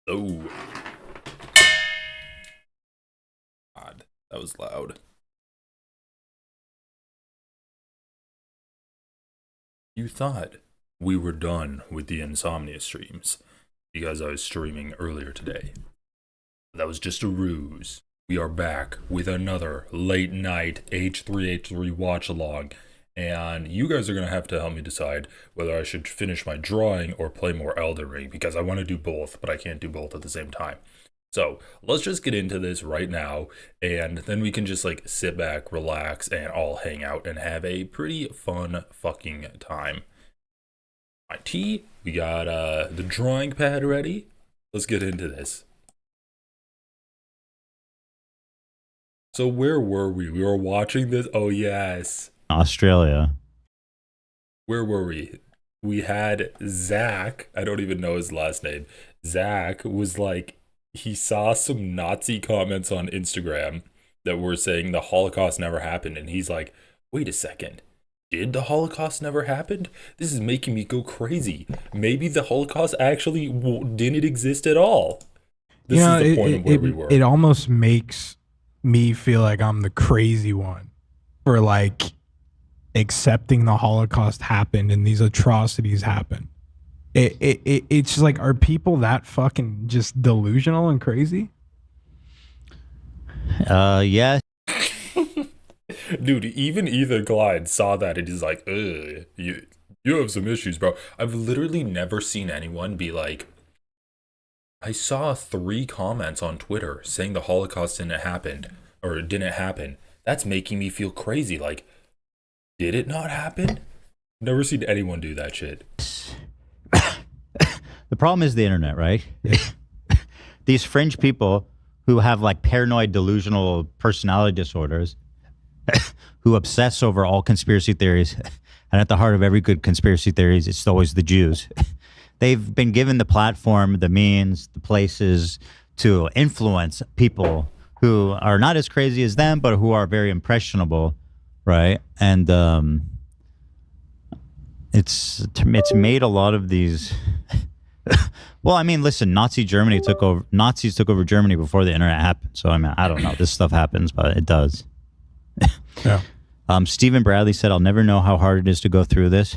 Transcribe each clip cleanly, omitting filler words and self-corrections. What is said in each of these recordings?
Oh, God, that was loud. You thought we were done with the insomnia streams because I was streaming earlier today. That was just a ruse. We are back with another late night H3H3 watch along, and you guys are going to have to help me decide whether I should finish my drawing or play more Elden Ring because I want to do both, but I can't do both at the same time. So let's just get into this right now, and then we can just like sit back, relax, and all hang out and have a pretty fun fucking time. My tea, we got the drawing pad ready. Let's get into this. So where were we? We were watching this. Oh yes. Australia. Where were we? We had Zach. I don't even know his last name. Zach was like, he saw some Nazi comments on Instagram that were saying the Holocaust never happened, and he's like, wait a second. Did the Holocaust never happen? This is making me go crazy. Maybe the Holocaust actually didn't exist at all. This is the point of where we were. It almost makes me feel like I'm the crazy one for like accepting the Holocaust happened and these atrocities happened. It's just like, are people that fucking just delusional and crazy? Yeah. Dude, even Ethan Klein saw that and he's like, ugh, you have some issues, bro. I've literally never seen anyone be like, I saw 3 comments on Twitter saying the Holocaust didn't happen, or didn't happen. That's making me feel crazy. Like, did it not happen? Never seen anyone do that shit. The problem is the internet, right? These fringe people who have like paranoid delusional personality disorders who obsess over all conspiracy theories. And at the heart of every good conspiracy theories, it's always the Jews. They've been given the platform, the means, the places to influence people who are not as crazy as them, but who are very impressionable, right? And it's made a lot of these. Well, I mean, listen, Nazis took over Germany before the internet happened. So I mean, I don't know, this stuff happens, but it does. Yeah. Stephen Bradley said, "I'll never know how hard it is to go through this,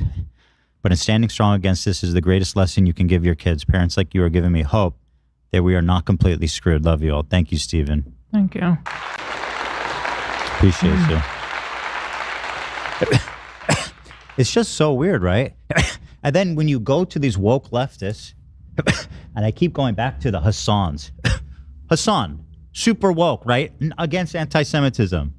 but in standing strong against this is the greatest lesson you can give your kids. Parents like you are giving me hope that we are not completely screwed. Love you all." Thank you, Stephen. Thank you. Appreciate you. It's just so weird, right? And then when you go to these woke leftists, and I keep going back to the Hassans. Hassan, super woke, right? Against anti-Semitism.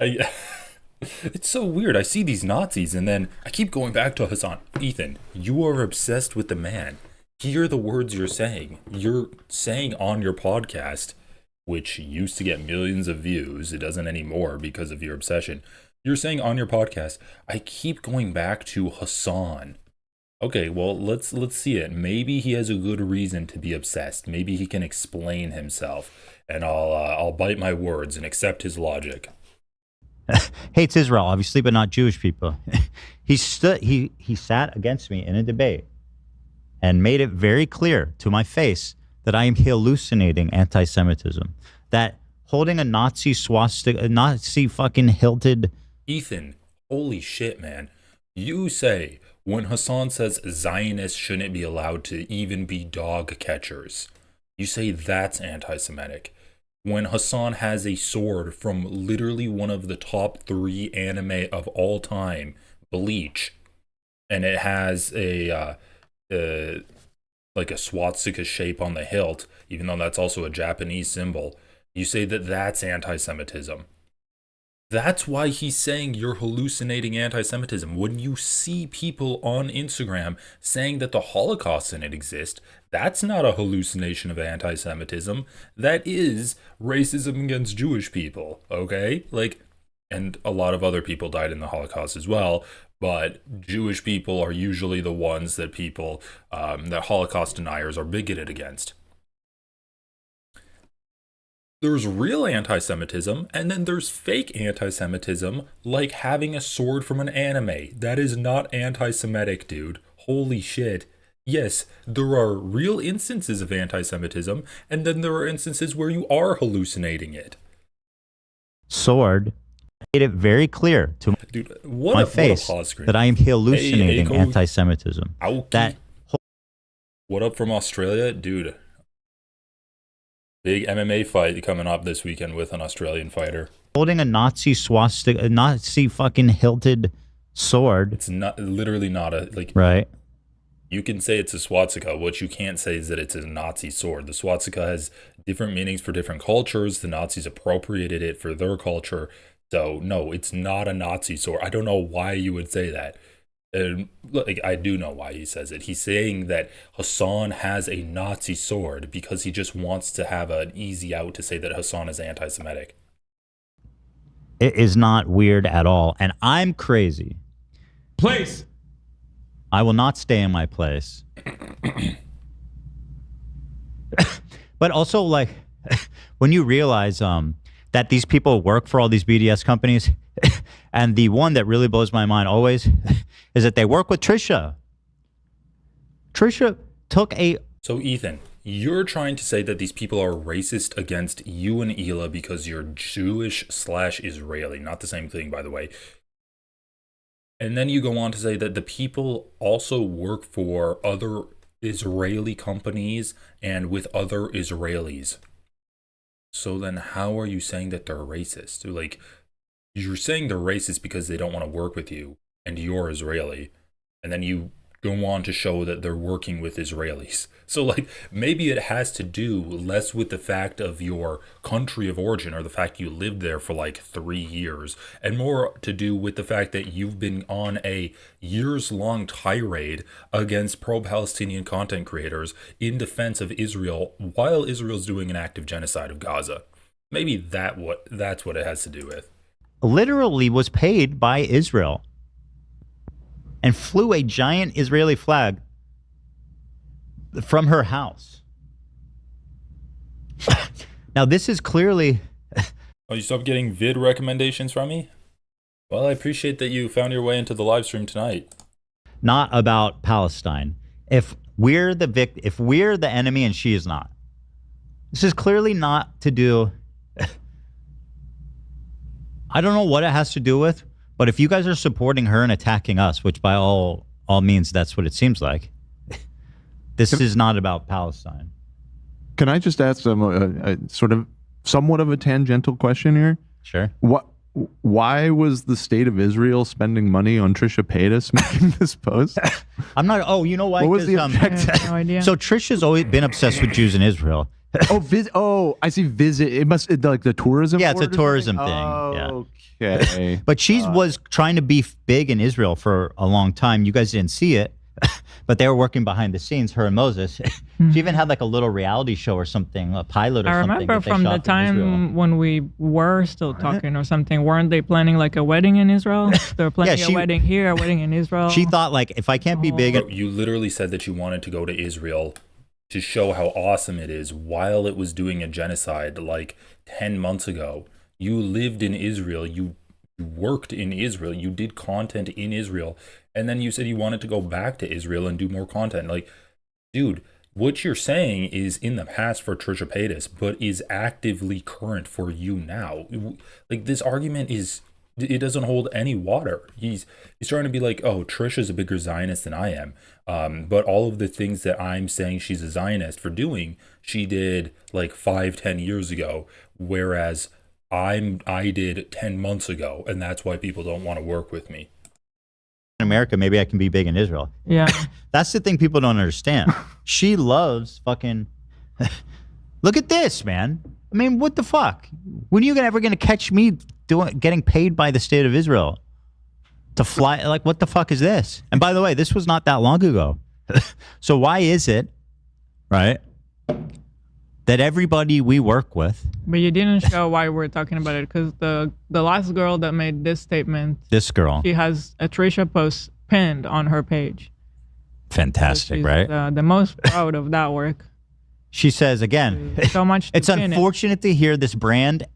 It's so weird. I see these Nazis and then I keep going back to Hassan. Ethan, you are obsessed with the man. Hear the words you're saying. You're saying on your podcast, which used to get millions of views. It doesn't anymore because of your obsession. You're saying on your podcast, I keep going back to Hassan. Okay, well, let's see it. Maybe he has a good reason to be obsessed. Maybe he can explain himself, and I'll bite my words and accept his logic. Hates Israel, obviously, but not Jewish people. He sat against me in a debate and made it very clear to my face that I am hallucinating anti-Semitism. That holding a Nazi swastika, a Nazi fucking hilted. Ethan, holy shit, man. You say when Hassan says Zionists shouldn't be allowed to even be dog catchers, you say that's anti-Semitic. When Hassan has a sword from literally one of the top 3 anime of all time, Bleach, and it has a like a swastika shape on the hilt, even though that's also a Japanese symbol, you say that that's anti-Semitism. That's why he's saying you're hallucinating anti-Semitism. When you see people on Instagram saying that the Holocaust didn't exist, that's not a hallucination of anti-Semitism. That is racism against Jewish people, okay? Like, and a lot of other people died in the Holocaust as well, but Jewish people are usually the ones that people, that Holocaust deniers are bigoted against. There's real anti-Semitism, and then there's fake anti-Semitism, like having a sword from an anime. That is not anti-Semitic, dude. Holy shit. Yes, there are real instances of anti-Semitism, and then there are instances where you are hallucinating it. Sword made it very clear to Dude, my what a face pause screen. that I am hallucinating Aiko, anti-Semitism. Aoki, That what up from Australia? Dude, big MMA fight coming up this weekend with an Australian fighter. holding a Nazi swastika, a Nazi fucking hilted sword, It's not literally not a like. right? You can say it's a swastika. What you can't say is that it's a Nazi sword. The swastika has different meanings for different cultures. The Nazis appropriated it for their culture. So no, it's not a Nazi sword. I don't know why you would say that. Like, I do know why he says it. He's saying that Hassan has a Nazi sword because he just wants to have an easy out to say that Hassan is anti-Semitic. It is not weird at all. And I'm crazy. Place. I will not stay in my place. But also, like, when you realize that these people work for all these BDS companies, and the one that really blows my mind always is that they work with Trisha. Trisha took a... So Ethan, you're trying to say that these people are racist against you and Hila because you're Jewish/Israeli. Not the same thing, by the way. And then you go on to say that the people also work for other Israeli companies and with other Israelis. So then how are you saying that they're racist? Like, you're saying they're racist because they don't want to work with you and you're Israeli. And then you go on to show that they're working with Israelis. So like, maybe it has to do less with the fact of your country of origin or the fact you lived there for like 3 years, and more to do with the fact that you've been on a years-long tirade against pro-Palestinian content creators in defense of Israel while Israel's doing an active genocide of Gaza. Maybe that's what it has to do with. literally was paid by Israel and flew a giant Israeli flag from her house. Now, this is clearly... Oh, you stopped getting vid recommendations from me? Well, I appreciate that you found your way into the live stream tonight. not about Palestine. If we're the enemy and she is not. This is clearly not to do... I don't know what it has to do with, but if you guys are supporting her and attacking us, which by all means, that's what it seems like, this is not about Palestine. Can I just ask them a sort of somewhat of a tangential question here? Sure. Why was the state of Israel spending money on Trisha Paytas making this post? I'm not... Oh, you know why? What was the effect? I have no idea. So Trisha's always been obsessed with Jews in Israel. I see. Visit. It must like the tourism. Yeah, it's a board or tourism something? thing. Okay. But she was trying to be big in Israel for a long time. You guys didn't see it, but they were working behind the scenes, her and Moses. She even had like a little reality show or something, a pilot or I something. remember that they from the shot from Israel. time when we were still talking or something, weren't they planning like a wedding in Israel? They were planning a wedding here, a wedding in Israel. She thought, like, if I can't be big... Bro, you literally said that you wanted to go to Israel to show how awesome it is while it was doing a genocide like 10 months ago. You lived in Israel. You worked in Israel. You did content in Israel. And then you said you wanted to go back to Israel and do more content. Like, dude, what you're saying is in the past for Trisha Paytas, but is actively current for you now. Like, this argument it doesn't hold any water. He's trying to be like, oh, Trisha's a bigger Zionist than I am. But all of the things that I'm saying she's a Zionist for doing, she did like 5-10 years ago, whereas I did 10 months ago, and that's why people don't want to work with me. In America, maybe I can be big in Israel. Yeah. That's the thing people don't understand. She loves fucking... Look at this, man. I mean, what the fuck? When are you ever going to catch me getting paid by the state of Israel to fly? Like, what the fuck is this? And by the way, this was not that long ago. So why is it, right, that everybody we work with... But you didn't show why we're talking about it, because the last girl that made this statement, This girl. she has a Trisha post pinned on her page. Fantastic, She's right? the most proud of that work. She says, again, So much to it's pin it. unfortunate to hear this brand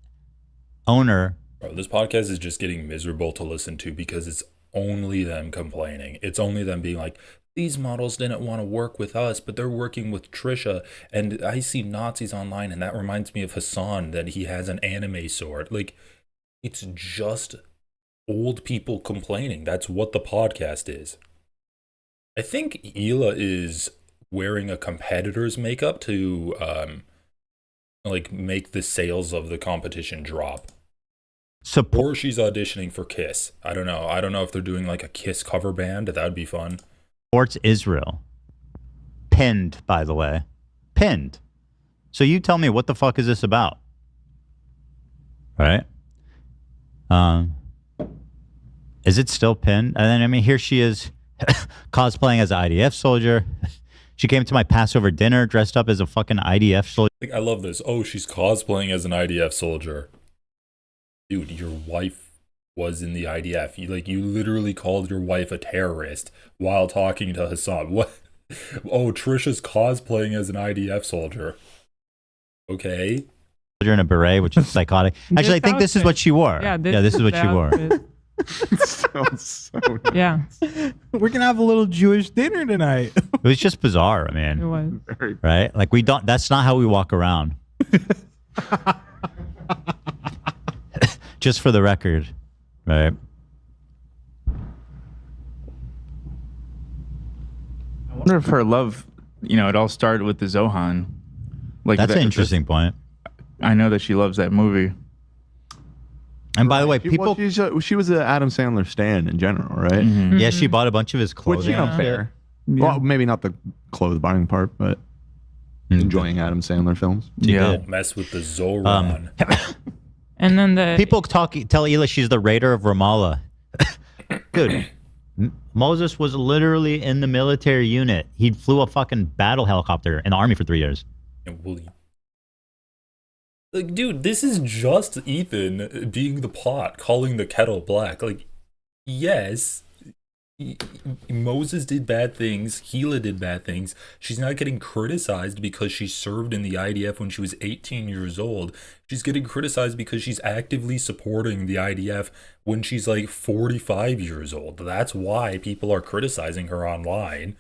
owner... Bro, this podcast is just getting miserable to listen to because it's only them complaining. It's only them being like, these models didn't want to work with us, but they're working with Trisha. And I see Nazis online, and that reminds me of Hassan, that he has an anime sword. Like, it's just old people complaining. That's what the podcast is. I think Hila is wearing a competitor's makeup to like make the sales of the competition drop. Or she's auditioning for Kiss. I don't know. I don't know if they're doing like a Kiss cover band. That would be fun. Supports Israel. Pinned, by the way. Pinned. So you tell me, what the fuck is this about? Right? Is it still pinned? And then, I mean, here she is cosplaying as an IDF soldier. She came to my Passover dinner dressed up as a fucking IDF soldier. Like, I love this. Oh, she's cosplaying as an IDF soldier. Dude, your wife was in the IDF. You literally called your wife a terrorist while talking to Hassan. What? Oh, Trisha's cosplaying as an IDF soldier. Okay. In a beret, which is psychotic. Actually, I think this is what she wore. Yeah, this is what she wore. Sounds so nice. Yeah, We're gonna have a little Jewish dinner tonight. It was just bizarre, it man. was. Very Right? Like, we don't, that's not how we walk around. Just for the record. Right? I wonder if her love, it all started with the Zohan. Like That's an interesting point. I know that she loves that movie. And by the way, She, people, she was an Adam Sandler stan in general, right? Mhm. yeah, she bought a bunch of his clothing. Which, fair. Well, maybe not the clothes buying part, but enjoying Adam Sandler films. She Yeah. did. Mess with the Zoran. And then the People tell Hila she's the raider of Ramallah. Dude, Moses was literally in the military unit. He flew a fucking battle helicopter in the army for 3 years. And like, dude, this is just Ethan being the pot, calling the kettle black. Like, yes, Moses did bad things. Hila did bad things. She's not getting criticized because she served in the IDF when she was 18 years old. She's getting criticized because she's actively supporting the IDF when she's like 45 years old. That's why people are criticizing her online.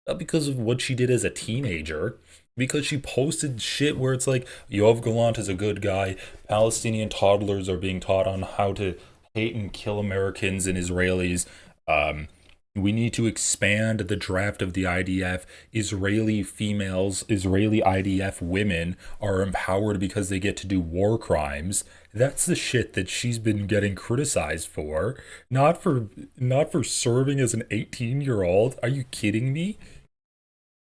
Not because of what she did as a teenager. Because she posted shit where it's like, Yoav Gallant is a good guy. Palestinian toddlers are being taught on how to hate and kill Americans and Israelis. We need to expand the draft of the IDF. Israeli females, Israeli IDF women are empowered because they get to do war crimes. That's the shit that she's been getting criticized for. Not for serving as an 18-year-old. Are you kidding me?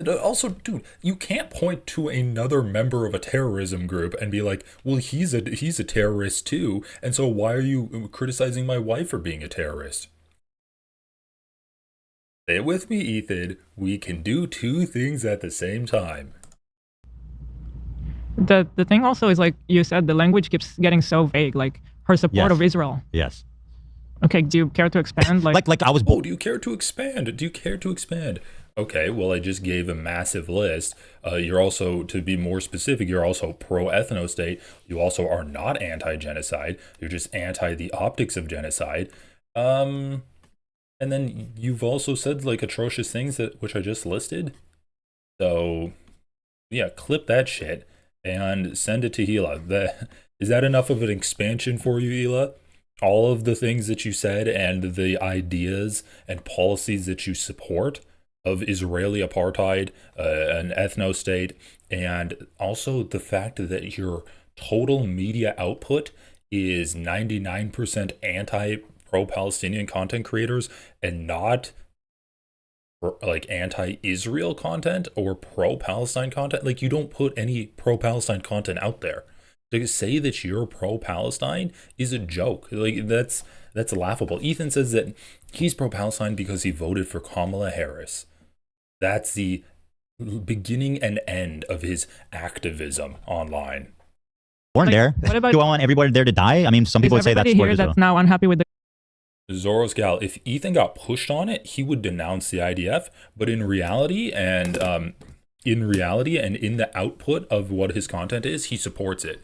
Also, dude, you can't point to another member of a terrorism group and be like, well, he's a terrorist too, and so why are you criticizing my wife for being a terrorist? Stay with me, Ethan. We can do two things at the same time. the thing also is, like you said, the language keeps getting so vague. Like her support Yes. of Israel. Yes. Okay, do you care to expand? Like I was Oh, do you care to expand? Do you care to expand? Okay, well, I just gave a massive list. You're also, to be more specific, you're also pro-ethno-state. You also are not anti-genocide. You're just anti the optics of genocide. And then you've also said like atrocious things which I just listed. So, yeah, clip that shit and send it to Hila. Is that enough of an expansion for you, Hila? All of the things that you said and the ideas and policies that you support of Israeli apartheid, an ethno-state, and also the fact that your total media output is 99% anti-pro-Palestinian content creators and not like anti-Israel content or pro-Palestine content. Like, you don't put any pro-Palestine content out there. To say that you're pro-Palestine is a joke. Like, that's laughable. Ethan says that he's pro-Palestine because he voted for Kamala Harris. That's the beginning and end of his activism online. Born Like, there. what about- Do I want everybody there to die? I mean, some is people would say that's everybody what here Israel. that's now unhappy with the Zoros Gal, if Ethan got pushed on it, he would denounce the IDF. But in reality, and in the output of what his content is, he supports it.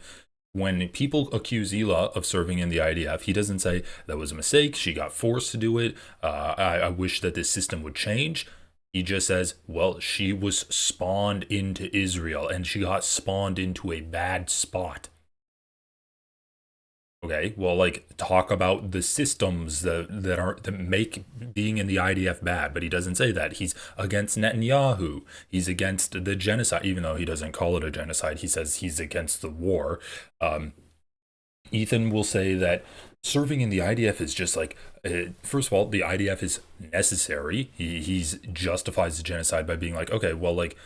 When people accuse Hila of serving in the IDF, he doesn't say that was a mistake. She got forced to do it. I wish that this system would change. He just says, well, she was spawned into Israel and she got spawned into a bad spot. Okay, well, like, talk about the systems that make being in the IDF bad, but he doesn't say that. He's against Netanyahu. He's against the genocide, even though he doesn't call it a genocide. He says he's against the war. Ethan will say that serving in the IDF is just like, first of all, the IDF is necessary. He's justifies the genocide by being like, okay, well, like,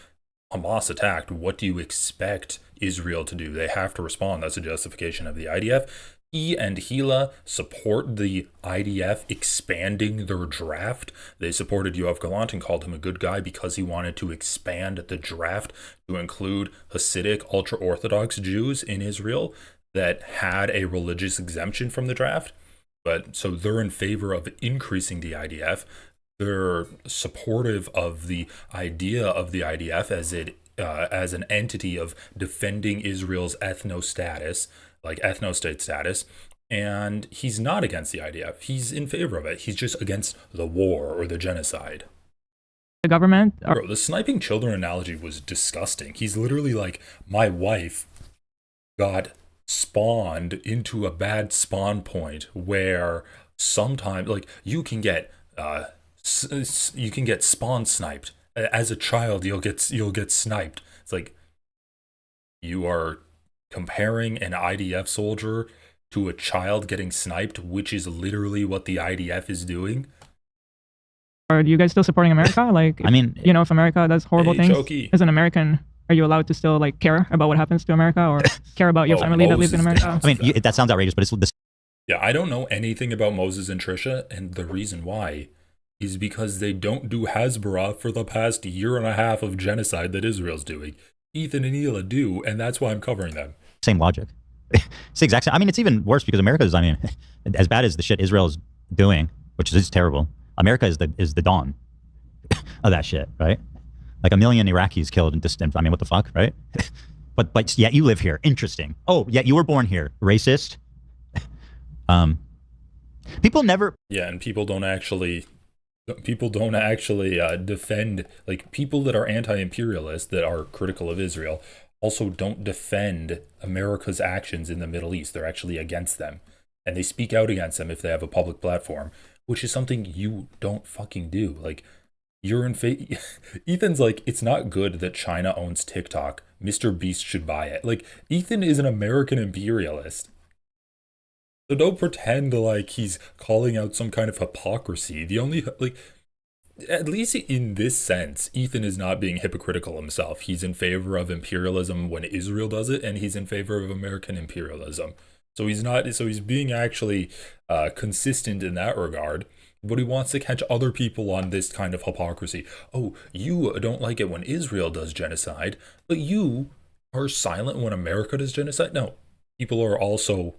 Hamas attacked. What do you expect Israel to do? They have to respond. That's a justification of the IDF. He and Gila support the IDF expanding their draft. They supported Yoav Gallant and called him a good guy because he wanted to expand the draft to include Hasidic ultra-Orthodox Jews in Israel that had a religious exemption from the draft. But so they're in favor of increasing the IDF. They're supportive of the idea of the IDF as an entity of defending Israel's ethno-state status, and he's not against the IDF. He's in favor of it. He's just against the war or the genocide. The government? Bro, the sniping children analogy was disgusting. He's literally like, my wife got spawned into a bad spawn point where sometimes, like, you can get spawn sniped. As a child, you'll get sniped. It's like, you are comparing an IDF soldier to a child getting sniped, which is literally what the IDF is doing. Are you guys still supporting America? Like, I mean, you know, if America does horrible Hey, things, Choki. as an American, are you allowed to still like care about what happens to America or care about your Oh, family that lives in Moses America? I mean, that sounds outrageous, but it's this. Yeah, I don't know anything about Moses and Trisha, and the reason why is because they don't do Hasbara for the past year and a half of genocide that Israel's doing. Ethan and Hila do, and that's why I'm covering them. Same logic. It's the exact same. I mean, it's even worse because America is, I mean, as bad as the shit Israel is doing, which is terrible, America is the dawn of that shit, right? Like 1 million Iraqis killed in distant, I mean, what the fuck, right? but yet you live here. Interesting. Oh, yet you were born here. Racist. People never. Yeah, and people don't actually defend, like, people that are anti-imperialist, that are critical of Israel, also don't defend America's actions in the Middle East. They're actually against them, and they speak out against them if they have a public platform, which is something you don't fucking do. Like, you're in Ethan's like, it's not good that China owns TikTok. Mr. Beast should buy it. Like, Ethan is an American imperialist. So don't pretend like he's calling out some kind of hypocrisy. The only, like, at least in this sense, Ethan is not being hypocritical himself. He's in favor of imperialism when Israel does it, and he's in favor of American imperialism. So he's being actually consistent in that regard, but he wants to catch other people on this kind of hypocrisy. Oh, you don't like it when Israel does genocide, but you are silent when America does genocide? No, people are also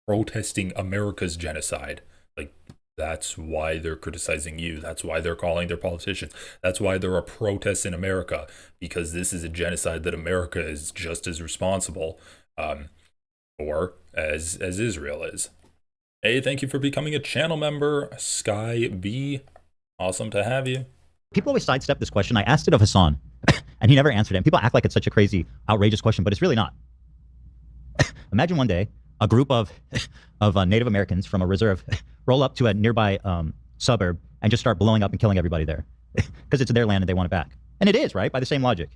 protesting America's genocide. Like, that's why they're criticizing you. That's why they're calling their politicians. That's why there are protests in America, because this is a genocide that America is just as responsible for as Israel is. Hey, thank you for becoming a channel member, Sky B. Awesome to have you. People always sidestep this question. I asked it of Hassan, and he never answered it. And people act like it's such a crazy, outrageous question, but it's really not. Imagine one day a group of Native Americans from a reserve roll up to a nearby suburb and just start blowing up and killing everybody there because it's their land and they want it back. And it is, right? By the same logic.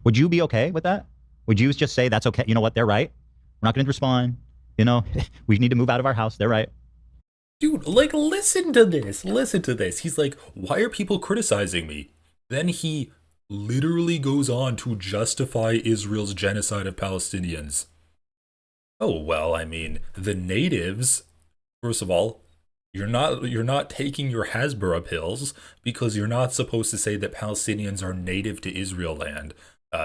Would you be okay with that? Would you just say, that's okay? You know what? They're right. We're not going to respond. You know, we need to move out of our house. They're right. Dude, like, listen to this. Listen to this. He's like, why are people criticizing me? Then he literally goes on to justify Israel's genocide of Palestinians. Oh, well, I mean, the natives, first of all, you're not taking your Hasbara pills because you're not supposed to say that Palestinians are native to Israel land.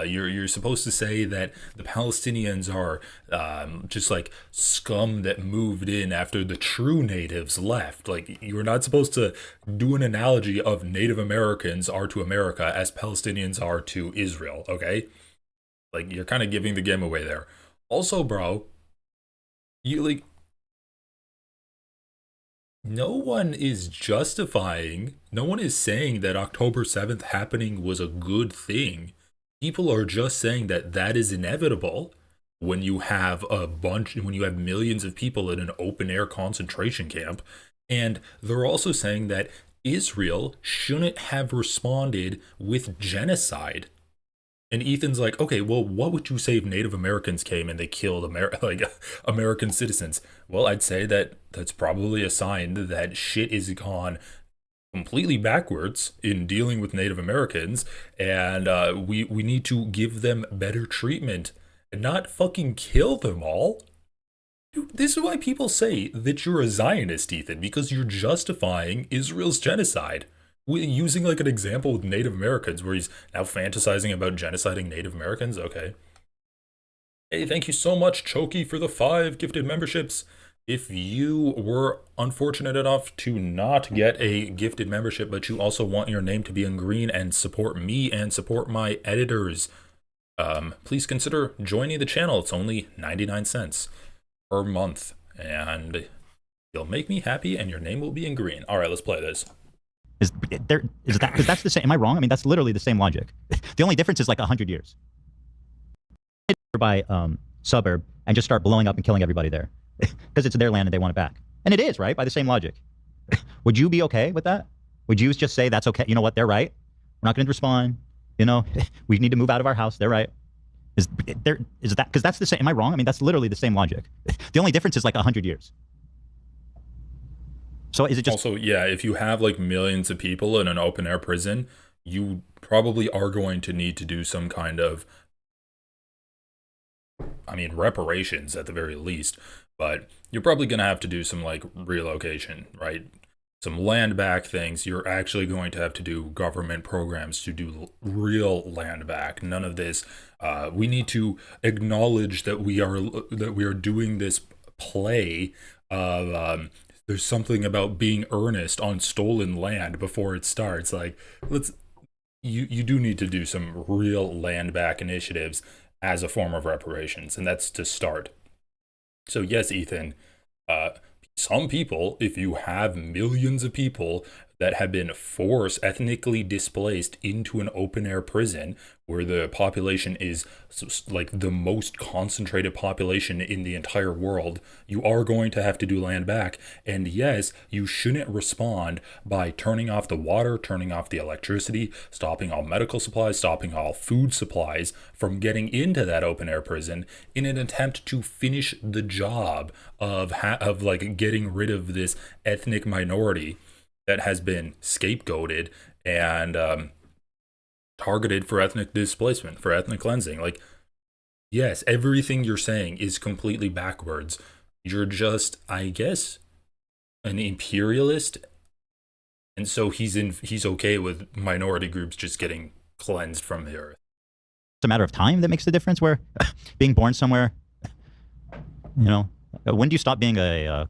You're supposed to say that the Palestinians are just like scum that moved in after the true natives left. Like, you're not supposed to do an analogy of Native Americans are to America as Palestinians are to Israel, okay? Like, you're kind of giving the game away there. Also, bro, you, like, No one is justifying, no one is saying that October 7th happening was a good thing. People are just saying that that is inevitable when you have when you have millions of people in an open air concentration camp. And they're also saying that Israel shouldn't have responded with genocide. And Ethan's like, okay, well, what would you say if Native Americans came and they killed American citizens? Well, I'd say that that's probably a sign that shit is gone completely backwards in dealing with Native Americans, and we need to give them better treatment and not fucking kill them all. Dude, this is why people say that you're a Zionist, Ethan, because you're justifying Israel's genocide. Using like an example with Native Americans, where he's now fantasizing about genociding Native Americans. Okay. Hey, thank you so much, Choki, for the 5 gifted memberships. If you were unfortunate enough to not get a gifted membership, but you also want your name to be in green and support me and support my editors, please consider joining the channel. It's only 99 cents per month, and you'll make me happy, and your name will be in green. All right, let's play this. Is that because that's the same? Am I wrong? I mean, that's literally the same logic. The only difference is like 100 years. By suburb and just start blowing up and killing everybody there because it's their land and they want it back. And it is, right? By the same logic. Would you be okay with that? Would you just say that's okay? You know what? They're right. We're not going to respond. You know, we need to move out of our house. They're right. Is that because that's the same? Am I wrong? I mean, that's literally the same logic. The only difference is like 100 years. So is it just also, yeah, if you have like millions of people in an open air prison, you probably are going to need to do some kind of, I mean, reparations at the very least, but you're probably going to have to do some like relocation, right? Some land back things. You're actually going to have to do government programs to do real land back. None of this. We need to acknowledge that we are doing this play of there's something about being earnest on stolen land before it starts. Like, you do need to do some real land back initiatives as a form of reparations, and that's to start. So yes, Ethan, some people, if you have millions of people that have been ethnically displaced into an open air prison where the population is like the most concentrated population in the entire world, you are going to have to do land back. And yes, you shouldn't respond by turning off the water, turning off the electricity, stopping all medical supplies, stopping all food supplies from getting into that open air prison in an attempt to finish the job of like getting rid of this ethnic minority that has been scapegoated and targeted for ethnic displacement, for ethnic cleansing. Like, yes, everything you're saying is completely backwards. You're just, I guess, an imperialist, and so he's okay with minority groups just getting cleansed from the earth. It's a matter of time that makes the difference, where being born somewhere, you know, when do you stop being a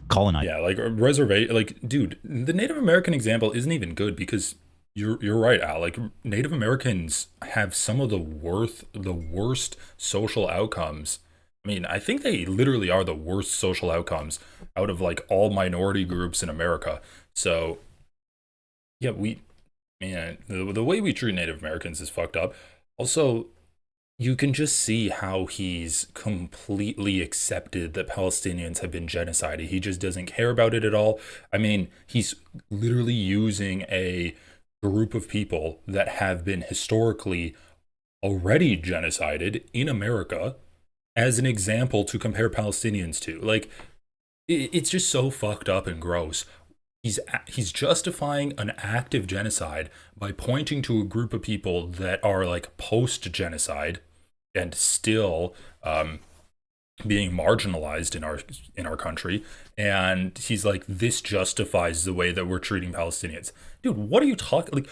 colonizer? Yeah, like reservation, like, dude, the Native American example isn't even good, because you're right, Al. Like, Native Americans have some of the worst social outcomes. I mean, I think they literally are the worst social outcomes out of like all minority groups in America. So yeah, the way we treat Native Americans is fucked up. Also, you can just see how he's completely accepted that Palestinians have been genocided. He just doesn't care about it at all. I mean, he's literally using a group of people that have been historically already genocided in America as an example to compare Palestinians to. Like, it's just so fucked up and gross. He's justifying an act of genocide by pointing to a group of people that are like post-genocide and still being marginalized in our country, and he's like, this justifies the way that we're treating Palestinians. Dude, what are you talking? Like,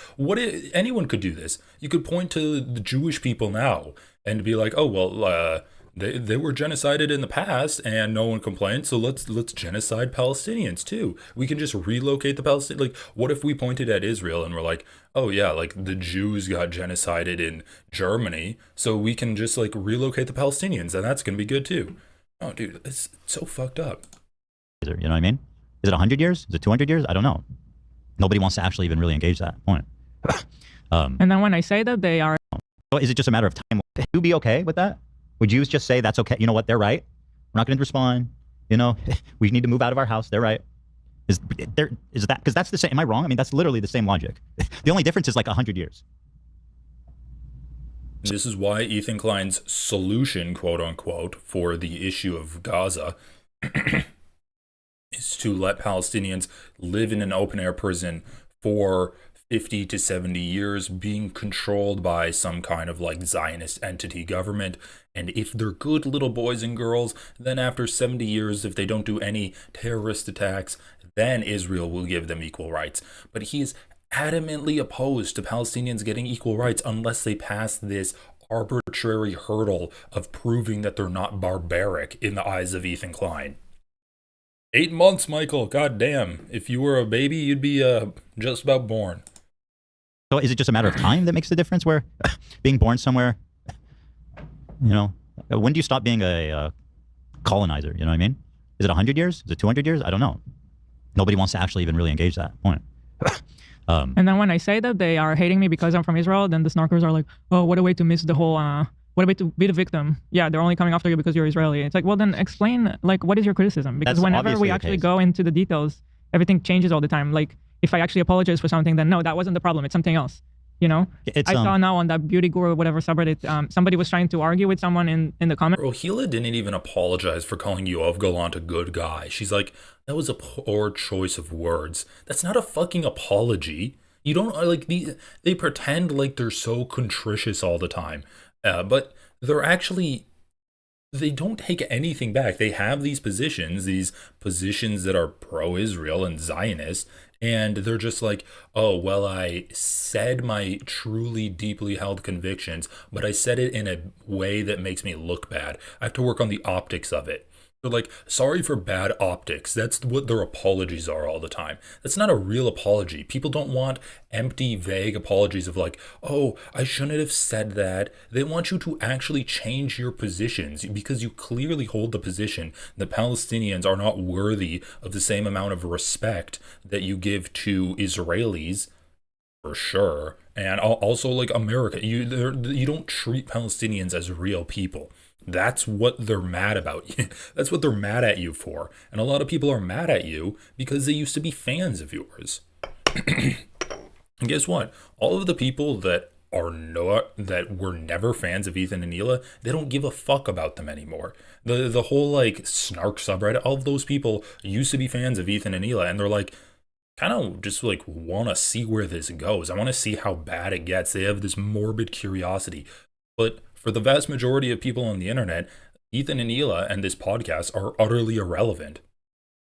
anyone could do this. You could point to the Jewish people now and be like, oh well, they were genocided in the past and no one complained, so let's genocide Palestinians too. We can just relocate the Palestinians. Like, what if we pointed at Israel and we're like, oh yeah, like the Jews got genocided in Germany, so we can just like relocate the Palestinians and that's gonna be good too. Oh dude, it's so fucked up. You know what I mean? Is it 100 years? Is it 200 years? I don't know. Nobody wants to actually even really engage that point. And then when I say that they are, So is it just a matter of time? Would you be okay with that? Would you just say that's okay? You know what? They're right. We're not going to respond. You know, we need to move out of our house. They're right. Is that because that's the same? Am I wrong? I mean, that's literally the same logic. The only difference is like 100 years. This is why Ethan Klein's solution, quote unquote, for the issue of Gaza is to let Palestinians live in an open air prison for 50 to 70 years, being controlled by some kind of like Zionist entity government. And if they're good little boys and girls, then after 70 years, if they don't do any terrorist attacks, then Israel will give them equal rights. But he is adamantly opposed to Palestinians getting equal rights unless they pass this arbitrary hurdle of proving that they're not barbaric in the eyes of Ethan Klein. 8 months, Michael. God damn. If you were a baby, you'd be just about born. So is it just a matter of time that makes the difference? Where being born somewhere, you know, when do you stop being a colonizer? You know what I mean? Is it 100 years? Is it 200 years? I don't know. Nobody wants to actually even really engage that point. and then when I say that they are hating me because I'm from Israel, then the snarkers are like, oh, what a way to miss the whole, what a way to be the victim. Yeah, they're only coming after you because you're Israeli. It's like, well, then explain, like, what is your criticism? Because That's whenever obviously we the actually case. go into the details, everything changes all the time. Like, if I actually apologize for something, then no, that wasn't the problem. It's something else. You know, It's, I saw now on that beauty guru or whatever subreddit, somebody was trying to argue with someone in the comments. Rohila didn't even apologize for calling Yoav Galant a good guy. She's like, that was a poor choice of words. That's not a fucking apology. You don't like they pretend like they're so contritious all the time, but they're actually, they don't take anything back. They have these positions that are pro-Israel and Zionist, and they're just like, oh, well, I said my truly deeply held convictions, but I said it in a way that makes me look bad. I have to work on the optics of it. They're like, sorry for bad optics. That's what their apologies are all the time. That's not a real apology. People don't want empty, vague apologies of like, oh, I shouldn't have said that. They want you to actually change your positions because you clearly hold the position that Palestinians are not worthy of the same amount of respect that you give to Israelis, for sure. And also like America, you don't treat Palestinians as real people. That's what they're mad about. That's what they're mad at you for. And a lot of people are mad at you because they used to be fans of yours. And guess what? All of the people that were never fans of Ethan and Hila, they don't give a fuck about them anymore. The whole like snark subreddit, all of those people used to be fans of Ethan and Hila, and they're like, kind of just like want to see where this goes. I want to see how bad it gets. They have this morbid curiosity. But for the vast majority of people on the internet, Ethan and Hila and this podcast are utterly irrelevant.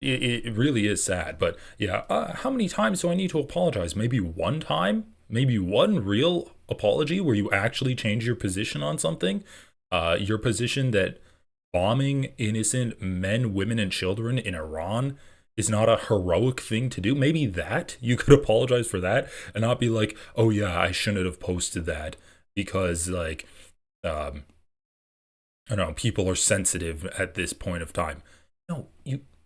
It really is sad. But yeah, how many times do I need to apologize? Maybe one time? Maybe one real apology where you actually change your position on something? Your position that bombing innocent men, women, and children in Iran is not a heroic thing to do. Maybe that you could apologize for that and not be like, oh yeah, I shouldn't have posted that because like, I don't know, people are sensitive at this point of time. No,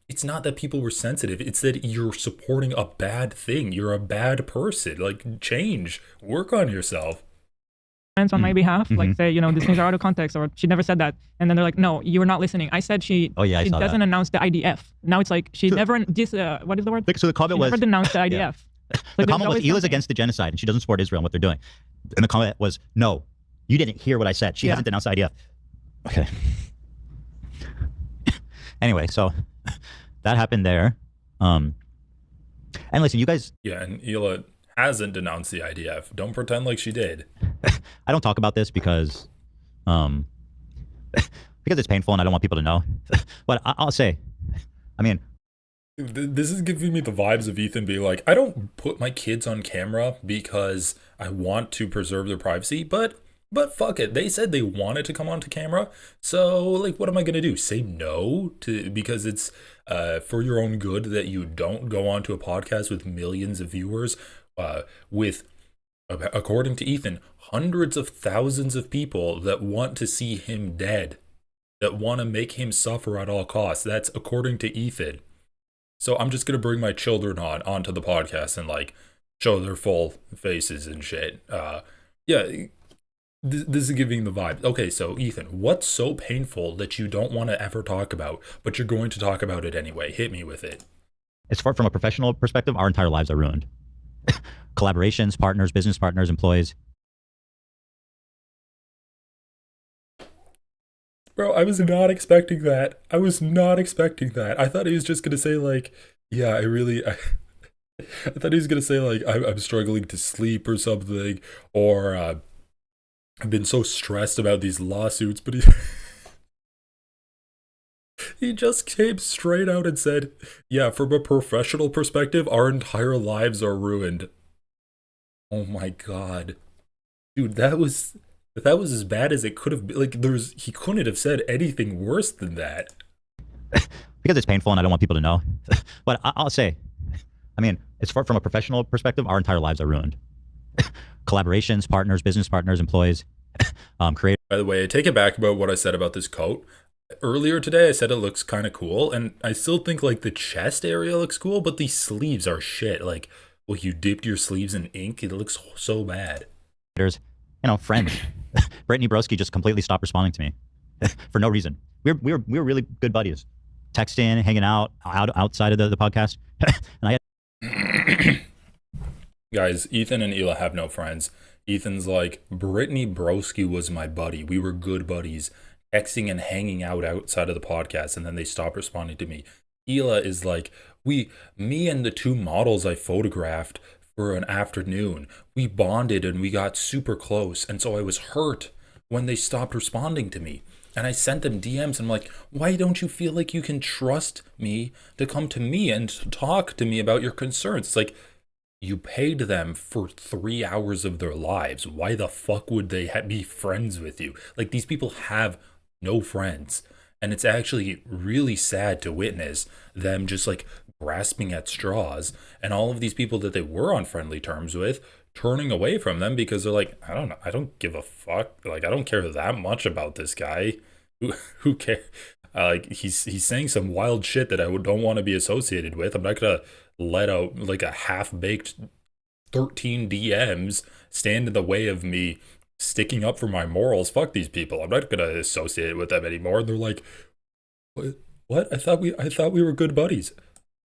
it's not that people were sensitive. It's that you're supporting a bad thing. You're a bad person. Like, change, work on yourself. On my behalf, like say, you know, these things are out of context, or she never said that, and then they're like, no, you're not listening. I said she doesn't announce the IDF. Now it's like she never what is the word? So the comment she was never denounced the IDF. Yeah. Like, the comment was Hila's against the genocide and she doesn't support Israel and what they're doing. And the comment was, no, you didn't hear what I said. She hasn't denounced the IDF. Okay. Anyway, so that happened there. And listen, you guys. Yeah, and Hila hasn't denounced the IDF. Don't pretend like she did. I don't talk about this because it's painful and I don't want people to know. But I'll say, I mean, this is giving me the vibes of Ethan being like, I don't put my kids on camera because I want to preserve their privacy, but fuck it. They said they wanted to come onto camera. So like, what am I going to do? Say no to, because it's for your own good that you don't go onto a podcast with millions of viewers, with, according to Ethan, hundreds of thousands of people that want to see him dead, that want to make him suffer at all costs. That's according to Ethan. So I'm just gonna bring my children onto the podcast and like show their full faces and shit. Yeah, this is giving the vibe. Okay, so Ethan, what's so painful that you don't want to ever talk about, but you're going to talk about it anyway? Hit me with it. As far from a professional perspective, our entire lives are ruined. Collaborations, partners, business partners, employees. Bro, I was not expecting that. I was not expecting that. I thought he was just gonna say like, yeah, I thought he was gonna say like, I'm struggling to sleep or something, or I've been so stressed about these lawsuits, but he just came straight out and said, yeah, from a professional perspective, our entire lives are ruined. Oh my god. Dude, that was as bad as it could have been. Like, he couldn't have said anything worse than that. Because it's painful and I don't want people to know. But I'll say, I mean, as far from a professional perspective, our entire lives are ruined. Collaborations, partners, business partners, employees, creators. By the way, I take it back about what I said about this coat. Earlier today, I said it looks kind of cool, and I still think like the chest area looks cool, but these sleeves are shit. Like, well, you dipped your sleeves in ink. It looks so bad. You know, friends. Brittany Broski just completely stopped responding to me for no reason. We were really good buddies, texting, hanging outside of the podcast. And I Guys, Ethan and Hila have no friends. Ethan's like, Brittany Broski was my buddy. We were good buddies, texting and hanging out outside of the podcast, and then they stopped responding to me. Hila is like, me and the two models I photographed for an afternoon, we bonded and we got super close, and so I was hurt when they stopped responding to me. And I sent them DMs and I'm like, why don't you feel like you can trust me to come to me and talk to me about your concerns? It's like, you paid them for 3 hours of their lives. Why the fuck would they be friends with you? Like, these people have no friends. And it's actually really sad to witness them just like grasping at straws, and all of these people that they were on friendly terms with turning away from them because they're like, I don't know, I don't give a fuck. Like, I don't care that much about this guy. Who cares? Like, he's saying some wild shit that I don't want to be associated with. I'm not gonna let out like a half-baked 13 DMs stand in the way of me sticking up for my morals. Fuck these people. I'm not gonna associate with them anymore. And they're like, what? I thought we were good buddies.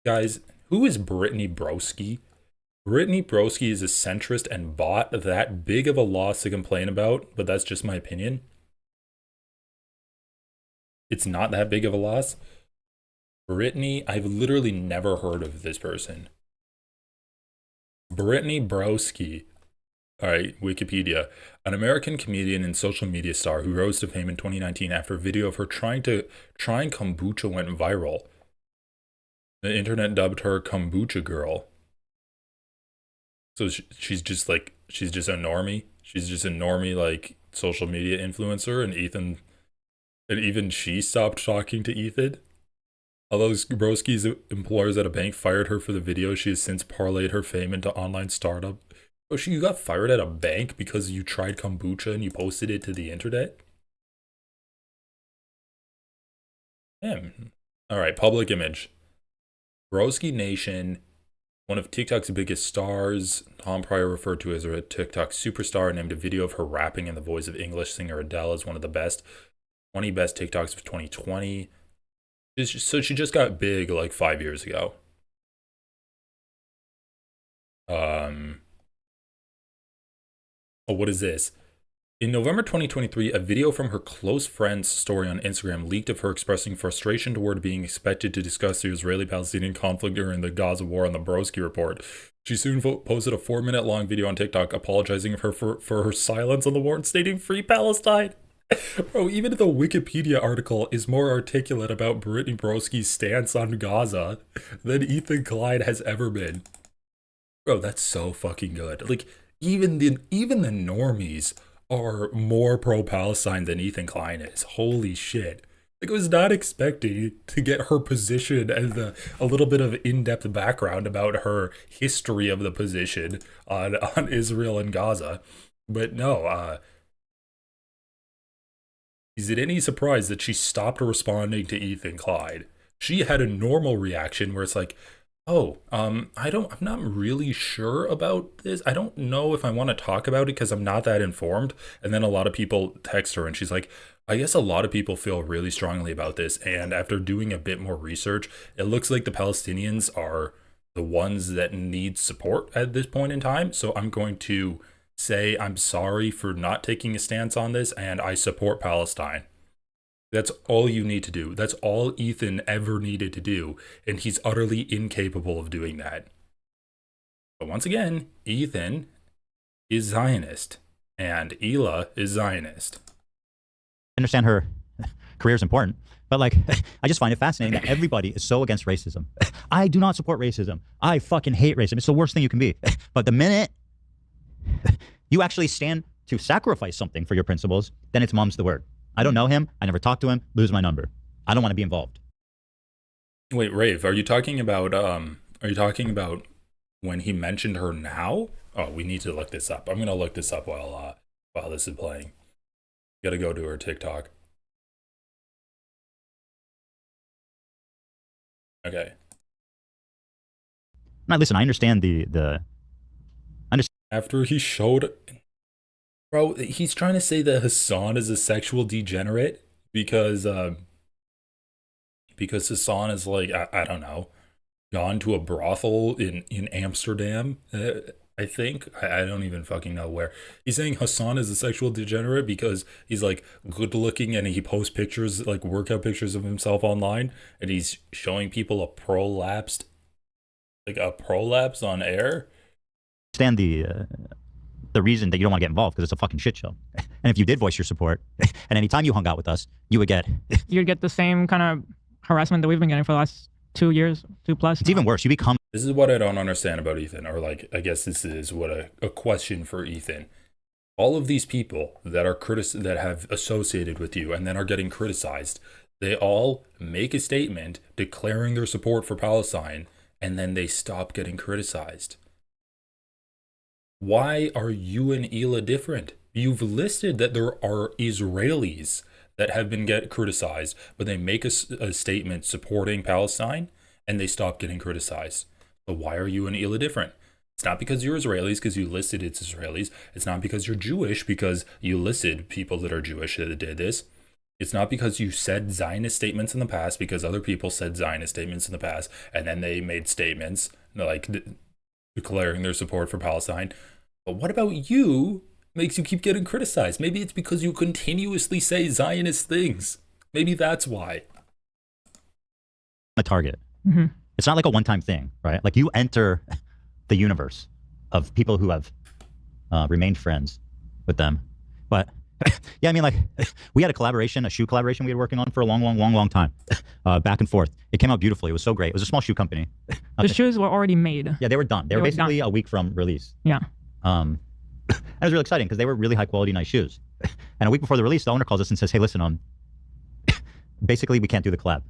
Guys, who is Brittany Broski? Brittany Broski is a centrist and bought that big of a loss to complain about, but that's just my opinion. It's not that big of a loss. Brittany, I've literally never heard of this person. Brittany Broski. All right, Wikipedia. An American comedian and social media star who rose to fame in 2019 after a video of her trying kombucha went viral. The internet dubbed her Kombucha Girl. So she's just a normie. She's just a normie, like, social media influencer, and even she stopped talking to Ethan. Although Broski's employers at a bank fired her for the video, she has since parlayed her fame into online startup. Oh, you got fired at a bank because you tried kombucha and you posted it to the internet? Damn. All right, public image. Broski Nation, one of TikTok's biggest stars. Tom Pryor referred to as a TikTok superstar, named a video of her rapping in the voice of English singer Adele as one of the 20 best TikToks of 2020. So she just got big like 5 years ago. Oh, what is this? In November 2023, a video from her close friend's story on Instagram leaked of her expressing frustration toward being expected to discuss the Israeli-Palestinian conflict during the Gaza war on the Broski Report. She soon posted a 4-minute long video on TikTok apologizing for her silence on the war and stating "Free Palestine." Bro, even the Wikipedia article is more articulate about Brittany Broski's stance on Gaza than Ethan Klein has ever been. Bro, that's so fucking good. Like, even the normies are more pro-Palestine than Ethan Klein is. Holy shit. Like, I was not expecting to get her position and a little bit of in-depth background about her history of the position on Israel and Gaza. But no, is it any surprise that she stopped responding to Ethan Klein? She had a normal reaction where it's like, oh, I'm not really sure about this. I don't know if I want to talk about it because I'm not that informed. And then a lot of people text her and she's like, I guess a lot of people feel really strongly about this. And after doing a bit more research, it looks like the Palestinians are the ones that need support at this point in time. So I'm going to say I'm sorry for not taking a stance on this and I support Palestine. That's all you need to do. That's all Ethan ever needed to do, and he's utterly incapable of doing that. But once again, Ethan is Zionist, and Hila is Zionist. I understand her career is important, but like, I just find it fascinating that everybody is so against racism. I do not support racism. I fucking hate racism. It's the worst thing you can be. But the minute you actually stand to sacrifice something for your principles, then it's mum's the word. I don't know him. I never talked to him. Lose my number. I don't want to be involved. Wait, Rave, are you talking about when he mentioned her now? Oh, we need to look this up. I'm gonna look this up while this is playing. Gotta go to her TikTok. Okay. Now, listen, I understand After he showed, bro, he's trying to say that Hassan is a sexual degenerate because Hassan is like, I don't know, gone to a brothel in Amsterdam. I think I don't even fucking know where. He's saying Hassan is a sexual degenerate because he's like good looking and he posts pictures, like workout pictures of himself online, and he's showing people a prolapse on air. Understand the reason that you don't want to get involved because it's a fucking shit show. And if you did voice your support, and anytime you hung out with us, you'd get the same kind of harassment that we've been getting for the last 2 years, 2+. It's even worse. You become. This is what I don't understand about Ethan, or like, I guess this is what a question for Ethan. All of these people that are that have associated with you and then are getting criticized, they all make a statement declaring their support for Palestine, and then they stop getting criticized. Why are you and Hila different? You've listed that there are Israelis that have been criticized, but they make a statement supporting Palestine and they stop getting criticized. So why are you and Hila different? It's not because you're Israelis because you listed it's Israelis. It's not because you're Jewish because you listed people that are Jewish that did this. It's not because you said Zionist statements in the past because other people said Zionist statements in the past and then they made statements like declaring their support for Palestine. But what about you makes you keep getting criticized? Maybe it's because you continuously say Zionist things. Maybe that's why. A target. Mm-hmm. It's not like a one-time thing, right? Like you enter the universe of people who have remained friends with them. But yeah, I mean, like we had a shoe collaboration we had working on for a long time, back and forth. It came out beautifully. It was so great. It was a small shoe company. The shoes were already made. Yeah, they were done. They were basically a week from release. Yeah. And it was really exciting because they were really high quality, nice shoes. And a week before the release, the owner calls us and says, hey, listen, basically we can't do the collab.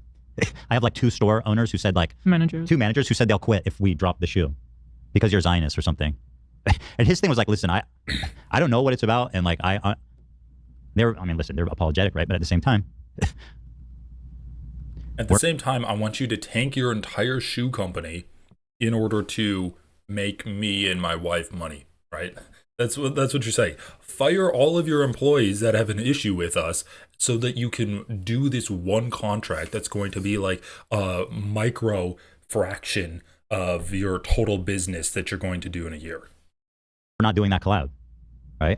I have like two store owners who said like, two managers who said they'll quit if we drop the shoe because you're Zionist or something. And his thing was like, listen, I don't know what it's about. And like, they're apologetic, right? But at the same time, I want you to tank your entire shoe company in order to make me and my wife money, right? That's what you're saying. Fire all of your employees that have an issue with us so that you can do this one contract that's going to be like a micro fraction of your total business that you're going to do in a year. We're not doing that collab, right?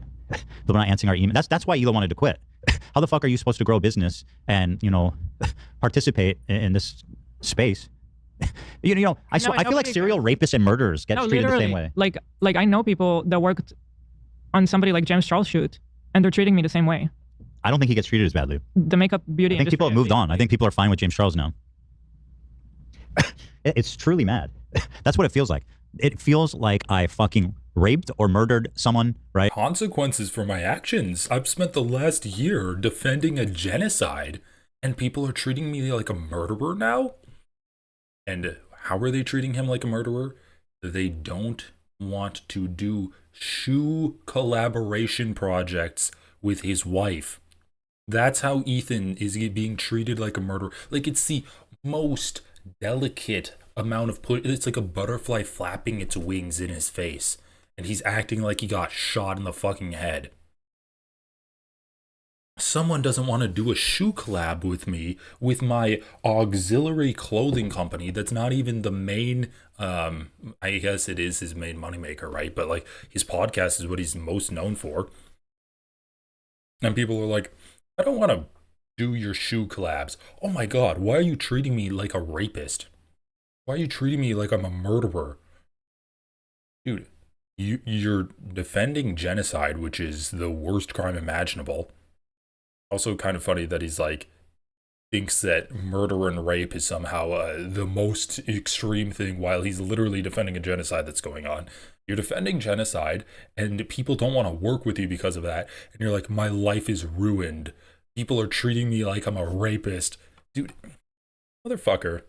We're not answering our email. That's why Hila wanted to quit. How the fuck are you supposed to grow a business and, participate in this space? I feel like serial rapists and murderers get treated the same way. Like I know people that worked on somebody like James Charles' shoot, and they're treating me the same way. I don't think he gets treated as badly. The makeup beauty. I think people have moved on. I think people are fine with James Charles now. It's truly mad. That's what it feels like. It feels like I fucking raped or murdered someone, right? Consequences for my actions. I've spent the last year defending a genocide, and people are treating me like a murderer now? And how are they treating him like a murderer? They don't want to do shoe collaboration projects with his wife. That's how Ethan is being treated like a murderer. Like, it's the most delicate amount of it's like a butterfly flapping its wings in his face, and he's acting like he got shot in the fucking head. Someone doesn't want to do a shoe collab with me with my auxiliary clothing company that's not even the main I guess it is his main moneymaker, right? But like his podcast is what he's most known for. And people are like, I don't want to do your shoe collabs. Oh my god, why are you treating me like a rapist? Why are you treating me like I'm a murderer? Dude, you're defending genocide, which is the worst crime imaginable. Also kind of funny that he's like, thinks that murder and rape is somehow the most extreme thing while he's literally defending a genocide that's going on. You're defending genocide and people don't want to work with you because of that. And you're like, my life is ruined. People are treating me like I'm a rapist. Dude, motherfucker.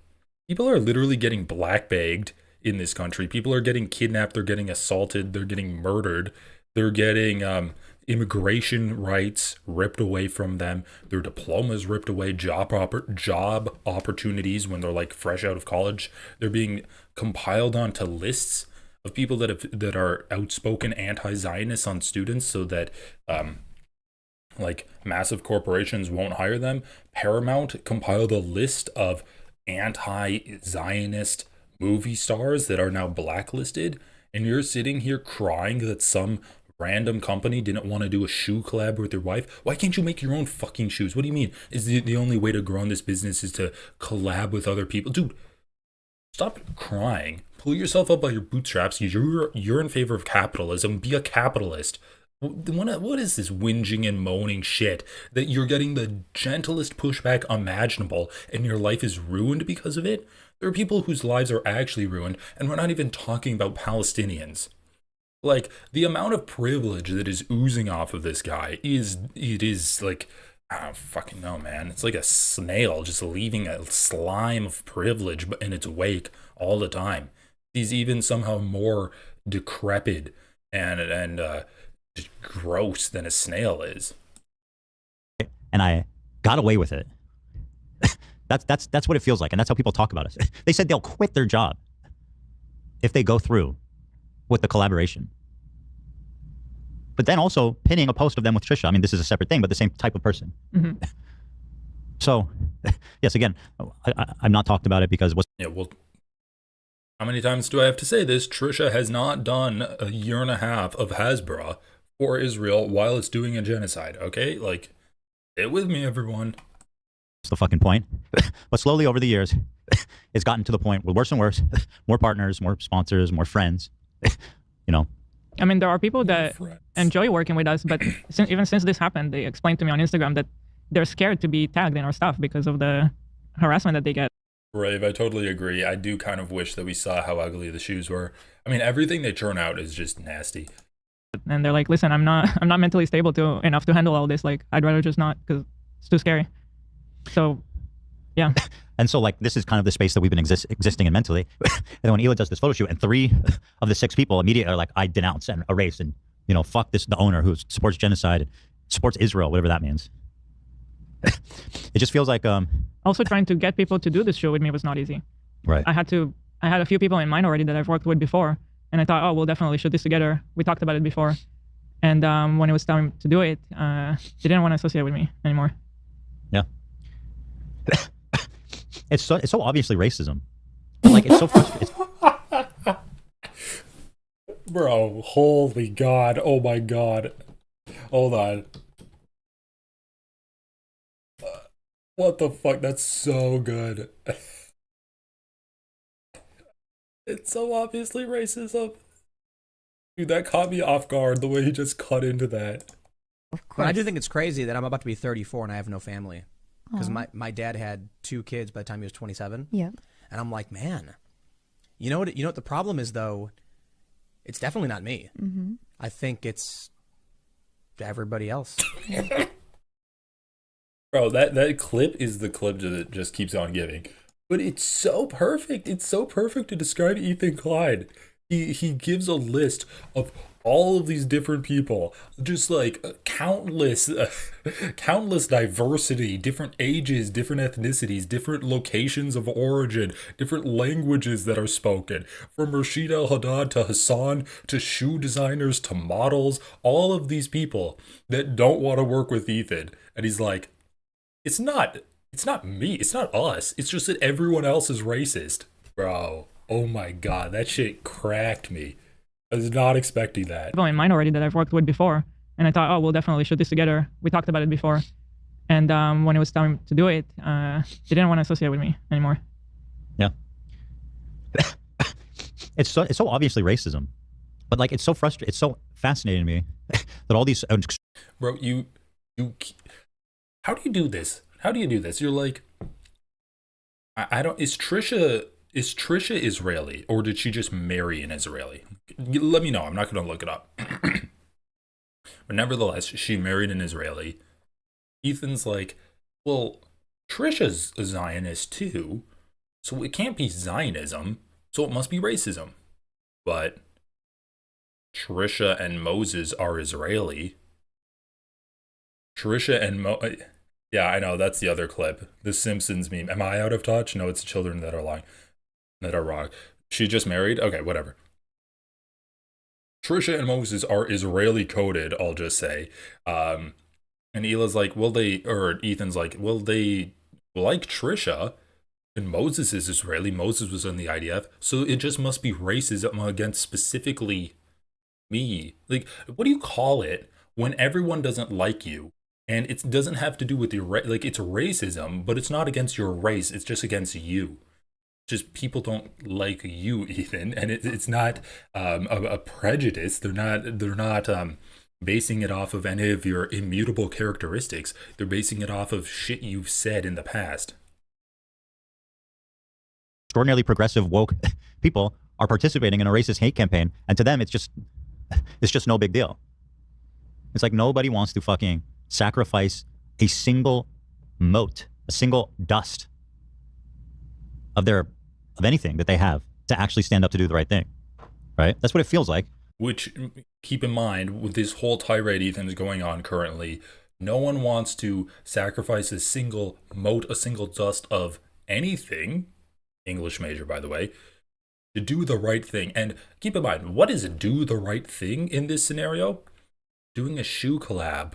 People are literally getting blackbagged in this country. People are getting kidnapped. They're getting assaulted. They're getting murdered. They're getting immigration rights ripped away from them, their diplomas ripped away, job opportunities when they're like fresh out of college. They're being compiled onto lists of people that are outspoken anti-Zionists on students, so that like massive corporations won't hire them. Paramount compiled a list of anti-Zionist movie stars that are now blacklisted, and you're sitting here crying that some random company didn't want to do a shoe collab with your wife. Why can't you make your own fucking shoes? What do you mean? Is the only way to grow in this business is to collab with other people? Dude, stop crying. Pull yourself up by your bootstraps. You're in favor of capitalism. Be a capitalist. What is this whinging and moaning shit that you're getting the gentlest pushback imaginable and your life is ruined because of it? There are people whose lives are actually ruined, and we're not even talking about Palestinians. Like, the amount of privilege that is oozing off of this guy is like, I don't fucking know, man. It's like a snail just leaving a slime of privilege in its wake all the time. He's even somehow more decrepit and just gross than a snail is. And I got away with it. That's what it feels like, and that's how people talk about us. They said they'll quit their job if they go through with the collaboration. But then also pinning a post of them with Trisha. I mean, this is a separate thing, but the same type of person. Mm-hmm. So, yes, again, I'm not talked about it because yeah, well, how many times do I have to say this? Trisha has not done a year and a half of Hasbara for Israel while it's doing a genocide, okay? Like, stay with me, everyone. That's the fucking point. But slowly over the years, it's gotten to the point where worse and worse, more partners, more sponsors, more friends, you know. I mean, there are people that enjoy working with us, but even since this happened, they explained to me on Instagram that they're scared to be tagged in our stuff because of the harassment that they get. Brave, I totally agree. I do kind of wish that we saw how ugly the shoes were. I mean, everything they churn out is just nasty. And they're like, listen, I'm not mentally stable enough to handle all this. Like, I'd rather just not, because it's too scary. So, yeah. And so, like, this is kind of the space that we've been existing in mentally. And then when Ela does this photo shoot, and 3 of the 6 people immediately are like, I denounce and erase and, you know, fuck this, the owner who supports genocide, supports Israel, whatever that means. It just feels like... Also, trying to get people to do this show with me was not easy. Right. I had a few people in mind already that I've worked with before. And I thought, oh, we'll definitely shoot this together. We talked about it before. And when it was time to do it, they didn't want to associate with me anymore. Yeah. It's so obviously racism. But like, it's so frustrating. Bro, holy God. Oh my God. Hold on. What the fuck? That's so good. It's so obviously racism. Dude, that caught me off guard, the way he just cut into that. But I do think it's crazy that I'm about to be 34 and I have no family. Because my dad had 2 kids by the time he was 27. Yeah. And I'm like, man, you know what the problem is, though? It's definitely not me. Mm-hmm. I think it's everybody else. Bro, that clip is the clip that just keeps on giving. But it's so perfect. It's so perfect to describe Ethan Klein. He gives a list of all of these different people, just like countless diversity, different ages, different ethnicities, different locations of origin, different languages that are spoken, from Rashid Al Haddad to Hassan to shoe designers to models, all of these people that don't want to work with Ethan. And he's like, it's not me, it's not us, it's just that everyone else is racist. Bro, oh my god, that shit cracked me. I was not expecting that. People in mind already that I've worked with before, and I thought, oh, we'll definitely shoot this together. We talked about it before, and when it was time to do it, they didn't want to associate with me anymore. Yeah. It's so obviously racism, but like it's so frustrating. It's so fascinating to me that all these bro, you how do you do this? How do you do this? You're like, I don't. Is Trisha Israeli, or did she just marry an Israeli? Let me know. I'm not going to look it up. But nevertheless, she married an Israeli. Ethan's like, well, Trisha's a Zionist too, so it can't be Zionism, so it must be racism. But Trisha and Moses are Israeli. Trisha and yeah, I know, that's the other clip. The Simpsons meme. Am I out of touch? No, it's the children that are lying. That are wrong. She just married? Okay, whatever. Trisha and Moses are Israeli coded, I'll just say. And Hila's like, Ethan's like, well, they like Trisha, and Moses is Israeli. Moses was in the IDF, so it just must be racism against specifically me. Like, what do you call it when everyone doesn't like you? And it doesn't have to do with your like, it's racism, but it's not against your race, it's just against you. Just people don't like you, Ethan, and it's not a prejudice. They're not basing it off of any of your immutable characteristics. They're basing it off of shit you've said in the past. extraordinarily progressive woke people are participating in a racist hate campaign, and to them it's just no big deal. It's like nobody wants to fucking sacrifice a single mote, a single dust of anything that they have to actually stand up to do the right thing, right? That's what it feels like. Which, keep in mind, with this whole tirade Ethan's going on currently, no one wants to sacrifice a single mote, a single dust of anything, English major, by the way, to do the right thing. And keep in mind, what is do the right thing in this scenario? Doing a shoe collab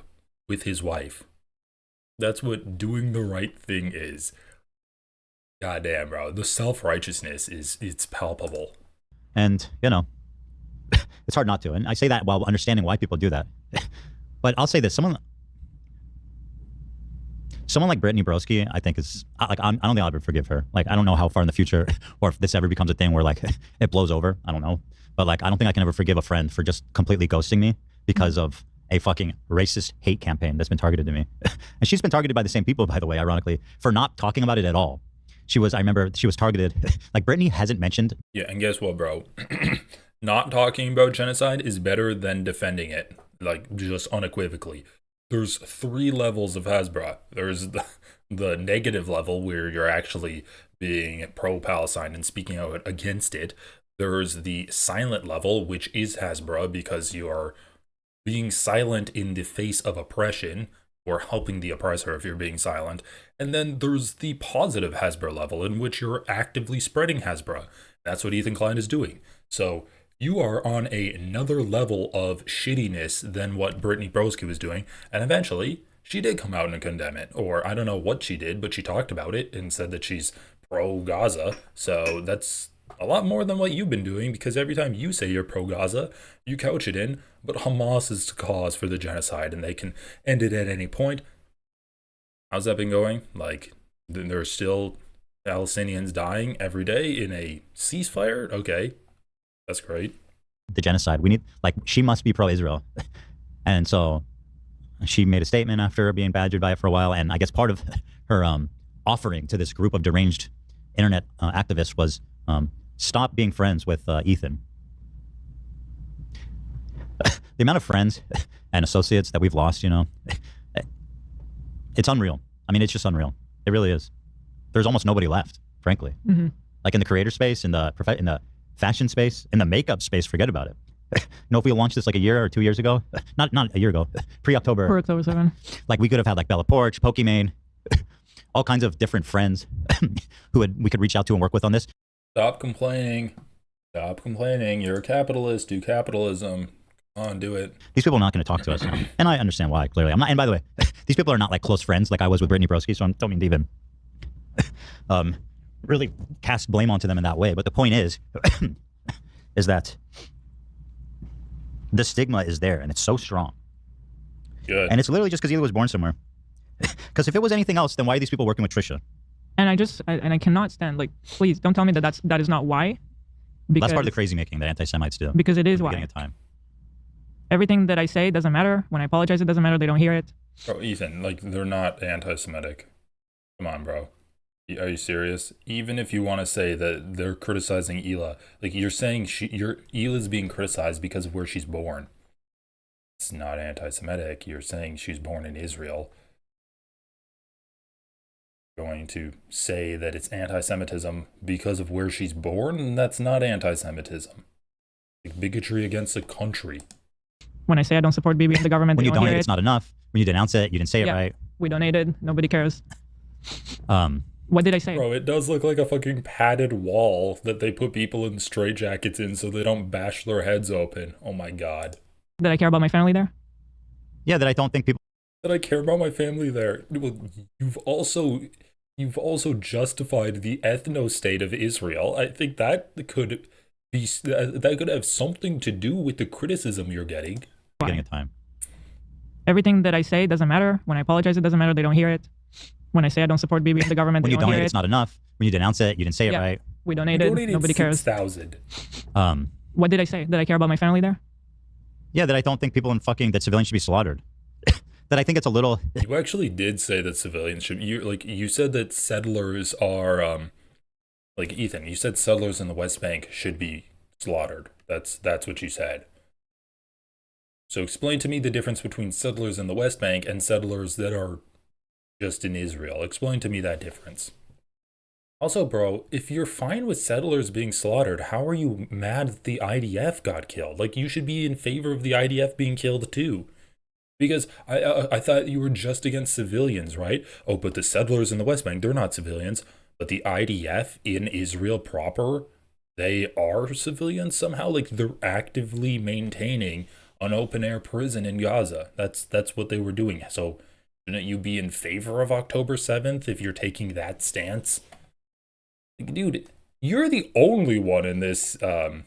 with his wife. That's what doing the right thing is. Goddamn, bro. The self-righteousness it's palpable. And, you know, it's hard not to. And I say that while understanding why people do that. But I'll say this, someone like Brittany Broski, I think is, like, I don't think I'll ever forgive her. Like, I don't know how far in the future, or if this ever becomes a thing where, like, it blows over. I don't know. But, like, I don't think I can ever forgive a friend for just completely ghosting me because of a fucking racist hate campaign that's been targeted to me. And she's been targeted by the same people, by the way, ironically, for not talking about it at all. I remember she was targeted, like, Brittany hasn't mentioned. Yeah, and guess what, bro? Not talking about genocide is better than defending it, like, just unequivocally. There's 3 levels of Hasbra. There's the negative level where you're actually being pro-Palestine and speaking out against it. There's the silent level, which is Hasbra, because you are being silent in the face of oppression, or helping the oppressor if you're being silent. And then there's the positive Hasbra level, in which you're actively spreading Hasbra. That's what Ethan Klein is doing. So you are on another level of shittiness than what Brittany Broski was doing, and eventually she did come out and condemn it. Or I don't know what she did, but she talked about it and said that she's pro-Gaza. So that's a lot more than what you've been doing, because every time you say you're pro-Gaza, you couch it in, but Hamas is the cause for the genocide and they can end it at any point. How's that been going? Like, there's still Palestinians dying every day in a ceasefire? Okay, that's great. The genocide. We need, like, she must be pro-Israel. And so she made a statement after being badgered by it for a while. And I guess part of her offering to this group of deranged internet activists was stop being friends with Ethan. The amount of friends and associates that we've lost, you know, it's unreal. I mean, it's just unreal. It really is. There's almost nobody left, frankly. Mm-hmm. Like in the creator space, in the fashion space, in the makeup space, forget about it. If we launched this like a year or 2 years ago, not a year ago, pre-October, For October 7. like we could have had like Bella Porch, Pokimane, all kinds of different friends we could reach out to and work with on this. Stop complaining. Stop complaining. You're a capitalist. Do capitalism. Come on, do it. These people are not going to talk to us, and I understand why. Clearly, I'm not. And by the way, these people are not like close friends like I was with Brittany Broski, so I don't mean to even really cast blame onto them in that way. But the point is, is that the stigma is there, and it's so strong. Good. And it's literally just because Eli was born somewhere. Because if it was anything else, then why are these people working with Trisha? And I cannot stand, like, please don't tell me that is not why. That's part of the crazy making that anti-Semites do. Because it is why. Beginning of time. Everything that I say doesn't matter. When I apologize, it doesn't matter. They don't hear it. Bro, Ethan, like, they're not anti-Semitic. Come on, bro. Are you serious? Even if you want to say that they're criticizing Hila, like, you're saying Hila's being criticized because of where she's born. It's not anti-Semitic. You're saying she's born in Israel. Going to say that it's anti-Semitism because of where she's born, and that's not anti-Semitism. Like bigotry against a country. When I say I don't support Bibi and the government, When they you don't hear donate, it. it's not enough. When you denounce it, you didn't say it right. We donated. Nobody cares. What did I say? Bro, it does look like a fucking padded wall that they put people in straitjackets in so they don't bash their heads open. Oh my god. Did I care about my family there? Yeah, that I don't think people. That I care about my family there. Well, you've also justified the ethno-state of Israel. I think that could have something to do with the criticism you're getting. Beginning of time. Everything that I say doesn't matter. When I apologize, it doesn't matter. They don't hear it. When I say I don't support Bibi and the government, When they you don't hear donate, it. it's not enough. When you denounce it, you didn't say it right. We donated. Nobody cares. 6,000. What did I say? Did I care about my family there? Yeah, that I don't think people in that civilians should be slaughtered. That I think it's a little. You actually did say that civilians should. You said that settlers are like Ethan. You said settlers in the West Bank should be slaughtered. That's what you said. So explain to me the difference between settlers in the West Bank and settlers that are just in Israel. Explain to me that difference. Also, bro, if you're fine with settlers being slaughtered, how are you mad that the IDF got killed? Like, you should be in favor of the IDF being killed too. Because I thought you were just against civilians, right? Oh, but the settlers in the West Bank, they're not civilians. But the IDF in Israel proper, they are civilians somehow? Like, they're actively maintaining an open-air prison in Gaza. That's what they were doing. So shouldn't you be in favor of October 7th if you're taking that stance? Like, dude, you're the only one in this on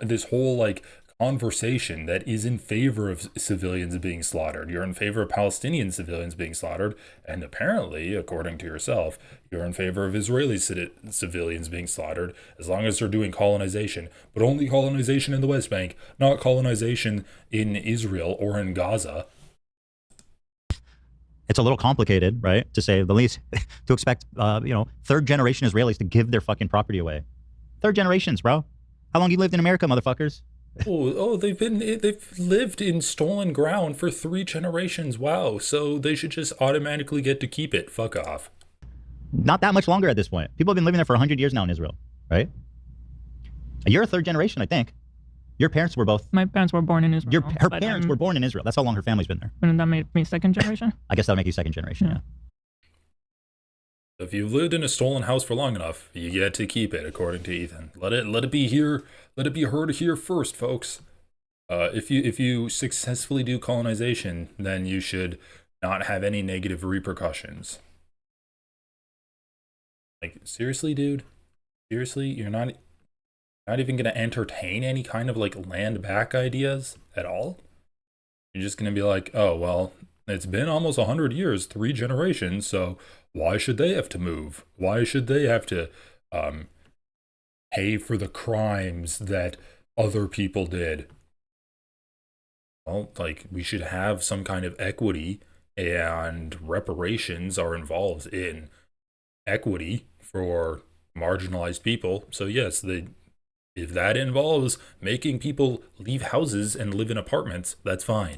this whole like conversation that is in favor of civilians being slaughtered. You're in favor of Palestinian civilians being slaughtered, and apparently, according to yourself, you're in favor of Israeli civilians being slaughtered as long as they're doing colonization, but only colonization in the West Bank, not colonization in Israel or in Gaza. It's a little complicated, right? To say the least, to expect, third generation Israelis to give their fucking property away. Third generations, bro. How long you lived in America, motherfuckers? They've lived in stolen ground for 3 generations. Wow. So they should just automatically get to keep it. Fuck off. Not that much longer at this point. People have been living there for 100 years now in Israel, right? You're a third generation, I think. Your parents were both. My parents were born in Israel. Her parents were born in Israel. That's how long her family's been there. Wouldn't that make me second generation? I guess that'll make you second generation, yeah. If you've lived in a stolen house for long enough, you get to keep it, according to Ethan. Let it be here. Let it be heard here first, folks. If you successfully do colonization, then you should not have any negative repercussions. Like, seriously, dude? Seriously? You're not even going to entertain any kind of, like, land back ideas at all? You're just going to be like, oh, well, it's been almost 100 years, 3 generations, so why should they have to move? Why should they have to pay for the crimes that other people did? Well, like, we should have some kind of equity, and reparations are involved in equity for marginalized people. So yes, if that involves making people leave houses and live in apartments, that's fine.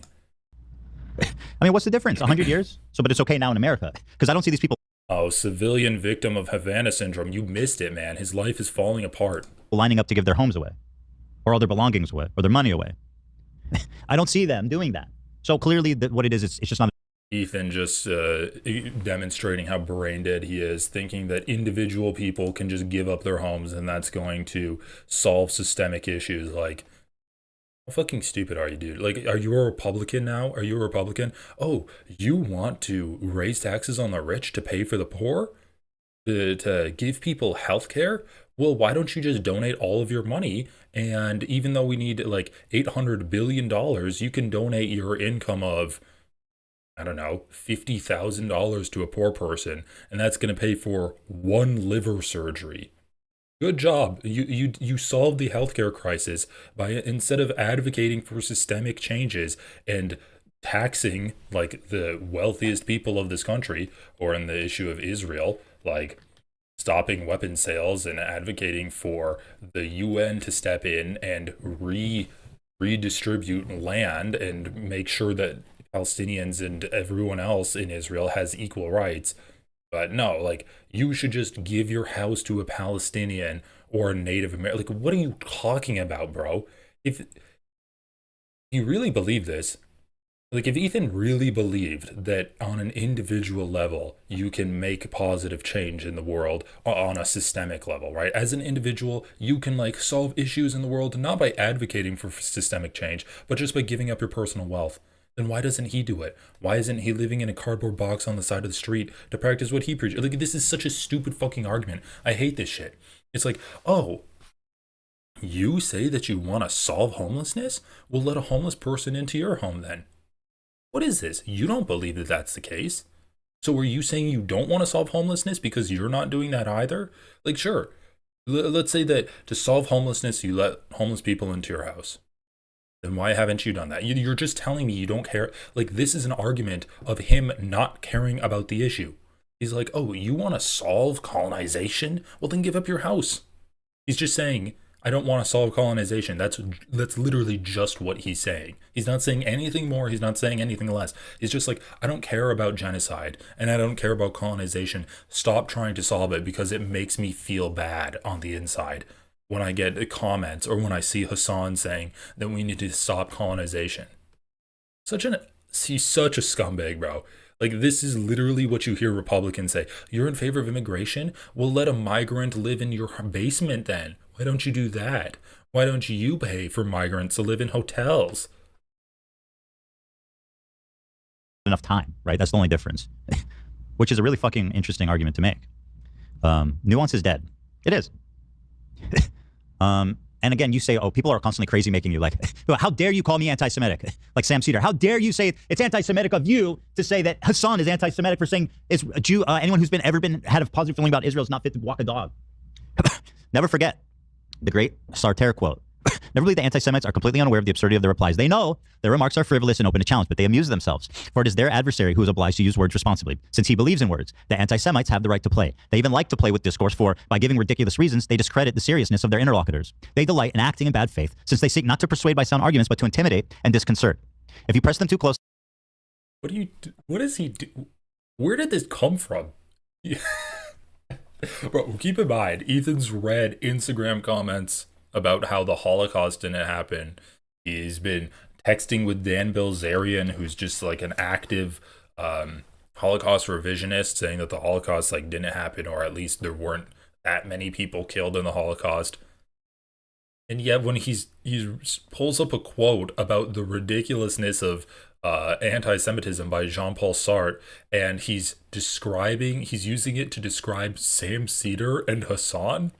I mean, what's the difference? 100 years? But it's okay now in America. Because I don't see these people. Oh, civilian victim of Havana syndrome. You missed it, man. His life is falling apart. Lining up to give their homes away. or all their belongings away or their money away. I don't see them doing that. So clearly what it is, it's just not. Ethan just demonstrating how brain dead he is, thinking that individual people can just give up their homes and that's going to solve systemic issues. Like, how fucking stupid are you, dude? Like, are you a Republican now? Are you a Republican? Oh, you want to raise taxes on the rich to pay for the poor? To give people health care? Well, why don't you just donate all of your money? And even though we need like $800 billion, you can donate your income of, I don't know, $50,000 to a poor person, and that's going to pay for one liver surgery. Good job. You solved the healthcare crisis by, instead of advocating for systemic changes and taxing like the wealthiest people of this country, or in the issue of Israel, like stopping weapon sales and advocating for the UN to step in and redistribute land and make sure that Palestinians and everyone else in Israel has equal rights. But no, like, you should just give your house to a Palestinian or a Native American. Like, what are you talking about, bro? If you really believe this, like, if Ethan really believed that on an individual level you can make positive change in the world on a systemic level, right? As an individual, you can like solve issues in the world not by advocating for systemic change, but just by giving up your personal wealth. Then why doesn't he do it? Why isn't he living in a cardboard box on the side of the street to practice what he preaches? Like, this is such a stupid fucking argument. I hate this shit. It's like, oh, you say that you want to solve homelessness? Well, let a homeless person into your home then. What is this? You don't believe that that's the case? So are you saying you don't want to solve homelessness because you're not doing that either? Like, sure. Let's say that to solve homelessness, you let homeless people into your house. Then why haven't you done that? You're just telling me you don't care. Like, this is an argument of him not caring about the issue. He's like, oh, you want to solve colonization? Well, then give up your house. He's just saying, I don't want to solve colonization. That's literally just what he's saying. He's not saying anything more. He's not saying anything less. He's just like, I don't care about genocide and I don't care about colonization. Stop trying to solve it because it makes me feel bad on the inside when I get comments or when I see Hassan saying that we need to stop colonization. He's such a scumbag, bro. Like, this is literally what you hear Republicans say. You're in favor of immigration? Well, let a migrant live in your basement then. Why don't you do that? Why don't you pay for migrants to live in hotels? Enough time, right? That's the only difference, which is a really fucking interesting argument to make. Nuance is dead. It is. And again, you say, oh, people are constantly crazy making you like, how dare you call me anti-Semitic? Like Sam Cedar, how dare you say it's anti-Semitic of you to say that Hassan is anti-Semitic for saying is a Jew, anyone who's had a positive feeling about Israel is not fit to walk a dog. Never forget the great Sartre quote. Never believe the anti-Semites are completely unaware of the absurdity of their replies. They know their remarks are frivolous and open to challenge, but they amuse themselves. For it is their adversary who is obliged to use words responsibly. Since he believes in words, the anti-Semites have the right to play. They even like to play with discourse, for by giving ridiculous reasons, they discredit the seriousness of their interlocutors. They delight in acting in bad faith, since they seek not to persuade by sound arguments, but to intimidate and disconcert. If you press them too close... What does he do? Where did this come from? Bro, keep in mind, Ethan's read Instagram comments about how the Holocaust didn't happen. He's been texting with Dan Bilzerian, who's just like an active Holocaust revisionist, saying that the Holocaust like didn't happen, or at least there weren't that many people killed in the Holocaust. And yet when he pulls up a quote about the ridiculousness of anti-Semitism by Jean-Paul Sartre, and he's using it to describe Sam Cedar and Hassan.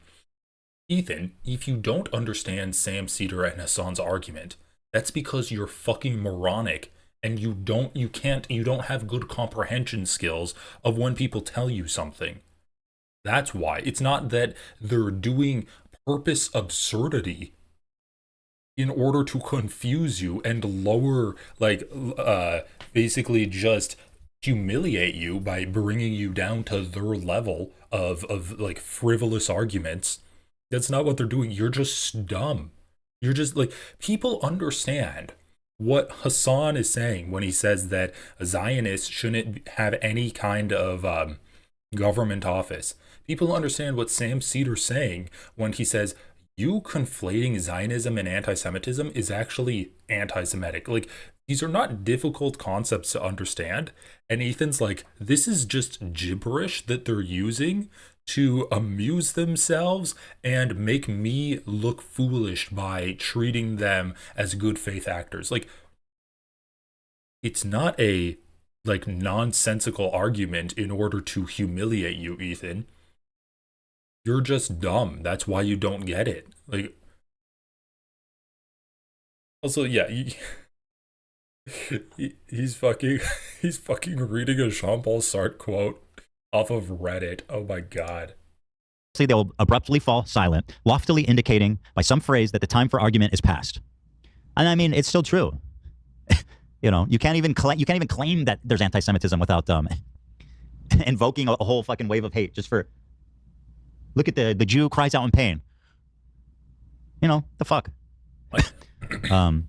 Ethan, if you don't understand Sam Cedar and Hassan's argument, that's because you're fucking moronic and you don't have good comprehension skills of when people tell you something. That's why. It's not that they're doing purpose absurdity in order to confuse you and lower, basically just humiliate you by bringing you down to their level of like frivolous arguments. That's not what they're doing. You're just dumb. You're just like, people understand what Hassan is saying when he says that Zionists shouldn't have any kind of government office. People understand what Sam Cedar's saying when he says you conflating Zionism and anti-Semitism is actually anti-Semitic. Like, these are not difficult concepts to understand. And Ethan's like, this is just gibberish that they're using to amuse themselves and make me look foolish by treating them as good faith actors. Like, it's not a like nonsensical argument in order to humiliate you, Ethan. You're just dumb. That's why you don't get it. Like, also, yeah, he's fucking reading a Jean-Paul Sartre quote off of Reddit. Oh my god. They will abruptly fall silent, loftily indicating by some phrase that the time for argument is past. And I mean, it's still true. You know, you can't even claim that there's anti-Semitism without invoking a whole fucking wave of hate just for. Look at the Jew cries out in pain. You know, the fuck. And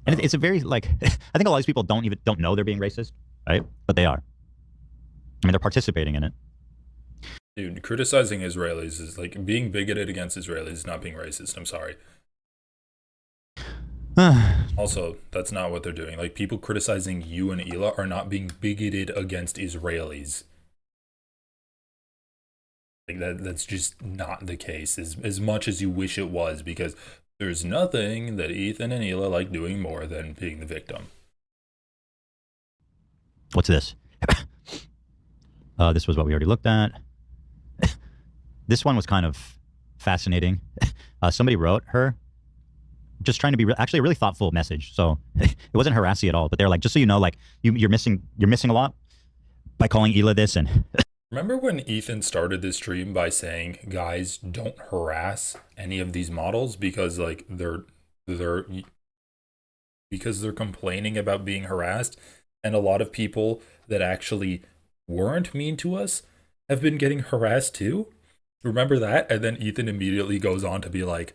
it's a very like I think a lot of these people don't know they're being racist, right? But they are. I mean, they're participating in it. Dude, criticizing Israelis is like being bigoted against Israelis is not being racist. I'm sorry. Also, that's not what they're doing. Like, people criticizing you and Ela are not being bigoted against Israelis. Like, that's just not the case as much as you wish it was, because there's nothing that Ethan and Ela like doing more than being the victim. What's this? This was what we already looked at. This one was kind of fascinating. Somebody wrote her just trying to be actually a really thoughtful message. So it wasn't harassy at all, but they're like, just so you know, like you're missing a lot by calling Ela this. And remember when Ethan started this stream by saying, guys, don't harass any of these models because like they're complaining about being harassed, and a lot of people that actually weren't mean to us have been getting harassed too. Remember that? And then Ethan immediately goes on to be like,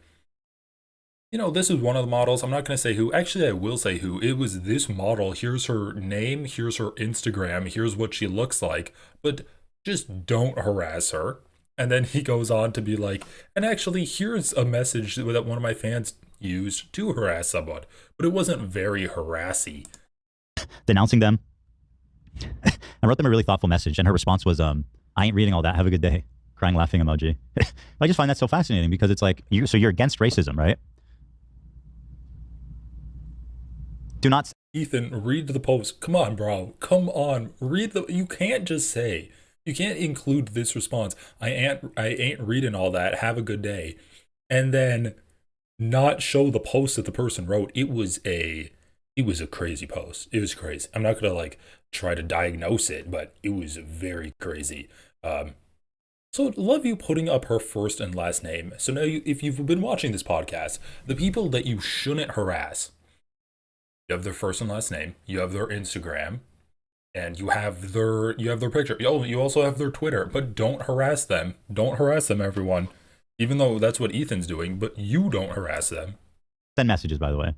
you know, this is one of the models. I'm not going to say who. Actually, I will say who. It was this model. Here's her name. Here's her Instagram. Here's what she looks like. But just don't harass her. And then he goes on to be like, and actually, here's a message that one of my fans used to harass someone. But it wasn't very harassy. Denouncing them. I wrote them a really thoughtful message, and her response was, I ain't reading all that. Have a good day. Crying, laughing emoji. I just find that so fascinating because it's like, so you're against racism, right? Do not. Ethan, read the post. Come on, bro. Come on. Read the. You can't just say. You can't include this response. I ain't reading all that. Have a good day, and then not show the post that the person wrote. It was a crazy post. It was crazy. I'm not gonna like try to diagnose it, but it was very crazy. So love you putting up her first and last name. So now, if you've been watching this podcast, the people that you shouldn't harass. You have their first and last name, you have their Instagram, and you have their picture. Oh, you also have their Twitter, but don't harass them. Don't harass them, everyone. Even though that's what Ethan's doing, but you don't harass them. Send messages, by the way.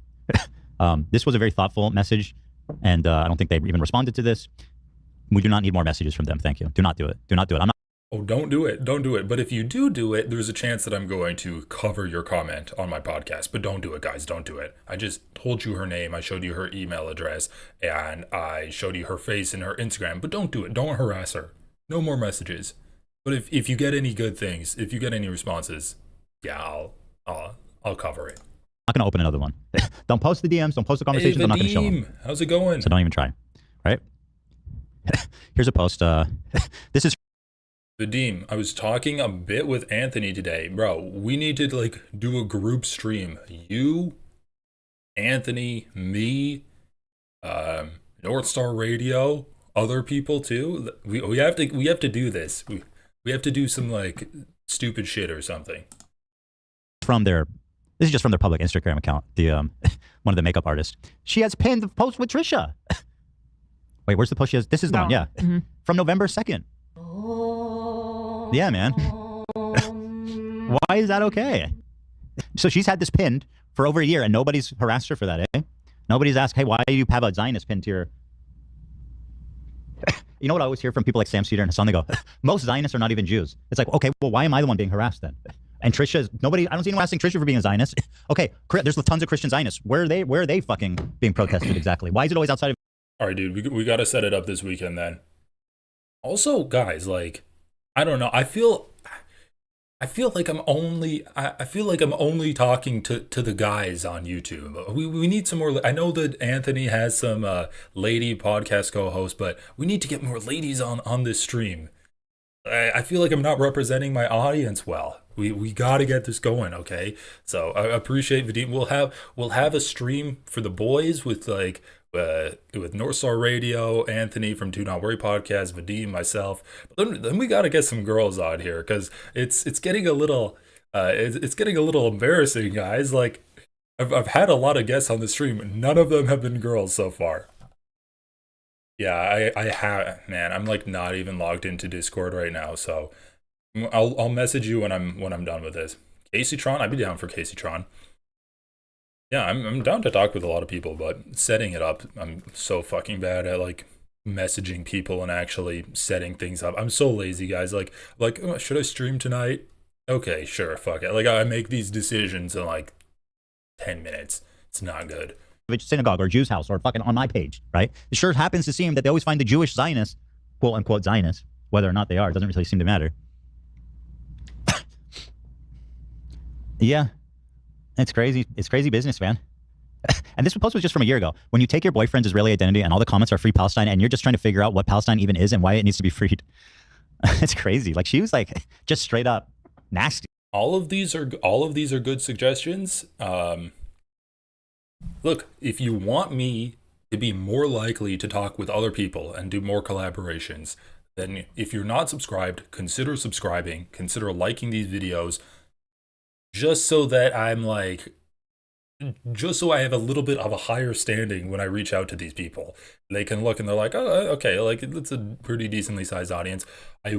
This was a very thoughtful message, and I don't think they even responded to this. We do not need more messages from them. Thank you. Do not do it. Do not do it. I'm not. Oh, don't do it. Don't do it. But if you do it, there's a chance that I'm going to cover your comment on my podcast. But don't do it, guys. Don't do it. I just told you her name. I showed you her email address. And I showed you her face and her Instagram. But don't do it. Don't harass her. No more messages. But if you get any good things, if you get any responses, yeah, I'll cover it. I'm not going to open another one. Don't post the DMs. Don't post the conversations. Hey, I'm not going to show them. How's it going? So don't even try. Right? Here's a post. This is Vadim, I was talking a bit with Anthony today. Bro, we need to like do a group stream. You, Anthony, me, North Star Radio, other people too. We have to do this. We have to do some like stupid shit or something. This is just from their public Instagram account. The one of the makeup artists. She has pinned the post with Trisha. Wait, where's the post she has? This is the one, yeah. Mm-hmm. From November 2nd. Yeah, man. Why is that okay? So she's had this pinned for over a year and nobody's harassed her for that, eh? Nobody's asked, hey, why do you have a Zionist pinned to your... You know what I always hear from people like Sam Cedar and Hassan? They go, most Zionists are not even Jews. It's like, okay, well, why am I the one being harassed then? And Trisha, nobody, I don't see anyone asking Trisha for being a Zionist. Okay, there's tons of Christian Zionists. Where are they fucking being protested exactly? Why is it always outside of? All right, dude, we got to set it up this weekend then. Also, guys, like, I don't know. I feel like I feel like I'm only talking to the guys on YouTube. We need some more. I know that Anthony has some lady podcast co-hosts, but we need to get more ladies on this stream. I feel like I'm not representing my audience well. We got to get this going, okay? So I appreciate Vadim. We'll have a stream for the boys with like with North Star Radio, Anthony from Do Not Worry Podcast, Vadim, myself. But then we got to get some girls on here because it's getting a little it's getting a little embarrassing, guys. Like I've had a lot of guests on the stream. None of them have been girls so far. Yeah, I have, man. I'm like not even logged into Discord right now, so I'll message you when I'm done with this. Casey Tron, I'd be down for Casey Tron. Yeah, I'm down to talk with a lot of people, but setting it up, I'm so fucking bad at like messaging people and actually setting things up. I'm so lazy, guys. Like oh, should I stream tonight? Okay, sure, fuck it. Like I make these decisions in like 10 minutes. It's not good. Synagogue or Jew's house or fucking on my page, right? It sure happens to seem that they always find the Jewish Zionists, quote unquote Zionists, whether or not they are, it doesn't really seem to matter. Yeah, it's crazy. It's crazy business, man. And this post was just from a year ago. When you take your boyfriend's Israeli identity and all the comments are free Palestine and you're just trying to figure out what Palestine even is and why it needs to be freed. It's crazy. Like she was like just straight up nasty. All of these are good suggestions. Look, if you want me to be more likely to talk with other people and do more collaborations, then if you're not subscribed, consider subscribing, consider liking these videos, just so that I have a little bit of a higher standing when I reach out to these people. They can look and they're like, oh, okay, like it's a pretty decently sized audience. I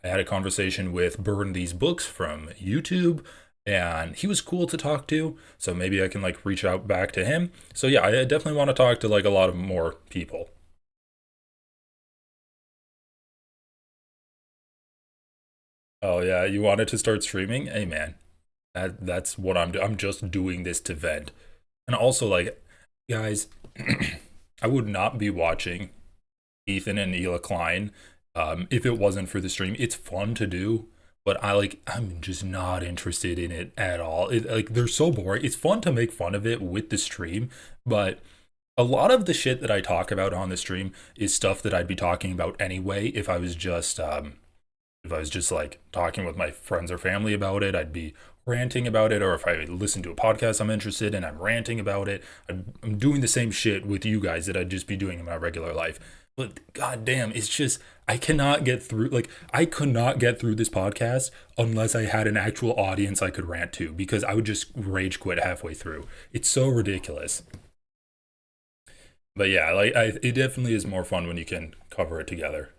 had a conversation with Burn These Books from YouTube, and he was cool to talk to, so maybe I can like reach out back to him. So yeah, I definitely want to talk to like a lot of more people. Oh yeah, you wanted to start streaming? Hey man, that's what I'm doing. I'm just doing this to vent. And also like, guys, I would not be watching Ethan and Ethan Klein if it wasn't for the stream. It's fun to do, but I'm just not interested in it at all. They're so boring. It's fun to make fun of it with the stream, but a lot of the shit that I talk about on the stream is stuff that I'd be talking about anyway if I was just like talking with my friends or family about it. I'd be ranting about it, or if I listen to a podcast I'm interested in, I'm ranting about it. I'm doing the same shit with you guys that I'd just be doing in my regular life. But goddamn, it's just I cannot get through. Like I could not get through this podcast unless I had an actual audience I could rant to, because I would just rage quit halfway through. It's so ridiculous. But yeah, it definitely is more fun when you can cover it together.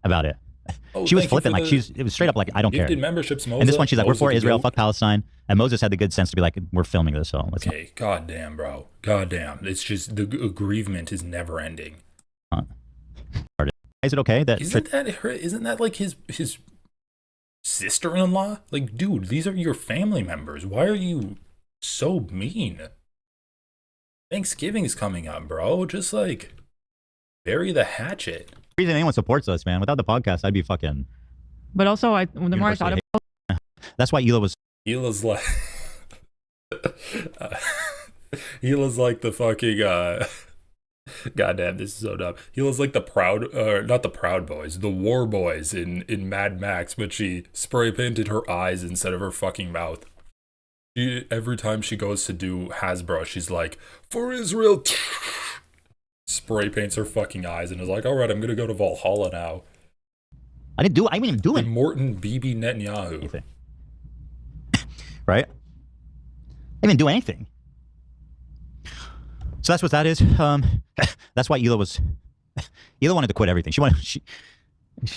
About it. Oh, she was flippant, like it was straight up like I don't care. Memberships, Moses. And this one she's like, we're for Israel, fuck Palestine. And Moses had the good sense to be like, we're filming this, so let's okay, goddamn, bro. Goddamn. It's just the aggrievement is never ending. Is it okay that isn't that like his sister-in-law? Like, dude, these are your family members. Why are you so mean? Thanksgiving is coming up, bro. Just like bury the hatchet. The reason anyone supports us, man. Without the podcast, I'd be fucking. But also, the more I thought about, that's why Hila's like Hila's like the fucking goddamn, this is so dumb. Hila's like the not the Proud Boys, the War Boys in Mad Max, but she spray painted her eyes instead of her fucking mouth. Every time she goes to do Hasbro, she's like, for Israel. Spray paints her fucking eyes and is like, all right, I'm gonna go to Valhalla now. I didn't even do it. Morton Bibi Netanyahu. Right? I didn't do anything. So that's what that is. That's why Hila wanted to quit everything.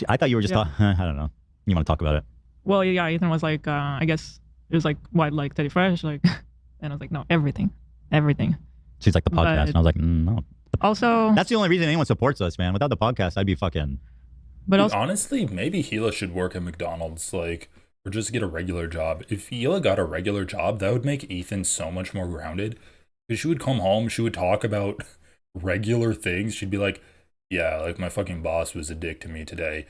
I thought you were just I don't know. You want to talk about it? Well, yeah, Ethan was like, I guess it was like, what, like Teddy Fresh? Like, and I was like, no, everything. She's like, the podcast. And I was like, no. Also, that's the only reason anyone supports us, man. Without the podcast, I'd be fucking. But also, honestly, maybe Hila should work at McDonald's. Like, or just get a regular job. If Hila got a regular job, that would make Ethan so much more grounded. Because she would come home, she would talk about regular things. She'd be like, yeah, like my fucking boss was a dick to me today.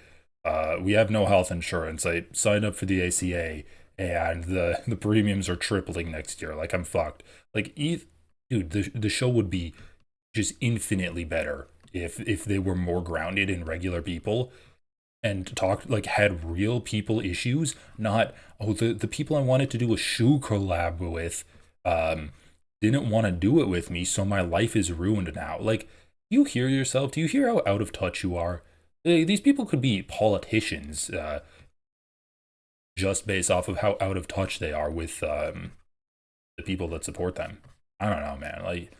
We have no health insurance. I signed up for the ACA, and the premiums are tripling next year. Like, I'm fucked. Like, dude, the show would be just infinitely better if they were more grounded in regular people and talked, like, had real people issues, not, oh, the people I wanted to do a shoe collab with didn't want to do it with me, so my life is ruined now. Like, you hear yourself? Do you hear how out of touch you are? These people could be politicians just based off of how out of touch they are with the people that support them. I don't know, man. Like,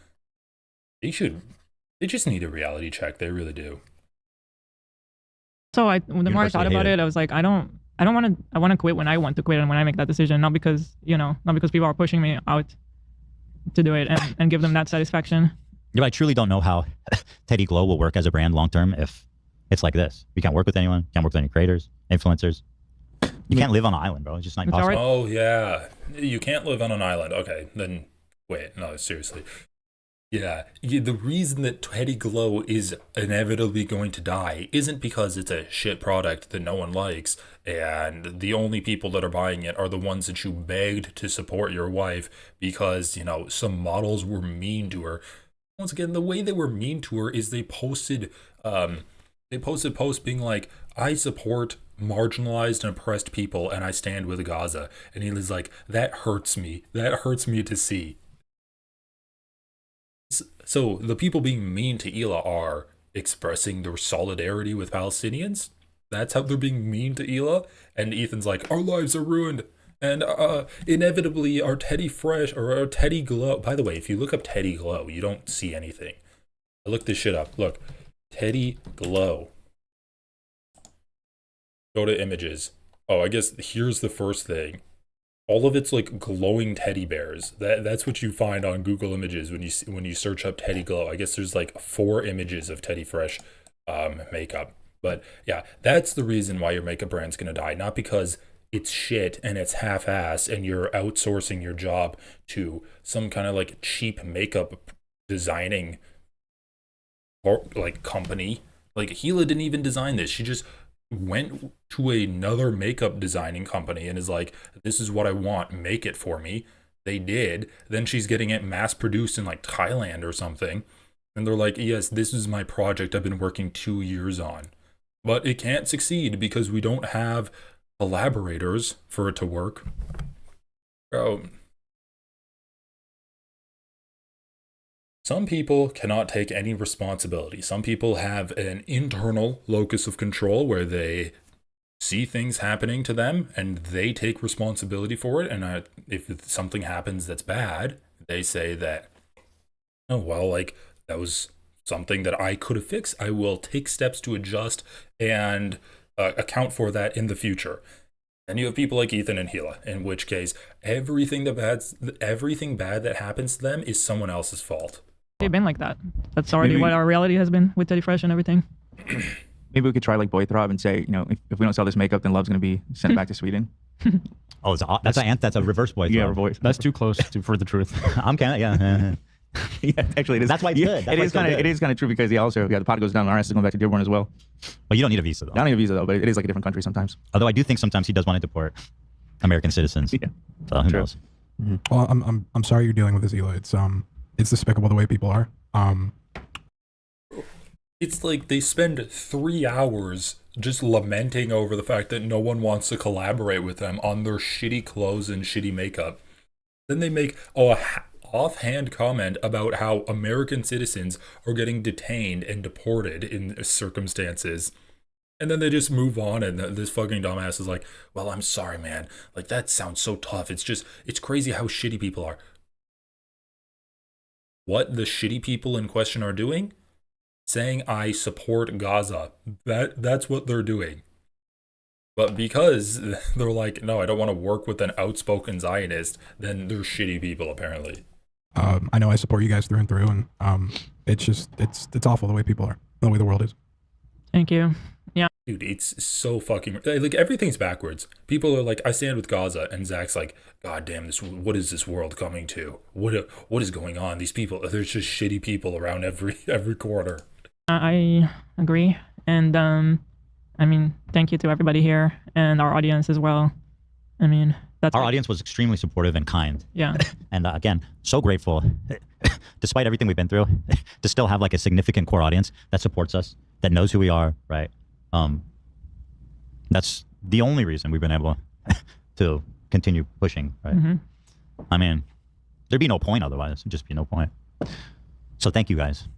they just need a reality check. They really do. So the more I thought about it, I was like, I want to quit when I want to quit and when I make that decision, not because people are pushing me out to do it and give them that satisfaction. Yeah, but I truly don't know how Teddy Glow will work as a brand long term if it's like this. You can't work with anyone. Can't work with any creators, influencers. You can't live on an island, bro. It's just not possible. Oh yeah, you can't live on an island. Okay, then wait. No, seriously. Yeah, the reason that Teddy Glow is inevitably going to die isn't because it's a shit product that no one likes, and the only people that are buying it are the ones that you begged to support your wife because, some models were mean to her. Once again, the way they were mean to her is they posted posts being like, I support marginalized and oppressed people and I stand with Gaza. And he was like, that hurts me. That hurts me to see. So the people being mean to Hila are expressing their solidarity with Palestinians. That's how they're being mean to Hila. And Ethan's like, our lives are ruined. And inevitably our Teddy Fresh or our Teddy Glow. By the way, if you look up Teddy Glow, you don't see anything. I looked this shit up. Look, Teddy Glow. Go to images. Oh, I guess here's the first thing. All of it's like glowing teddy bears. That's what you find on Google Images when you search up Teddy Glow. I guess there's like 4 images of Teddy Fresh makeup. But yeah, that's the reason why your makeup brand's gonna die. Not because it's shit and it's half-assed and you're outsourcing your job to some kind of like cheap makeup designing or like company. Like Hila didn't even design this. She just went to another makeup designing company and is like, this is what I want, make it for me. They did. Then she's getting it mass produced in like Thailand or something. And they're like, yes, this is my project I've been working 2 years on. But it can't succeed because we don't have collaborators for it to work. Bro. Some people cannot take any responsibility. Some people have an internal locus of control where they see things happening to them and they take responsibility for it. And if something happens that's bad, they say that, oh, well, like that was something that I could have fixed. I will take steps to adjust and account for that in the future. And you have people like Ethan and Hila, in which case everything bad that happens to them is someone else's fault. They've been like that. That's already what our reality has been with Teddy Fresh and everything. Maybe we could try like Boy Throb and say, if we don't sell this makeup, then Love's going to be sent back to Sweden. Oh, that's a reverse Boy Throb. Yeah, that's too close for the truth. I'm kind of, yeah. Yeah, actually, it is. That's why it's good. It is kind of true because the pot goes down, our ass is going back to Dearborn as well. Well, you don't need a visa though. I don't need a visa though, but it is like a different country sometimes. Although I do think sometimes he does want to deport American citizens. Yeah. So who knows? Mm-hmm. Well, I'm sorry you're dealing with this, Hila. It's despicable the way people are. It's like they spend 3 hours just lamenting over the fact that no one wants to collaborate with them on their shitty clothes and shitty makeup. Then they make a offhand comment about how American citizens are getting detained and deported in circumstances. And then they just move on, and this fucking dumbass is like, well, I'm sorry, man. Like, that sounds so tough. It's crazy how shitty people are. What the shitty people in question are doing? Saying, I support Gaza. That's what they're doing. But because they're like, no, I don't want to work with an outspoken Zionist, then they're shitty people, apparently. I know I support you guys through and through, and it's awful the way people are, the way the world is. Thank you. Yeah. Dude, it's so fucking like everything's backwards. People are like, I stand with Gaza, and Zach's like, God damn this! What is this world coming to? What is going on? These people, there's just shitty people around every corner. I agree, and I mean, thank you to everybody here and our audience as well. I mean, that's Our audience was extremely supportive and kind. Yeah. And again, so grateful, despite everything we've been through, to still have like a significant core audience that supports us, that knows who we are, right? That's the only reason we've been able to continue pushing, right? Mm-hmm. I mean, there'd be no point otherwise. It'd just be no point. So thank you guys.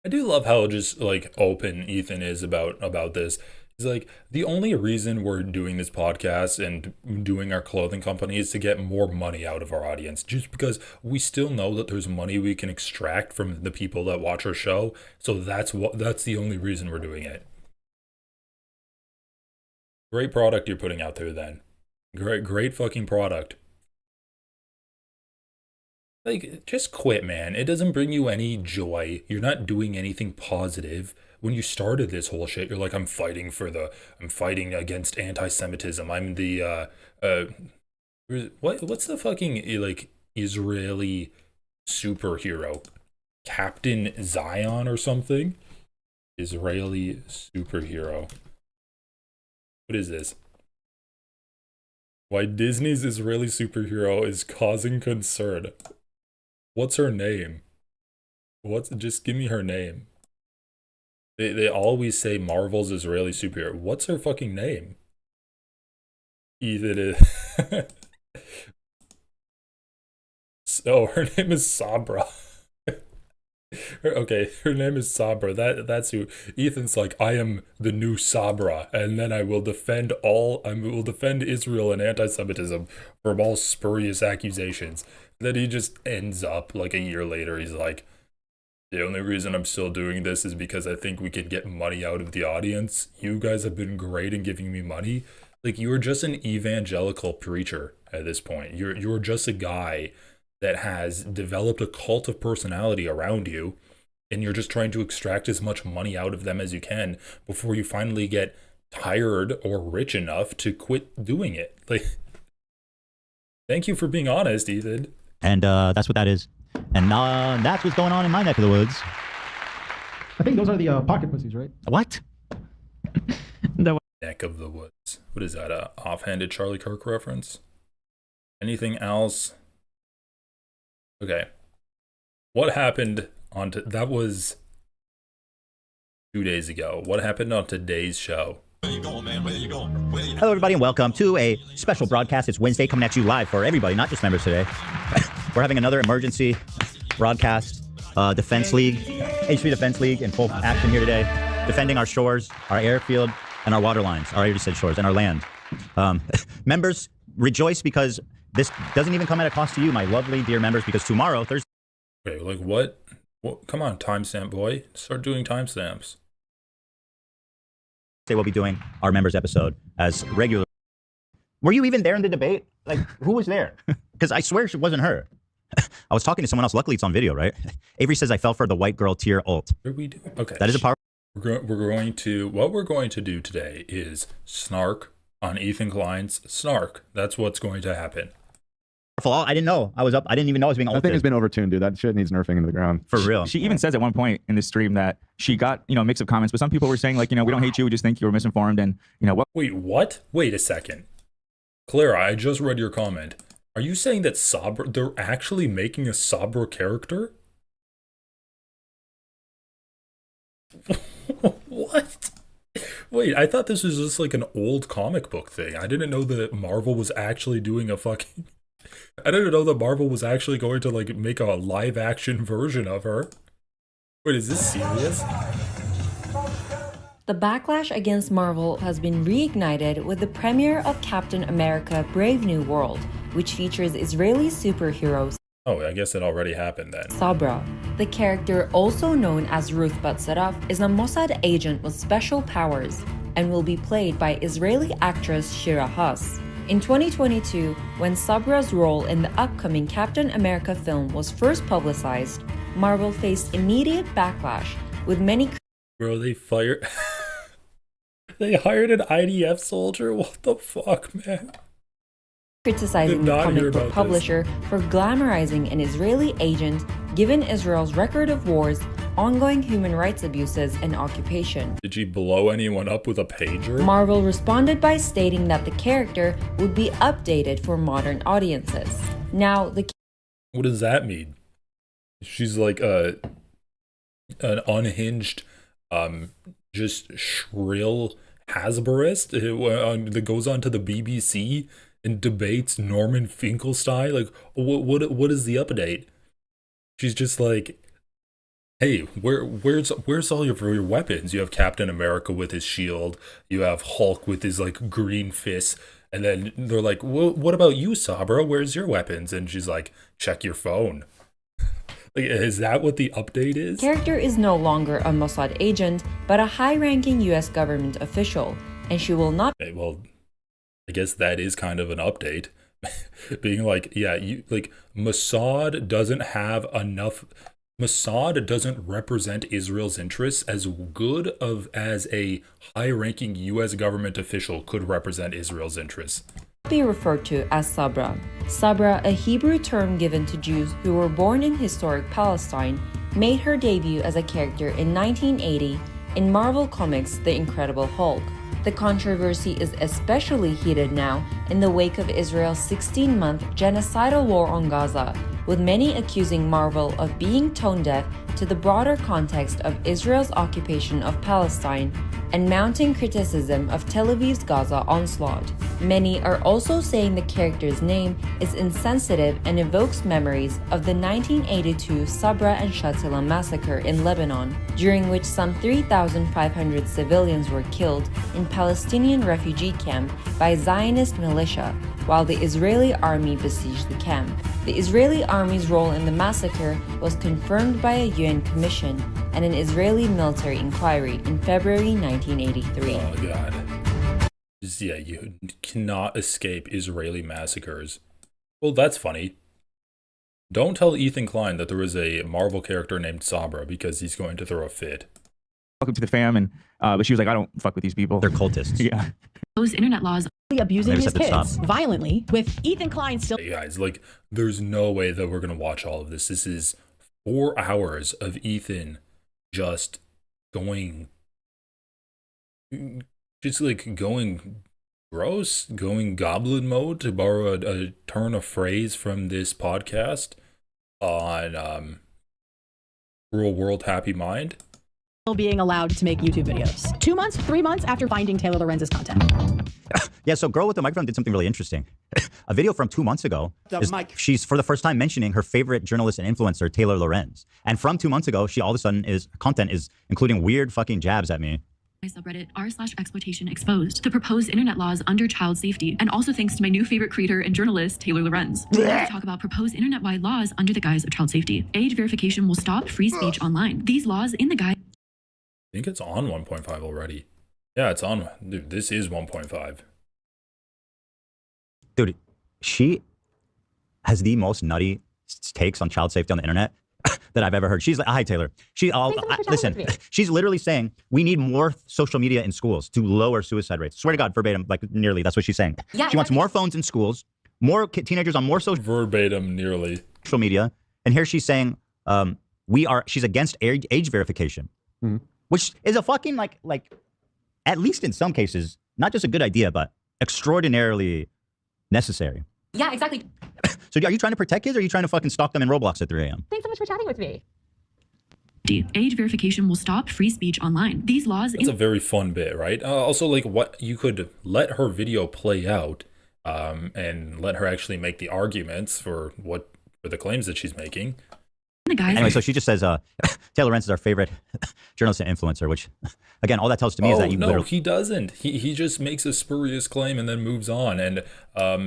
I do love how just like open Ethan is about this. He's like, the only reason we're doing this podcast and doing our clothing company is to get more money out of our audience, just because we still know that there's money we can extract from the people that watch our show. So that's the only reason we're doing it. Great product you're putting out there then. Great fucking product. Like, just quit, man. It doesn't bring you any joy. You're not doing anything positive. When you started this whole shit, you're like, I'm fighting against anti-Semitism. I'm the what's the fucking like Israeli superhero? Captain Zion or something? Israeli superhero. What is this? Why Disney's Israeli superhero is causing concern. What's her name? Just give me her name. They always say Marvel's Israeli superhero. What's her fucking name? Ethan is Oh, her name is Sabra. Okay, her name is Sabra. That's who Ethan's like, I am the new Sabra, and then I will defend Israel and anti-Semitism from all spurious accusations. Then he just ends up like a year later, he's like, the only reason I'm still doing this is because I think we can get money out of the audience. You guys have been great in giving me money. Like, you're just an evangelical preacher at this point. You're just a guy that has developed a cult of personality around you, and you're just trying to extract as much money out of them as you can before you finally get tired or rich enough to quit doing it. Like, thank you for being honest, Ethan. And that's what that is. And that's what's going on in my neck of the woods. I think those are the pocket pussies, right? What? Neck of the woods. What is that, a offhanded Charlie Kirk reference? Anything else? Okay. What happened that was 2 days ago. What happened on today's show? Hello, everybody, and welcome to a special broadcast. It's Wednesday, coming at you live for everybody, not just members today. We're having another emergency broadcast. Defense League, HP Defense League in full action here today, defending our shores, our airfield, and our water lines. I already said shores, and our land. Members, rejoice because this doesn't even come at a cost to you, my lovely, dear members, because tomorrow, Thursday... Wait, like what? Come on, timestamp boy. Start doing timestamps. We'll be doing our members episode as regular. Were you even there in the debate? Like, who was there? Because I swear it wasn't her. I was talking to someone else. Luckily, it's on video, right? Avery says I fell for the white girl tier ult. What are we doing? Okay. That is a power. What we're going to do today is snark on Ethan Klein's snark. That's what's going to happen. I didn't know. I didn't even know I was being ulted. I think it's been overtuned, dude. That shit needs nerfing into the ground. For real. She even says at one point in the stream that she got, a mix of comments, but some people were saying like, we don't hate you. We just think you were misinformed. And, what? Wait, what? Wait a second. Clara, I just read your comment. Are you saying that Sabra, they're actually making a Sabra character? What? Wait, I thought this was just like an old comic book thing. I didn't know that Marvel was actually doing I didn't know that Marvel was actually going to like make a live action version of her. Wait, is this serious? The backlash against Marvel has been reignited with the premiere of Captain America: Brave New World, which features Israeli superheroes. Oh, I guess it already happened then. Sabra. The character, also known as Ruth Batsaraf, is a Mossad agent with special powers and will be played by Israeli actress Shira Haas. In 2022, when Sabra's role in the upcoming Captain America film was first publicized, Marvel faced immediate backlash, with many... Bro, they fired... They hired an IDF soldier? What the fuck, man? Criticizing Did the not hear comic book about publisher for glamorizing an Israeli agent given Israel's record of wars, ongoing human rights abuses, and occupation. Did she blow anyone up with a pager? Marvel responded by stating that the character would be updated for modern audiences. Now, the What does that mean? She's like an unhinged, just shrill Hasbroist that goes on to the BBC and debates Norman Finkelstein. Like, what is the update? She's just like, hey, where's all your weapons? You have Captain America with his shield. You have Hulk with his like green fist. And then they're like, what about you, Sabra? Where's your weapons? And she's like, check your phone. Like, is that what the update is? character is no longer a Mossad agent, but a high-ranking US government official, and she will not Okay, well, I guess that is kind of an update. Being like, yeah, you like Mossad doesn't have enough. Mossad doesn't represent Israel's interests as good as a high-ranking U.S. government official could represent Israel's interests. be referred to as Sabra. Sabra, a Hebrew term given to Jews who were born in historic Palestine, made her debut as a character in 1980 in Marvel Comics' The Incredible Hulk. The controversy is especially heated now in the wake of Israel's 16-month genocidal war on Gaza, with many accusing Marvel of being tone-deaf to the broader context of Israel's occupation of Palestine and mounting criticism of Tel Aviv's Gaza onslaught. Many are also saying the character's name is insensitive and evokes memories of the 1982 Sabra and Shatila massacre in Lebanon, during which some 3,500 civilians were killed in Palestinian refugee camp by Zionist militia, while the Israeli army besieged the camp. The Israeli army's role in the massacre was confirmed by a UN commission and an Israeli military inquiry in February 1983. Oh god. Yeah, you cannot escape Israeli massacres. Well, that's funny. Don't tell Ethan Klein that there is a Marvel character named Sabra because he's going to throw a fit. Welcome to the fam, and but she was like, I don't fuck with these people. They're cultists. Yeah. Those internet laws abusing Maybe his set this kids violently, with Ethan Klein still Hey guys, like, there's no way that we're gonna watch all of this. This is 4 hours of Ethan just going gross, going goblin mode, to borrow a turn of phrase from this podcast on Rural World Happy Mind. being allowed to make YouTube videos. 2 months, 3 months after finding Taylor Lorenz's content. Yeah, so Girl with the Microphone did something really interesting. A video from 2 months ago, she's for the first time mentioning her favorite journalist and influencer, Taylor Lorenz. And from 2 months ago, she all of a sudden content is including weird fucking jabs at me. My subreddit r/exploitation exposed the proposed internet laws under child safety, and also thanks to my new favorite creator and journalist, Taylor Lorenz. We're going to talk about proposed internet-wide laws under the guise of child safety. Age verification will stop free speech online. These laws in the guise. I think it's on 1.5 already. Yeah, it's on. Dude, this is 1.5. Dude, she has the most nutty takes on child safety on the internet that I've ever heard. She's like, hi, Taylor. Listen, she's literally saying we need more social media in schools to lower suicide rates. Swear to God, verbatim, like nearly, that's what she's saying. Yeah, she wants more phones in schools, more teenagers on more social Verbatim, nearly. media. And here she's saying she's against age verification, which is a fucking like, at least in some cases, not just a good idea, but extraordinarily necessary. Yeah, exactly. So are you trying to protect kids, or are you trying to fucking stalk them in Roblox at 3 a.m.? Thanks so much for chatting with me. Age verification will stop free speech online. These laws. That's a very fun bit, right? Also, like, what you could let her video play out, and let her actually make the arguments for the claims that she's making. Anyway, so she just says Taylor Lorenz is our favorite journalist and influencer, which, again, all that tells to me is that you no, he doesn't. He just makes a spurious claim and then moves on, and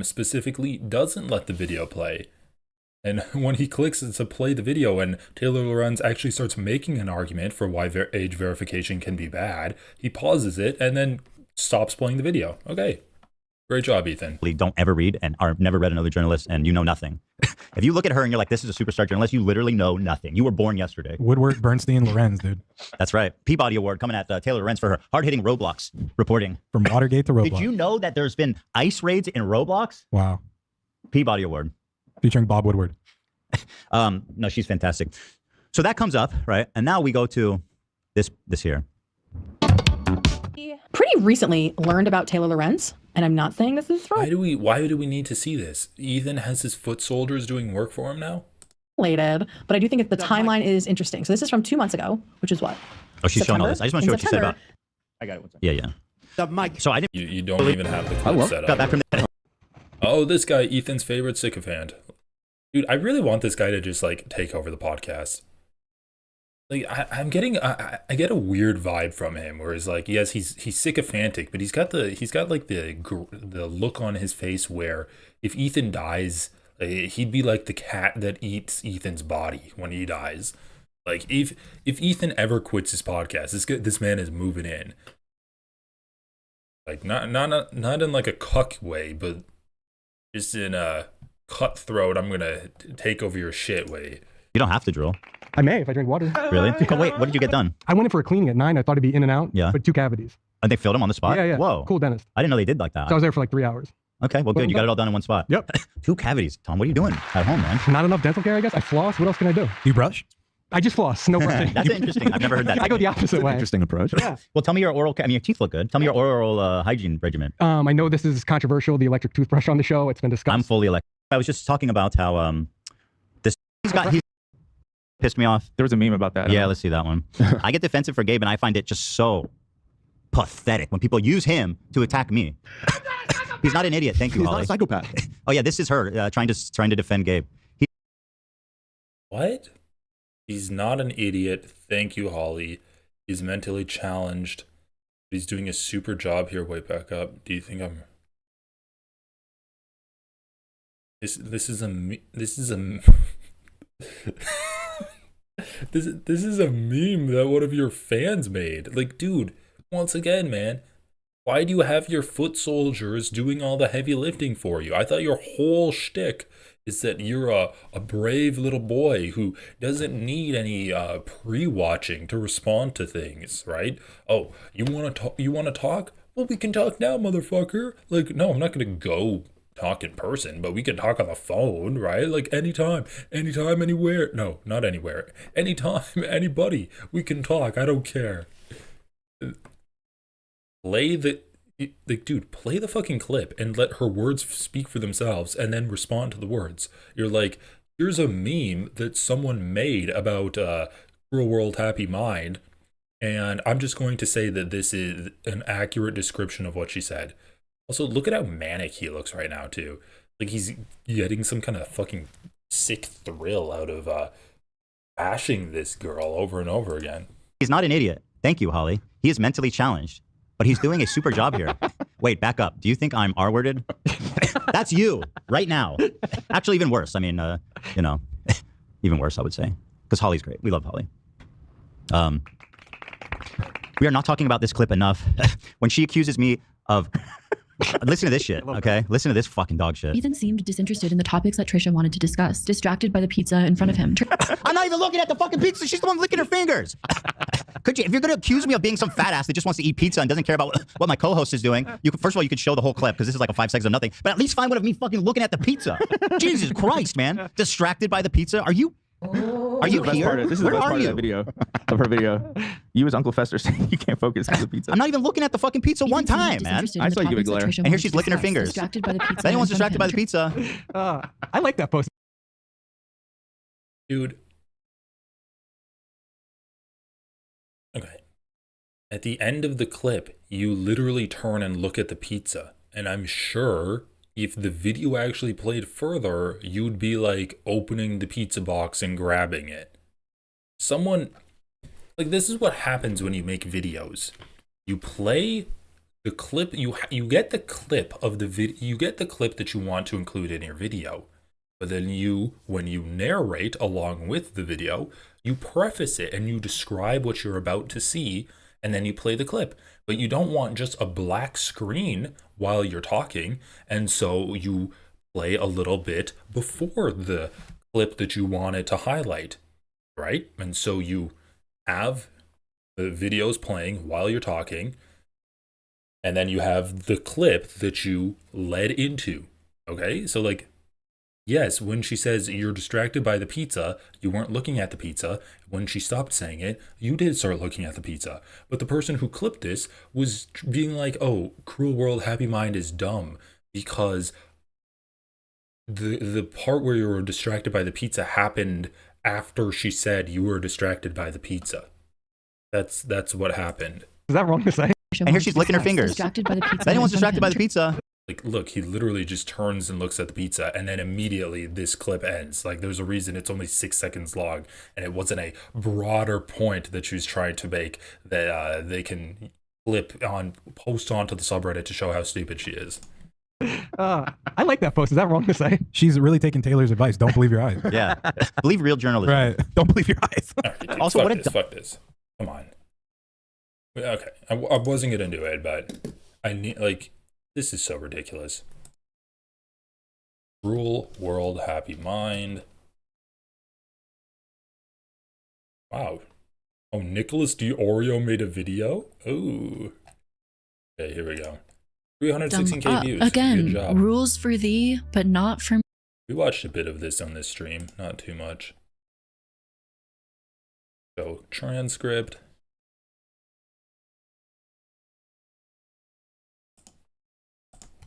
specifically doesn't let the video play. And when he clicks to play the video and Taylor Lorenz actually starts making an argument for why age verification can be bad, he pauses it and then stops playing the video. Okay. Great job, Ethan. don't ever read and are never read another journalist, and you know nothing. If you look at her and you're like, this is a superstar journalist, you literally know nothing. You were born yesterday. Woodward, Bernstein, Lorenz, dude. That's right. Peabody Award coming at Taylor Lorenz for her hard-hitting Roblox reporting. From Watergate to Roblox. Did you know that there's been ICE raids in Roblox? Wow. Peabody Award. Featuring Bob Woodward. No, she's fantastic. So that comes up, right? And now we go to this here. Pretty recently learned about Taylor Lorenz, and I'm not saying this is Why do we need to see this? Ethan has his foot soldiers doing work for him now? related, but I do think the timeline is interesting. So this is from 2 months ago, which is what? Oh, she's showing all this. I just want to show what she said about. I got it. One second. Yeah, yeah. The mic. So I didn't. You don't even have the clip set up. Got back from the. Oh, this guy, Ethan's favorite sycophant. Dude, I really want this guy to just like take over the podcast. Like I'm getting, I get a weird vibe from him, where he's like, yes, he's sycophantic, but he's got like the look on his face where if Ethan dies, he'd be like the cat that eats Ethan's body when he dies. Like if Ethan ever quits his podcast, this man is moving in. Like not in like a cuck way, but just in a cutthroat, I'm gonna take over your shit way. You don't have to drill. I may if I drink water. Really? Oh, wait, what did you get done? I went in for a cleaning at 9. I thought it'd be in and out. Yeah. But 2 cavities. And they filled him on the spot? Yeah, yeah. Whoa. Cool dentist. I didn't know they did like that. So I was there for like 3 hours. Okay, well, good. You got it all done in one spot. Yep. 2 cavities. Tom, what are you doing at home, man? Not enough dental care, I guess. I floss. What else can I do? You brush? I just floss. No brushing. That's interesting. I've never heard that. I go the opposite way. Interesting approach. Yeah. Well, tell me your oral. I mean, your teeth look good. Tell me your oral hygiene regimen. I know this is controversial, the electric toothbrush on the show. It's been discussed. I'm fully electric. I was just talking about how he's pissed me off. There was a meme about that. Yeah, let's see that one. I get defensive for Gabe, and I find it just so pathetic when people use him to attack me. He's not an idiot. Thank you, He's Holly. not a psychopath. Oh yeah, this is her trying to defend Gabe. What? He's not an idiot. Thank you, Holly. He's mentally challenged. He's doing a super job here. Wait, back up. Do you think I'm... This is a this is a meme that one of your fans made. Like, dude, once again, man, why do you have your foot soldiers doing all the heavy lifting for you? I thought your whole shtick is that you're a brave little boy who doesn't need any pre-watching to respond to things, right? Oh, you want to talk? Well, we can talk now, motherfucker. Like, no, I'm not gonna go talk in person, but we can talk on the phone, right? Like anytime, anywhere. No, not anywhere. Anytime, anybody. We can talk. I don't care. Play the fucking clip and let her words speak for themselves and then respond to the words. You're like, here's a meme that someone made about Cruel World Happy Mind, and I'm just going to say that this is an accurate description of what she said. Also, look at how manic he looks right now, too. Like, he's getting some kind of fucking sick thrill out of bashing this girl over and over again. He's not an idiot. Thank you, Holly. He is mentally challenged, but he's doing a super job here. Wait, back up. Do you think I'm R-worded? That's you right now. Actually, even worse. I mean, even worse, I would say, because Holly's great. We love Holly. We are not talking about this clip enough. When she accuses me of... Listen to this shit, okay? Listen to this fucking dog shit. Ethan seemed disinterested in the topics that Trisha wanted to discuss, distracted by the pizza in front of him. I'm not even looking at the fucking pizza. She's the one licking her fingers. Could you, if you're going to accuse me of being some fat ass that just wants to eat pizza and doesn't care about what my co-host is doing, first of all, you could show the whole clip because this is like a 5 seconds of nothing, but at least find one of me fucking looking at the pizza. Jesus Christ, man. Distracted by the pizza? Are you here? This is the best part of that video. Of her video. You as Uncle Fester saying you can't focus on the pizza. I'm not even looking at the fucking pizza one time, man. I saw you give a glare. And here she's licking her fingers. Distracted by the pizza. If anyone's distracted by the pizza. I like that post. Dude. Okay. At the end of the clip, you literally turn and look at the pizza. And I'm sure if the video actually played further, you'd be like opening the pizza box and grabbing it. Someone, like, this is what happens when you make videos. You play the clip, you get the clip of the video, you get the clip that you want to include in your video. But then when you narrate along with the video, you preface it and you describe what you're about to see. and then you play the clip. But you don't want just a black screen while you're talking, and so you play a little bit before the clip that you wanted to highlight, right? And so you have the videos playing while you're talking, and then you have the clip that you led into. Okay, so like, yes, when she says you're distracted by the pizza, you weren't looking at the pizza. When she stopped saying it, you did start looking at the pizza. But the person who clipped this was being like, oh, Cruel World Happy Mind is dumb because the part where you were distracted by the pizza happened after she said you were distracted by the pizza. That's what happened. Is that wrong to say? And here she's licking her fingers. Distracted by the pizza. If anyone's distracted by the pizza. Like, look, he literally just turns and looks at the pizza, and then immediately this clip ends. Like, there's a reason it's only 6 seconds long, and it wasn't a broader point that she was trying to make that they can post onto the subreddit to show how stupid she is. I like that post. Is that wrong to say? She's really taking Taylor's advice. Don't believe your eyes. Yeah. Believe real journalism. Right. Don't believe your eyes. All right, dude, Also, fuck this. Come on. Okay, I wasn't gonna do it, but I need, like, this is so ridiculous. Cruel World Happy Mind. Wow. Oh, Nicholas DiOrio made a video? Oh. Okay, here we go. 316k views. Again, Good job. rules for thee, but not for me. We watched a bit of this on this stream, not too much. So, transcript.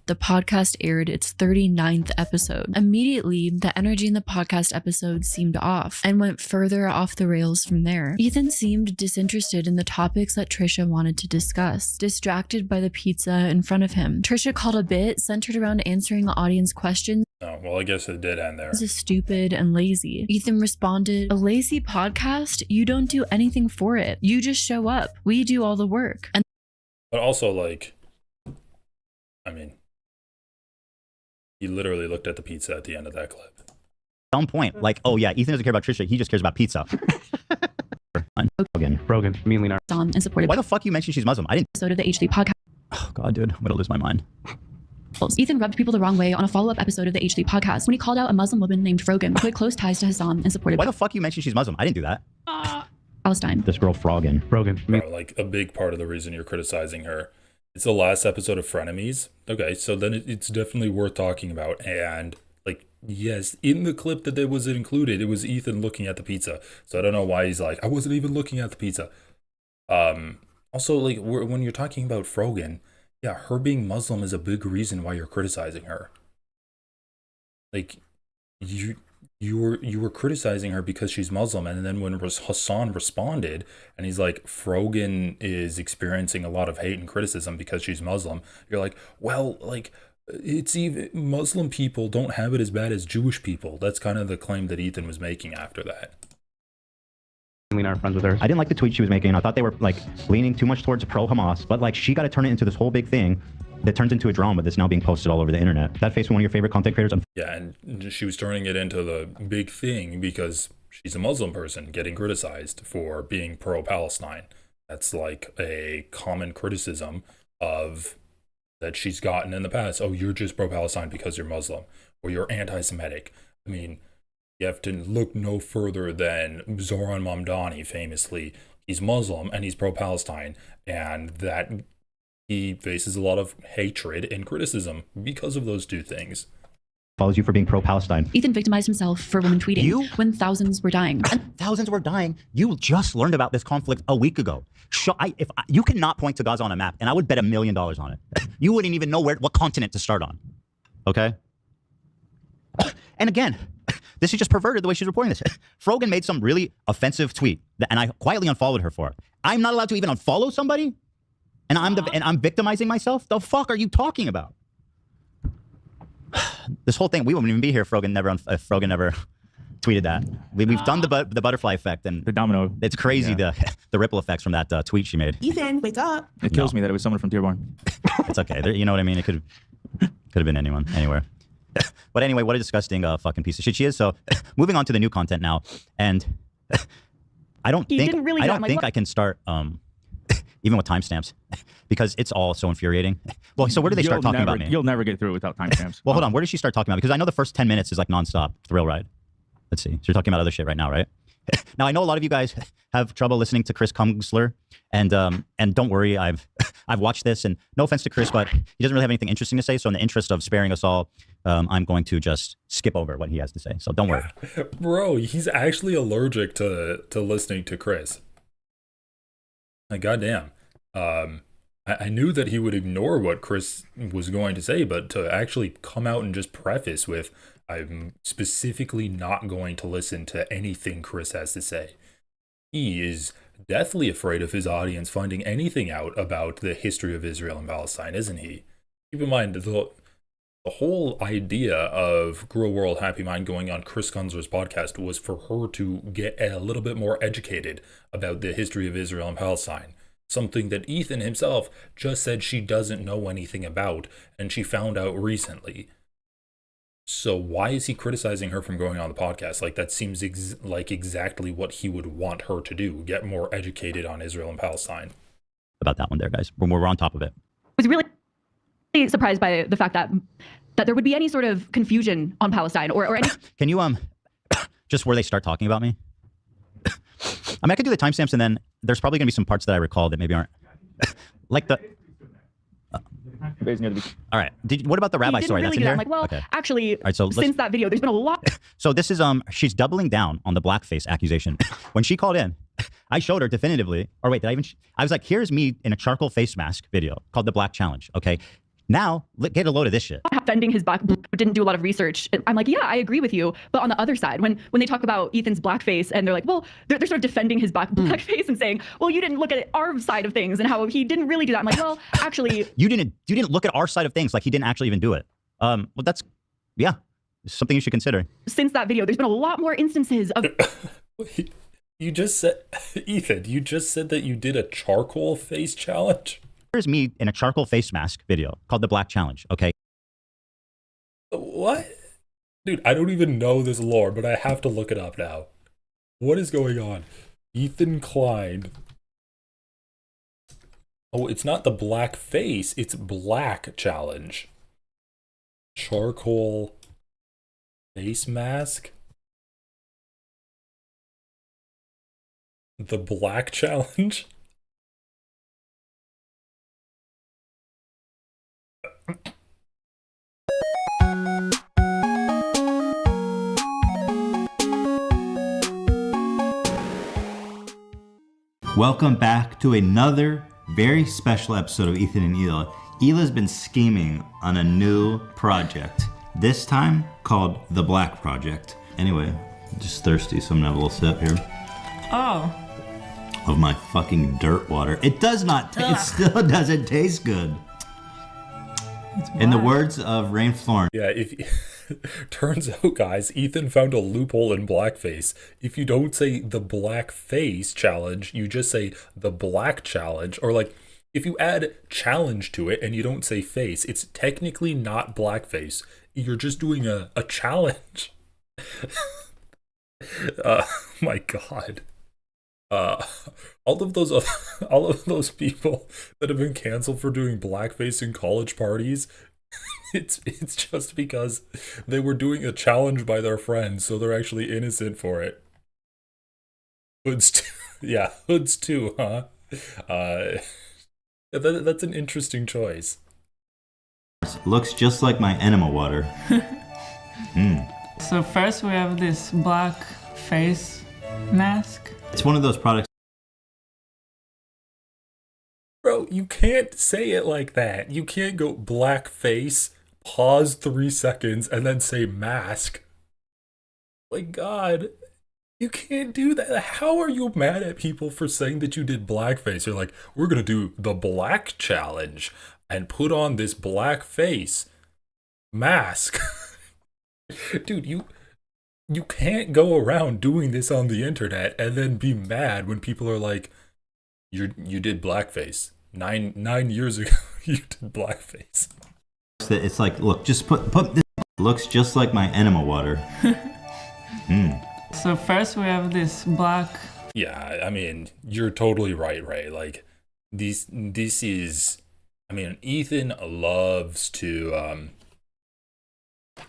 The podcast aired its 39th episode. Immediately, the energy in the podcast episode seemed off and went further off the rails from there. Ethan seemed disinterested in the topics that Trisha wanted to discuss, distracted by the pizza in front of him. Trisha called a bit centered around answering audience questions. Oh, well, I guess it did end there. This is stupid and lazy. Ethan responded, "A lazy podcast? You don't do anything for it. You just show up. We do all the work." And But also, like, I mean, he literally looked at the pizza at the end of that clip. Some point, like, oh yeah, Ethan doesn't care about Trisha. He just cares about pizza. Rogan, meanly not. and supported Why the fuck you mentioned she's Muslim? I didn't. episode of the H3 podcast. Oh god, dude, I'm gonna lose my mind. Ethan rubbed people the wrong way on a follow-up episode of the H3 podcast when he called out a Muslim woman named Frogan who had close ties to Hassan and supported Why the fuck you mentioned she's Muslim? I didn't do that. Palestine. This girl Frogan. Rogan. Bro, like, a big part of the reason you're criticizing her. It's the last episode of Frenemies. Okay, so then it's definitely worth talking about. And, like, yes, in the clip that was included, it was Ethan looking at the pizza. So I don't know why he's like, I wasn't even looking at the pizza. Also, like, when you're talking about Frogan, yeah, her being Muslim is a big reason why you're criticizing her. Like, you were criticizing her because she's Muslim, and then when Hassan responded and he's like, Frogan is experiencing a lot of hate and criticism because she's Muslim, you're like, well, like, it's even Muslim people don't have it as bad as Jewish people. That's kind of the claim that Ethan was making after that. Not friends with her. I didn't like the tweet she was making. I thought they were like leaning too much towards pro-Hamas, but like she got to turn it into this whole big thing that turns into a drama that's now being posted all over the internet. That face one of your favorite content creators. Yeah, and she was turning it into the big thing because she's a Muslim person getting criticized for being pro-Palestine. That's like a common criticism of that she's gotten in the past. Oh, you're just pro-Palestine because you're Muslim, or you're anti-Semitic. I mean, you have to look no further than Zoran Mamdani, famously. He's Muslim and he's pro-Palestine, and that he faces a lot of hatred and criticism because of those two things. Follows you for being pro-Palestine. Ethan victimized himself for women tweeting when thousands were dying. And thousands were dying. You just learned about this conflict a week ago. You cannot point to Gaza on a map, and I would bet $1 million on it. You wouldn't even know what continent to start on. Okay? And again, this is just perverted the way she's reporting this. Frogan made some really offensive tweet, and I quietly unfollowed her for it. I'm not allowed to even unfollow somebody, and I'm victimizing myself. The fuck are you talking about? This whole thing, we wouldn't even be here if Frogan never tweeted that. We've done the butterfly effect and the domino. It's crazy the ripple effects from that tweet she made. Ethan, wake up. It kills me that it was someone from Dearborn. It's okay. You know what I mean? It could have been anyone, anywhere. But anyway, what a disgusting fucking piece of shit she is. So moving on to the new content now, and I don't think I can start even with timestamps, because it's all so infuriating. Well, so where do they start talking about me? You'll never get through it without timestamps. Well, hold on. Where does she start talking about me? Because I know the first 10 minutes is like nonstop thrill ride. Let's see. So you're talking about other shit right now, right? Now, I know a lot of you guys have trouble listening to Chris Kungsler, and don't worry, I've watched this, and no offense to Chris, but he doesn't really have anything interesting to say. So in the interest of sparing us all, I'm going to just skip over what he has to say. So don't worry. Bro, he's actually allergic to listening to Chris. Like, goddamn. I knew that he would ignore what Chris was going to say, but to actually come out and just preface with, I'm specifically not going to listen to anything Chris has to say. He is deathly afraid of his audience finding anything out about the history of Israel and Palestine, isn't he? Keep in mind, the whole idea of Grow World Happy Mind going on Chris Kungsler's podcast was for her to get a little bit more educated about the history of Israel and Palestine. Something that Ethan himself just said she doesn't know anything about, and she found out recently. So why is he criticizing her from going on the podcast? Like, that seems like exactly what he would want her to do, get more educated on Israel and Palestine. About that one there, guys. We're on top of it. I was really surprised by the fact that there would be any sort of confusion on Palestine or any. Can you just where they start talking about me? I mean, I could do the timestamps, and then there's probably going to be some parts that I recall that maybe aren't like the. All right. What about the rabbi story? That's in here. I'm like, well, okay. Actually, all right, so since that video, there's been a lot. So this is she's doubling down on the blackface accusation. When she called in, I showed her definitively. Or wait, I was like, here's me in a charcoal face mask video called the Black Challenge. Okay. Now, get a load of this shit. Defending his black, didn't do a lot of research. I'm like, yeah, I agree with you. But on the other side, when they talk about Ethan's blackface and they're like, well, they're sort of defending his blackface and saying, well, you didn't look at our side of things and how he didn't really do that. I'm like, well, actually, you didn't look at our side of things, like he didn't actually even do it. Well, that's something you should consider. Since that video, there's been a lot more instances of. You just said, Ethan, you just said that you did a charcoal face challenge. Here's me in a charcoal face mask video called the Black Challenge, okay? What? Dude, I don't even know this lore, but I have to look it up now. What is going on? Ethan Klein. Oh, it's not the black face, it's Black Challenge. Charcoal face mask? The Black Challenge? Welcome back to another very special episode of Ethan and Hila. Hila's been scheming on a new project, this time called The Black Project. Anyway, just thirsty, so I'm gonna have a little sip here. Oh. Of my fucking dirt water. It does not, it still doesn't taste good. In the words of Rain Florence. Yeah, turns out, guys, Ethan found a loophole in blackface. If you don't say the blackface challenge, you just say the Black Challenge. Or like, if you add challenge to it and you don't say face, it's technically not blackface. You're just doing a challenge. My God. All of those people that have been canceled for doing blackface in college parties, it's just because they were doing a challenge by their friends, so they're actually innocent for it. Hoods too, huh? That's an interesting choice. Looks just like my enema water. So first we have this black face mask. It's one of those products. Bro, you can't say it like that. You can't go black face, pause 3 seconds, and then say mask. My God, you can't do that. How are you mad at people for saying that you did blackface? You're like, we're going to do the Black Challenge and put on this black face mask. Dude, you can't go around doing this on the internet and then be mad when people are like, you did blackface. 9 years ago, you did blackface. It's like, look, just put this. Looks just like my enema water. So first we have this black. Yeah, I mean, you're totally right, Ray. Like, this is, I mean, Ethan loves to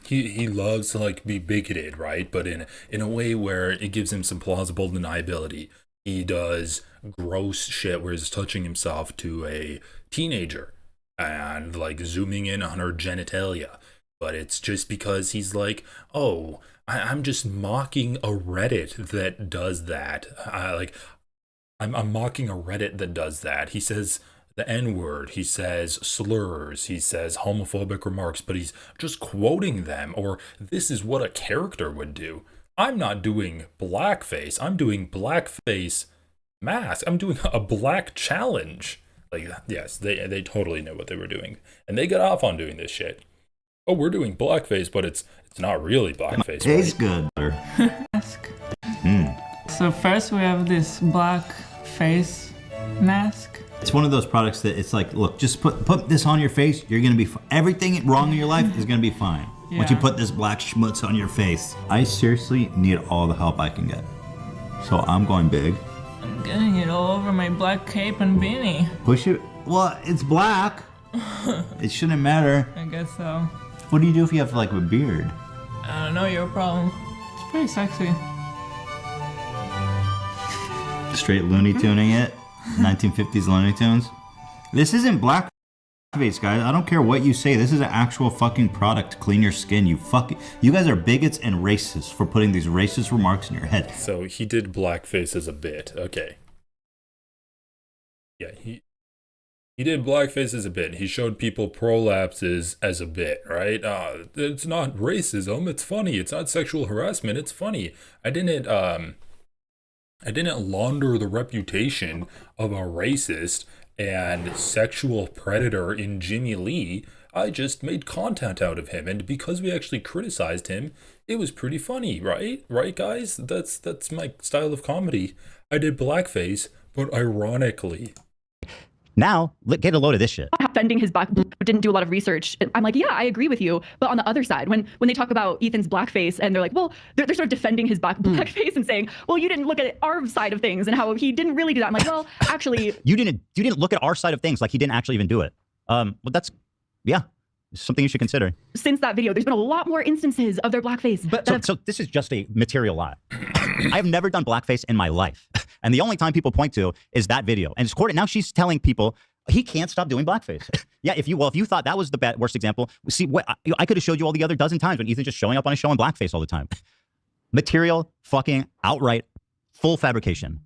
he loves to like be bigoted, right? But in a way where it gives him some plausible deniability. He does gross shit where he's touching himself to a teenager and like zooming in on her genitalia. But it's just because he's like, oh, I'm just mocking a Reddit that does that. I'm mocking a Reddit that does that. He says the N-word, he says slurs, he says homophobic remarks, but he's just quoting them, or this is what a character would do. I'm not doing blackface. I'm doing blackface mask. I'm doing a black challenge. Like, yes, they totally know what they were doing. And they got off on doing this shit. Oh, we're doing blackface, but it's not really blackface. Tastes good. Mask. So first we have this black face mask. It's one of those products that it's like, look, just put this on your face. You're gonna be everything wrong in your life is gonna be fine. Once you put this black schmutz on your face. I seriously need all the help I can get. So I'm going big. I'm getting it all over my black cape and beanie. Push it. Well, it's black. It shouldn't matter. I guess so. What do you do if you have like a beard? I don't know, your problem. It's pretty sexy. Straight Looney Tuning it. 1950s Looney Tunes. This isn't blackface, guys. I don't care what you say. This is an actual fucking product to clean your skin. You guys are bigots and racists for putting these racist remarks in your head. So he did blackface as a bit. Okay. Yeah, he did blackface as a bit. He showed people prolapses as a bit, right? It's not racism. It's funny. It's not sexual harassment. It's funny. I didn't launder the reputation of a racist and sexual predator in Jimmy Lee. I just made content out of him, and because we actually criticized him, it was pretty funny, right? Right, guys? That's my style of comedy. I did blackface, but ironically. Now, get a load of this shit. Defending his black, didn't do a lot of research. I'm like, yeah, I agree with you. But on the other side, when they talk about Ethan's blackface and they're like, well, they're sort of defending his blackface and saying, well, you didn't look at our side of things and how he didn't really do that. I'm like, well, actually, you didn't look at our side of things, like he didn't actually even do it. Well, that's something you should consider. Since that video, there's been a lot more instances of their blackface. But so this is just a material lie. I've never done blackface in my life. And the only time people point to is that video. And now she's telling people he can't stop doing blackface. Yeah, if you thought that was the worst example, see, I could have showed you all the other dozen times when Ethan's just showing up on a show in blackface all the time. Material, fucking outright, full fabrication.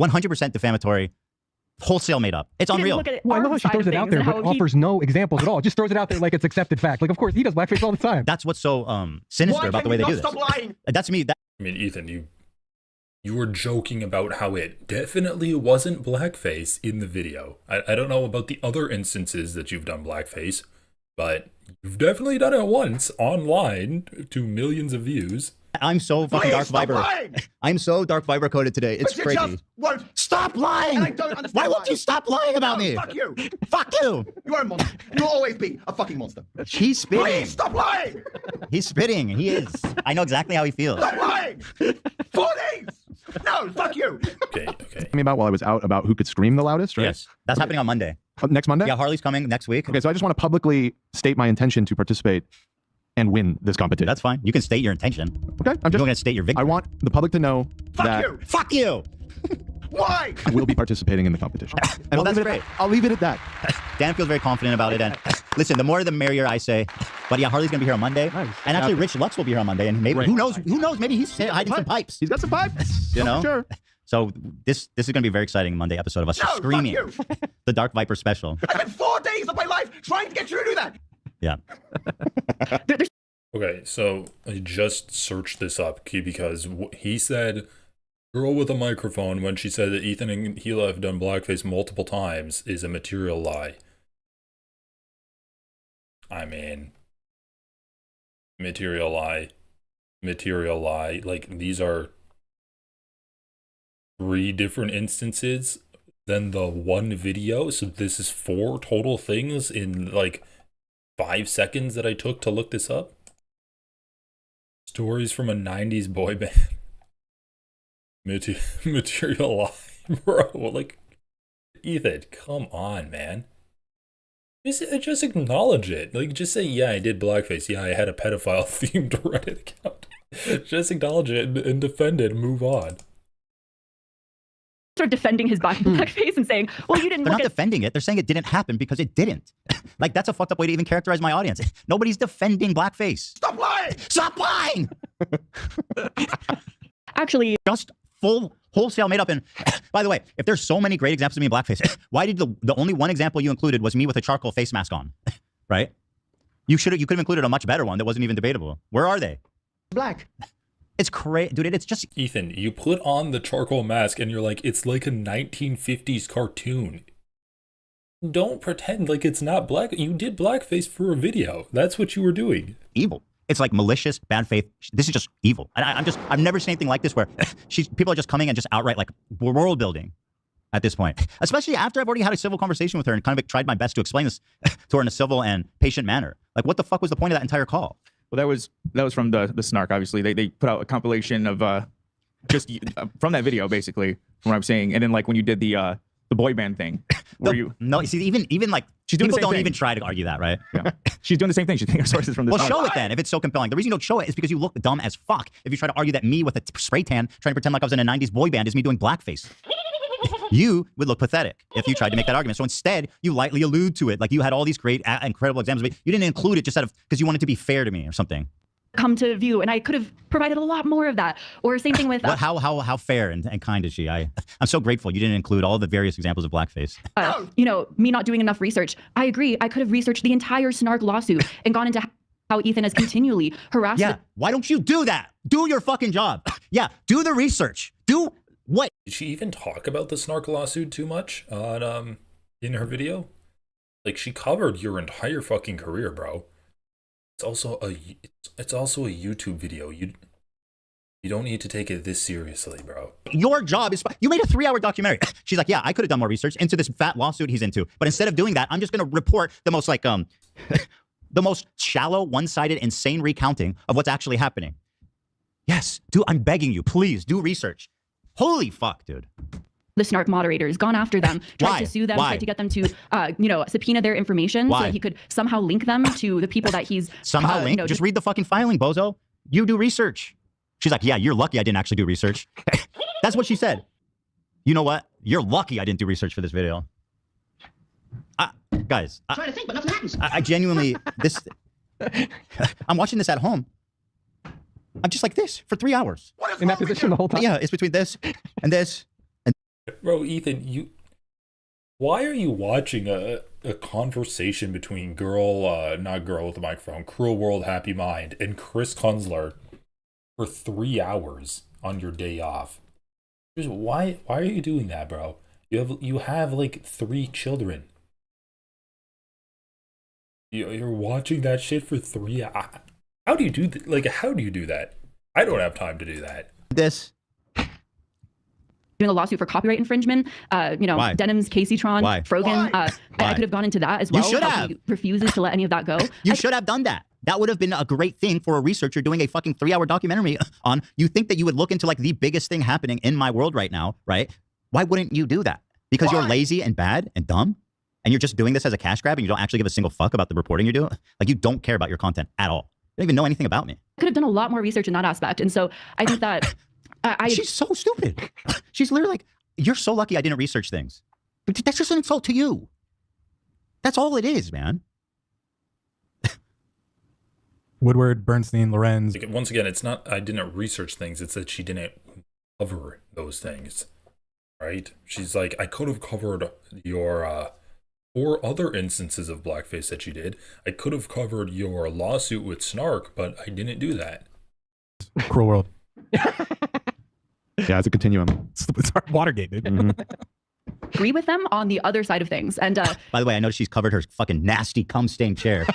100% defamatory, wholesale made up. It's unreal. Well, I know how she throws it out there, but offers no examples at all. Just throws it out there like it's accepted fact. Like, of course, he does blackface all the time. That's what's so sinister about the way they do this. That's me. I mean, Ethan, you were joking about how it definitely wasn't blackface in the video. I don't know about the other instances that you've done blackface, but you've definitely done it once online to millions of views. I'm so fucking Dark Viber. I'm so Dark Viber coded today. It's crazy. Just won't stop lying. And I don't understand why won't you stop lying about me? Fuck you. Fuck you. You are a monster. You'll always be a fucking monster. He's spitting. Please stop lying. He's spitting. He is. I know exactly how he feels. Stop lying. 4 days. No, fuck you. Okay. Tell me about while I was out about who could scream the loudest, right? Yes. That's happening on Monday. Next Monday? Yeah, Harley's coming next week. Okay, so I just want to publicly state my intention to participate and win this competition. That's fine. You can state your intention. Okay, I'm just going to state your victory. I want the public to know that you. Fuck you. Why? I will be participating in the competition. And Well, that's great. I'll leave it at that. Dan feels very confident about it. And listen, the more the merrier, I say. But yeah, Harley's going to be here on Monday. Nice. And actually, Rich Lux will be here on Monday. And maybe, Right. who knows, maybe he's hiding some pipes. He's got some pipes. You know? Sure. So this is going to be a very exciting Monday episode of us just screaming. Fuck you. The Dark Viper special. I spent 4 days of my life trying to get you to do that. Yeah. Okay, so I just searched this up because he said girl with a microphone when she said that Ethan and Hila have done blackface multiple times is a material lie. I mean, material lie. Like, these are 3 different instances than the one video. So this is 4 total things in like 5 seconds that I took to look this up. Stories from a 90s boy band. Material lie, bro. Like, Ethan, come on, man. Just acknowledge it. Like, just say, yeah, I did blackface. Yeah, I had a pedophile-themed Reddit account. Just acknowledge it and defend it and move on. Start defending his blackface and saying, well, you didn't They're look not at defending it. They're saying it didn't happen because it didn't. Like, that's a fucked up way to even characterize my audience. Nobody's defending blackface. Stop lying! Stop lying! actually Just full wholesale made up. And by the way, if there's so many great examples of me in blackface, why did the only one example you included was me with a charcoal face mask on? Right? You could have included a much better one that wasn't even debatable. Where are they? Black. It's crazy, dude. It's just Ethan, you put on the charcoal mask and you're like, it's like a 1950s cartoon. Don't pretend like it's not black. You did blackface for a video. That's what you were doing. evil. It's like malicious, bad faith. This is just evil. And I've never seen anything like this where people are just coming and just outright like world building at this point. Especially after I've already had a civil conversation with her and kind of tried my best to explain this to her in a civil and patient manner. Like, what the fuck was the point of that entire call? Well, that was from the snark. Obviously, they put out a compilation of just from that video, basically, from what I'm saying. And then like when you did the boy band thing, where no, see, even like she's doing people the same don't thing. even try to argue that, right? Yeah. She's doing the same thing. She's getting her sources from this. Well, show it then if it's so compelling. The reason you don't show it is because you look dumb as fuck. If you try to argue that me with a spray tan trying to pretend like I was in a 90s boy band is me doing blackface. You would look pathetic if you tried to make that argument. So instead, you lightly allude to it. Like you had all these great, incredible examples, but you didn't include it just out of because you wanted to be fair to me or something. come to view, and I could have provided a lot more of that. Or same thing with how fair and kind is she? I'm so grateful you didn't include all the various examples of blackface. Me not doing enough research. I agree. I could have researched the entire snark lawsuit and gone into how Ethan has continually harassed. Yeah, why don't you do that? Do your fucking job. Yeah, do the research. Do what? Did she even talk about the snark lawsuit too much on in her video? Like, she covered your entire fucking career, bro. It's also a YouTube video. You don't need to take it this seriously, bro. Your job is you made a 3-hour documentary. She's like, yeah, I could have done more research into this fat lawsuit he's into, but instead of doing that, I'm just gonna report the most like the most shallow, one-sided, insane recounting of what's actually happening. Yes, I'm begging you, please do research. Holy fuck, dude. The snark moderators, gone after them, tried Why? to sue them, Why? tried to get them to, subpoena their information Why? so that he could somehow link them to the people that he's Somehow link? Just read the fucking filing, bozo. You do research. She's like, yeah, you're lucky I didn't actually do research. That's what she said. You know what? You're lucky I didn't do research for this video. Guys, Try to think, but nothing happens. I genuinely, I'm watching this at home. I'm just like this for 3 hours. In that position the whole time? Yeah, it's between this and this. Bro, Ethan, why are you watching a conversation between not girl with a microphone, Cruel World Happy Mind, and Chris Kunzler for 3 hours on your day off? Just why are you doing that, bro? You have like 3 children. You're watching that shit for 3 hours. How do you do that? Like, how do you do that? I don't have time to do that. doing a lawsuit for copyright infringement. Why? Denim's, Casey-tron, Why? Frogan. Why? I could have gone into that as well. You should how have. he refuses to let any of that go. You should have done that. That would have been a great thing for a researcher doing a fucking 3-hour documentary on. You think that you would look into like the biggest thing happening in my world right now, right? Why wouldn't you do that? Because you're lazy and bad and dumb, and you're just doing this as a cash grab, and you don't actually give a single fuck about the reporting you do. Like, you don't care about your content at all. You don't even know anything about me. I could have done a lot more research in that aspect, and so I think that she's so stupid. She's literally like, "You're so lucky I didn't research things." But that's just an insult to you. That's all it is, man. Woodward, Bernstein, Lorenz. Like, once again, it's not I didn't research things, it's that she didn't cover those things, right? She's like, I could have covered your 4 other instances of blackface that you did. I could have covered your lawsuit with Snark, but I didn't do that. Cruel World. Yeah, it's a continuum. It's Watergate, dude. Mm-hmm. agree with them on the other side of things. And By the way, I noticed she's covered her fucking nasty cum-stained chair.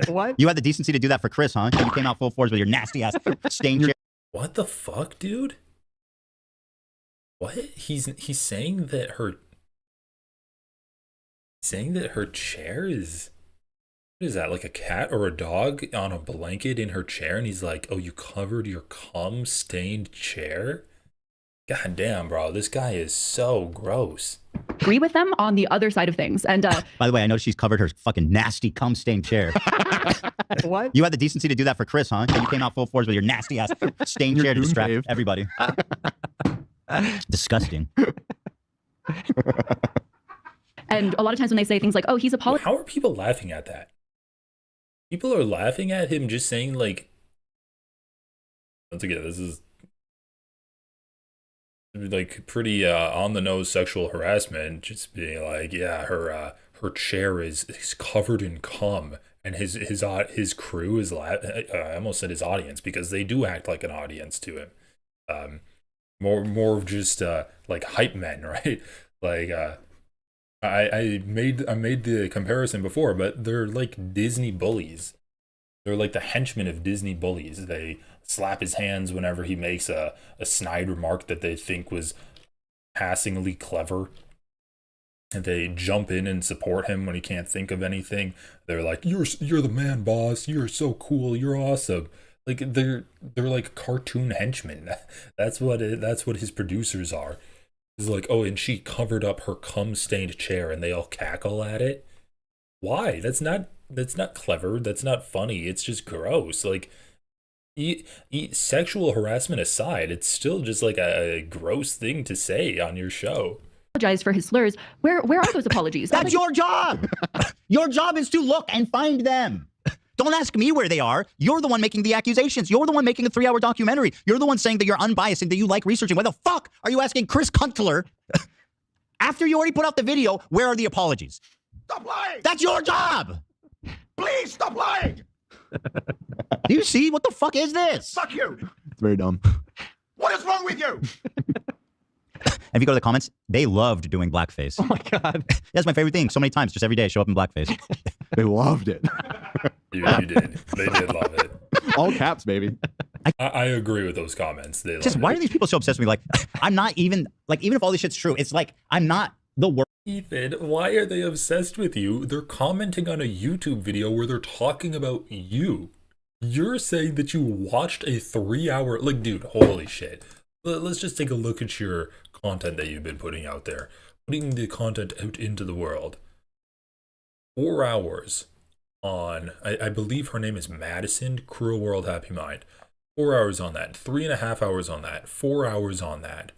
What? You had the decency to do that for Chris, huh? You came out full force with your nasty ass stained chair. What the fuck, dude? What? He's saying that her chair is, what is that, like a cat or a dog on a blanket in her chair, and he's like, oh, you covered your cum stained chair? God damn, bro, this guy is so gross. agree with them on the other side of things. And by the way, I noticed she's covered her fucking nasty cum stained chair. What? You had the decency to do that for Chris, huh? You came out full force with your nasty ass stained chair to distract everybody. Disgusting. And a lot of times when they say things like, oh, he's apologizing. How are people laughing at that? People are laughing at him just saying, like, once again, this is like pretty on the nose sexual harassment. Just being like, yeah, her chair is covered in cum, and his crew is I almost said his audience, because they do act like an audience to him. More of just like hype men, right? Like I made the comparison before, but they're like Disney bullies. They're like the henchmen of Disney bullies. They slap his hands whenever he makes a snide remark that they think was passingly clever. And they jump in and support him when he can't think of anything. They're like, you're the man, boss. You're so cool. You're awesome. Like they're like cartoon henchmen. That's what his producers are. It's like, oh, and she covered up her cum-stained chair, and they all cackle at it. Why? That's not clever. That's not funny. It's just gross. Like, sexual harassment aside, it's still just like a gross thing to say on your show. Apologize for his slurs. Where are those apologies? That's your job. Your job is to look and find them. Don't ask me where they are. You're the one making the accusations. You're the one making a 3-hour documentary. You're the one saying that you're unbiased and that you like researching. Why the fuck are you asking Chris Kuntler, after you already put out the video, where are the apologies? Stop lying! That's your job! Please stop lying! Do you see? What the fuck is this? Fuck you! It's very dumb. What is wrong with you? And if you go to the comments, they loved doing blackface. Oh my God. That's my favorite thing. So many times, just every day, I show up in blackface. They loved it. You did. They did love it. All caps, baby. I agree with those comments. They Just why are these people so obsessed with me? Like, I'm not even, like, even if all this shit's true, it's like, I'm not the worst. Ethan, why are they obsessed with you? They're commenting on a YouTube video where they're talking about you. You're saying that you watched a 3-hour, like, dude, holy shit. Let's just take a look at your content that you've been putting out there. Putting the content out into the world. 4 hours on, I believe her name is Madison, Cruel World Happy Mind. 4 hours on that. 3.5 hours on that. 4 hours on that.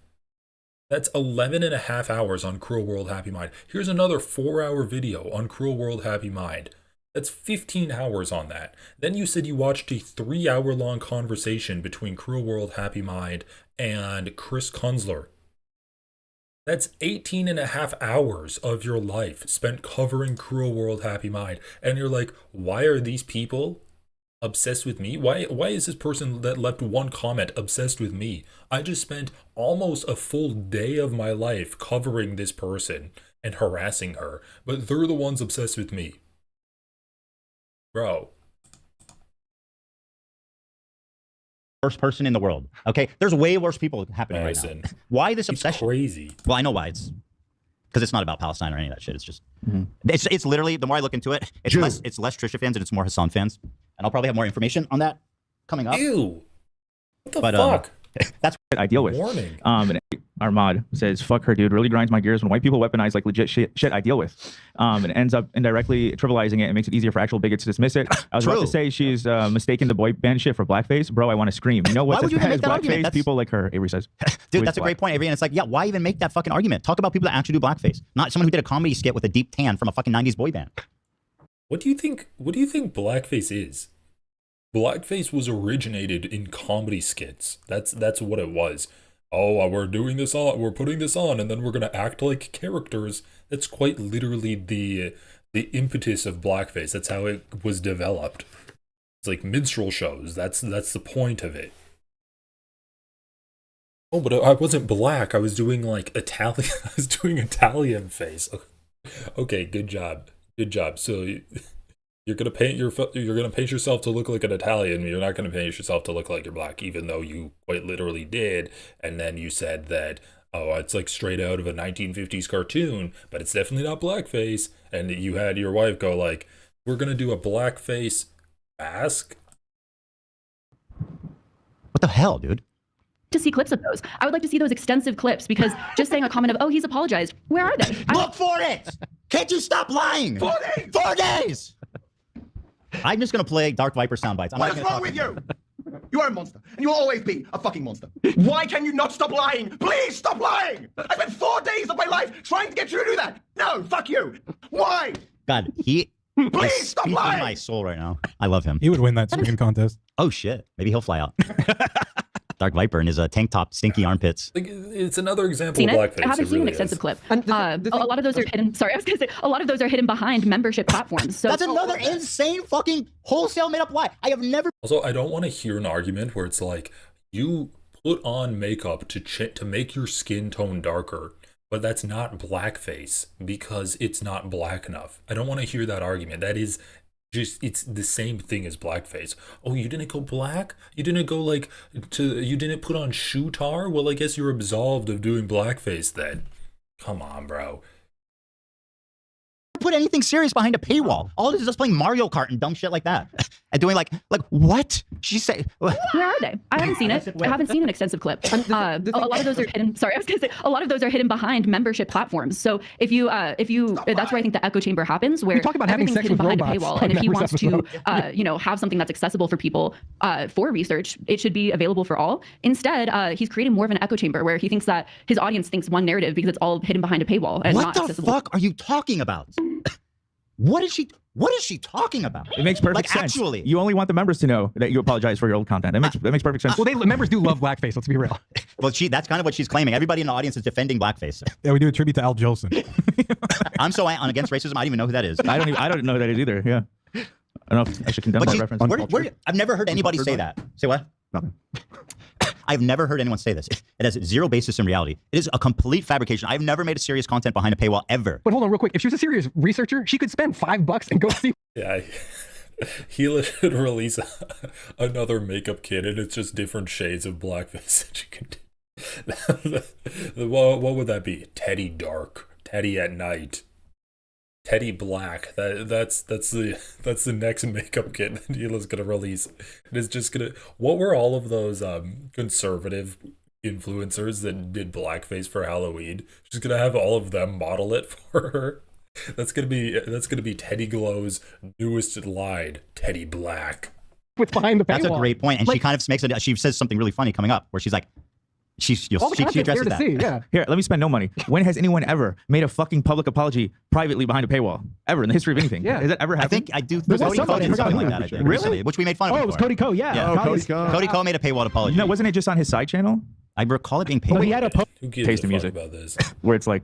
That's 11.5 hours on Cruel World Happy Mind. Here's another 4-hour video on Cruel World Happy Mind. That's 15 hours on that. Then you said you watched a 3-hour long conversation between Cruel World Happy Mind and Chris Kunzler. That's 18.5 hours of your life spent covering Cruel World Happy Mind. And you're like, why are these people obsessed with me? Why is this person that left one comment obsessed with me? I just spent almost a full day of my life covering this person and harassing her, but they're the ones obsessed with me. Bro. Worst person in the world. Okay, there's way worse people happening right now. Why this obsession? Crazy. Well, I know why. It's because it's not about Palestine or any of that shit. It's just it's literally, the more I look into it, it's less Trisha fans and it's more Hassan fans. And I'll probably have more information on that coming up. Ew. What the fuck? That's what I deal with. Warning. And Armad says, fuck her, dude. Really grinds my gears when white people weaponize like legit shit I deal with. And it ends up indirectly trivializing it and makes it easier for actual bigots to dismiss it. I was about to say she's mistaken the boy band shit for blackface. Bro, I want to scream. You know what's as bad as blackface? People like her, Avery says. Dude, that's a great point, Avery. And it's like, yeah, why even make that fucking argument? Talk about people that actually do blackface. Not someone who did a comedy skit with a deep tan from a fucking 90s boy band. What do you think blackface is? Blackface was originated in comedy skits. That's what it was. Oh, we're doing this on, we're putting this on, and then we're gonna act like characters. That's quite literally the impetus of blackface. That's how it was developed. It's like minstrel shows. That's the point of it. Oh, but I wasn't black. I was doing like Italian. I was doing Italian face. Okay, good job. Good job. So. You're gonna paint yourself to look like an Italian. You're not gonna paint yourself to look like you're black, even though you quite literally did. And then you said that, oh, it's like straight out of a 1950s cartoon, but it's definitely not blackface. And you had your wife go like, "We're gonna do a blackface mask." What the hell, dude? to see clips of those. I would like to see those extensive clips because just saying a comment of, oh, he's apologized. Where are they? Look for it. Can't you stop lying? 4 days. 4 days. I'm just going to play Dark Viper sound bites. What is wrong with you? You are a monster, and you will always be a fucking monster. Why can you not stop lying? Please stop lying! I spent 4 days of my life trying to get you to do that. No, fuck you. Why? God, he Please is stop speaking lying. my soul right now. I love him. He would win that swinging contest. Oh, shit. Maybe he'll fly out. Dark Viper in his tank top, stinky armpits. Like, it's another example Seen of it? blackface. I haven't It seen an really extensive is. clip. And A lot of those are hidden. Sorry, I was going to say a lot of those are hidden behind membership platforms. So That's another insane fucking wholesale made up lie. I have never. Also, I don't want to hear an argument where it's like you put on makeup to make your skin tone darker, but that's not blackface because it's not black enough. I don't want to hear that argument. That is just, it's the same thing as blackface. Oh, you didn't go black? You didn't go you didn't put on shoe tar? Well, I guess you're absolved of doing blackface then. Come on, bro. Put anything serious behind a paywall. All this is just playing Mario Kart and dumb shit like that, and doing like what she say. where are they? I haven't seen it. I haven't seen an extensive clip. A lot of those are hidden. Sorry, I was going to say a lot of those are hidden behind membership platforms. So if you that's where I think the echo chamber happens, where We talk about having everything's sex hidden with behind a robots paywall, on and if he Members wants to episode. have something that's accessible for people for research, it should be available for all. Instead, he's creating more of an echo chamber where he thinks that his audience thinks one narrative because it's all hidden behind a paywall and What not the accessible. fuck are you talking about? What is she talking about? It makes perfect like, sense. Actually, You only want the members to know that you apologize for your old content. That makes perfect sense. Well, members do love blackface. Let's be real. well, that's kind of what she's claiming. Everybody in the audience is defending blackface. Yeah, we do a tribute to Al Jolson. I'm so on against racism. I don't even know who that is. I don't know who that is either. Yeah. I don't know if I should condemn But that she- reference. I've never heard anybody say that. Say what? Nothing. I've never heard anyone say this. It has zero basis in reality. It is a complete fabrication. I've never made a serious content behind a paywall ever. But hold on real quick. If she was a serious researcher, she could spend $5 and go see. Yeah, he should release another makeup kit, and it's just different shades of blackface that you can do. What would that be? Teddy Dark, Teddy at Night, Teddy Black. That's the next makeup kit that Hila's gonna release. It is just gonna. What were all of those conservative influencers that did blackface for Halloween? She's gonna have all of them model it for her. That's gonna be Teddy Glow's newest line, Teddy Black. What's behind the paywall? That's a great point. And she kind of makes it. She says something really funny coming up, where she's like, she All the content's addresses there to that. see, yeah. Here, let me spend no money. When has anyone ever made a fucking public apology privately behind a paywall? Ever in the history of anything? Yeah. Has that ever I happened? think I do. There was Cody somebody, Ko I did forgot something who. like that, I think, Really? recently, which we made fun of. Oh, it was before. Cody Ko. Yeah. Yeah. Cody Cody Ko made a paywall apology. No, wasn't it just on his side channel I recall it being paid. But he had a post. Who gives Taste a of fuck music. about this? where it's like,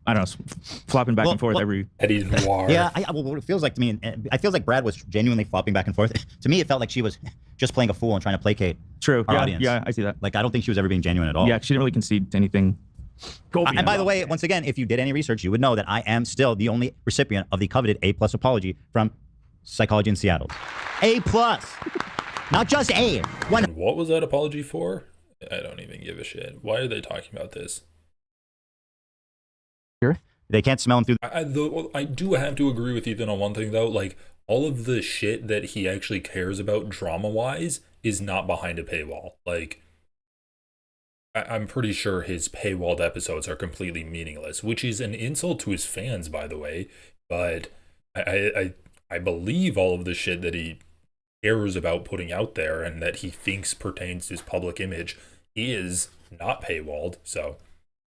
I don't know, flopping back and forth every. Teddy Noir. Yeah, what it feels like to me, and I feel like Brad was genuinely flopping back and forth. To me, it felt like she was just playing a fool and trying to placate True. our Yeah, audience. yeah, I see that. Like, I don't think she was ever being genuine at all. Yeah, she didn't really concede to anything. And by the way, once again, if you did any research, you would know that I am still the only recipient of the coveted A+ apology from Psychology in Seattle. A+. Not just A. One. And what was that apology for? I don't even give a shit. Why are they talking about this? They can't smell him through. I do have to agree with Ethan on one thing though. Like, all of the shit that he actually cares about drama-wise is not behind a paywall. Like, I'm pretty sure his paywalled episodes are completely meaningless, which is an insult to his fans, by the way. But I believe all of the shit that he cares about putting out there and that he thinks pertains to his public image is not paywalled. So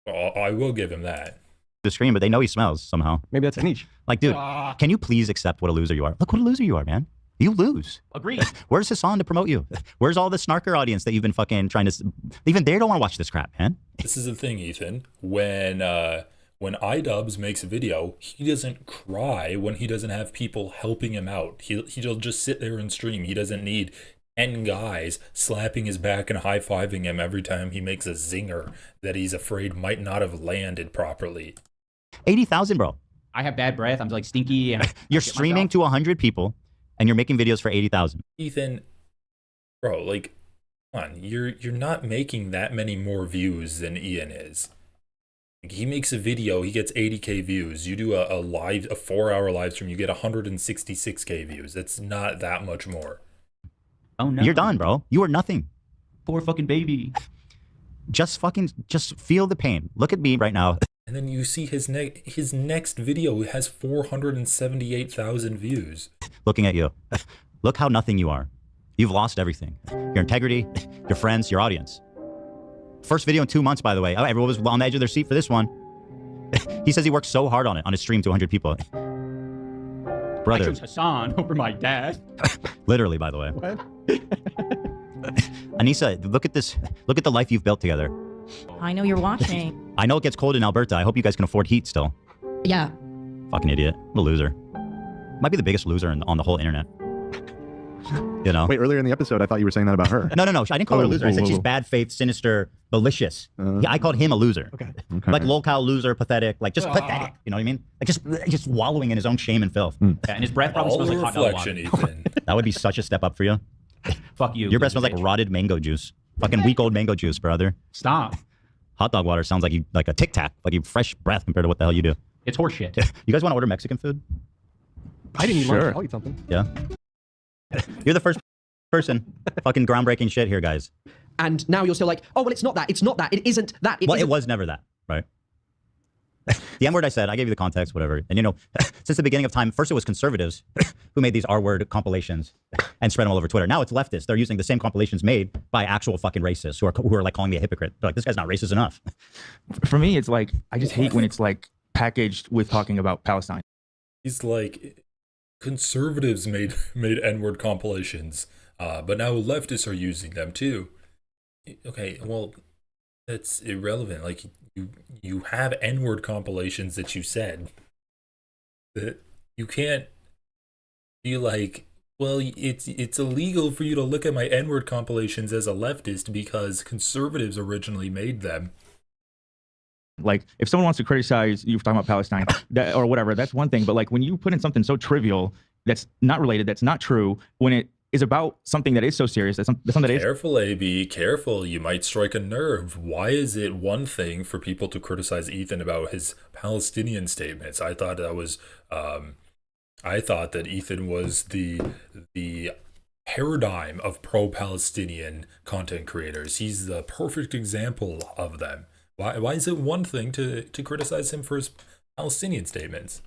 I will give him that. The screen, but they know he smells somehow. Maybe that's a niche. Like, dude, can you please accept what a loser you are? Look what a loser you are, man. You lose. Agreed. Where's Hassan to promote you? Where's all the snarker audience that you've been fucking trying to... Even they don't want to watch this crap, man. This is the thing, Ethan. When iDubbbz makes a video, he doesn't cry when he doesn't have people helping him out. He'll just sit there and stream. He doesn't need 10 guys slapping his back and high-fiving him every time he makes a zinger that he's afraid might not have landed properly. 80,000, bro. I have bad breath. I'm like stinky. And You're streaming to 100 people, and you're making videos for 80,000. Ethan, bro, like, come on. You're not making that many more views than Ian is. Like, he makes a video, he gets 80k views. You do a 4-hour live stream, you get 166k views. That's not that much more. Oh no. You're done, bro. You are nothing. Poor fucking baby. just feel the pain. Look at me right now. And then you see his next video has 478,000 views. Looking at you. Look how nothing you are. You've lost everything. Your integrity, your friends, your audience. First video in 2 months, by the way. Everyone was on the edge of their seat for this one. He says he worked so hard on it, on his stream to 100 people. Brother. I chose Hassan over my dad. Literally, by the way. What? Anissa, look at this. Look at the life you've built together. I know you're watching. I know it gets cold in Alberta. I hope you guys can afford heat still. Yeah. Fucking idiot. What a loser. Might be the biggest loser on the whole internet. You know? Wait, earlier in the episode, I thought you were saying that about her. No. I didn't call her a loser. I said she's bad faith, sinister, malicious. Yeah, I called him a loser. Okay. Like lol-cow loser, pathetic, like just pathetic. You know what I mean? Like just wallowing in his own shame and filth. Yeah, and his breath probably All smells the like hot dog reflection, water. Ethan. That would be such a step up for you. Fuck you. Your breath smells like bitch. rotted mango juice. Fucking week old mango juice, brother. Stop. Hot dog water sounds like a Tic Tac, like you fresh breath compared to what the hell you do. It's horseshit. You guys want to order Mexican food? I didn't eat lunch. I'll eat something. Yeah. You're the first person. Fucking groundbreaking shit here, guys. And now you're still like, oh, well, it's not that. It's not that. It isn't that. Well, it was never that, right? The M word I said, I gave you the context, whatever. And you know, since the beginning of time, first it was conservatives who made these R-word compilations and spread them all over Twitter. Now it's leftists. They're using the same compilations made by actual fucking racists who are like calling me a hypocrite. They're like, this guy's not racist enough. For me, it's like, I just hate when it's like packaged with talking about Palestine. He's like, conservatives made N-word compilations, but now leftists are using them too. Okay, well, that's irrelevant. Like, you have N-word compilations that you said. That you can't be like, well, it's illegal for you to look at my N-word compilations as a leftist because conservatives originally made them. Like, if someone wants to criticize you for talking about Palestine or whatever, that's one thing. But like, when you put in something so trivial that's not related, that's not true, when it is about something that is so serious, that's something that is... Careful, AB, careful. You might strike a nerve. Why is it one thing for people to criticize Ethan about his Palestinian statements? I thought that was... I thought that Ethan was the paradigm of pro-Palestinian content creators. He's the perfect example of them. Why is it one thing to criticize him for his Palestinian statements?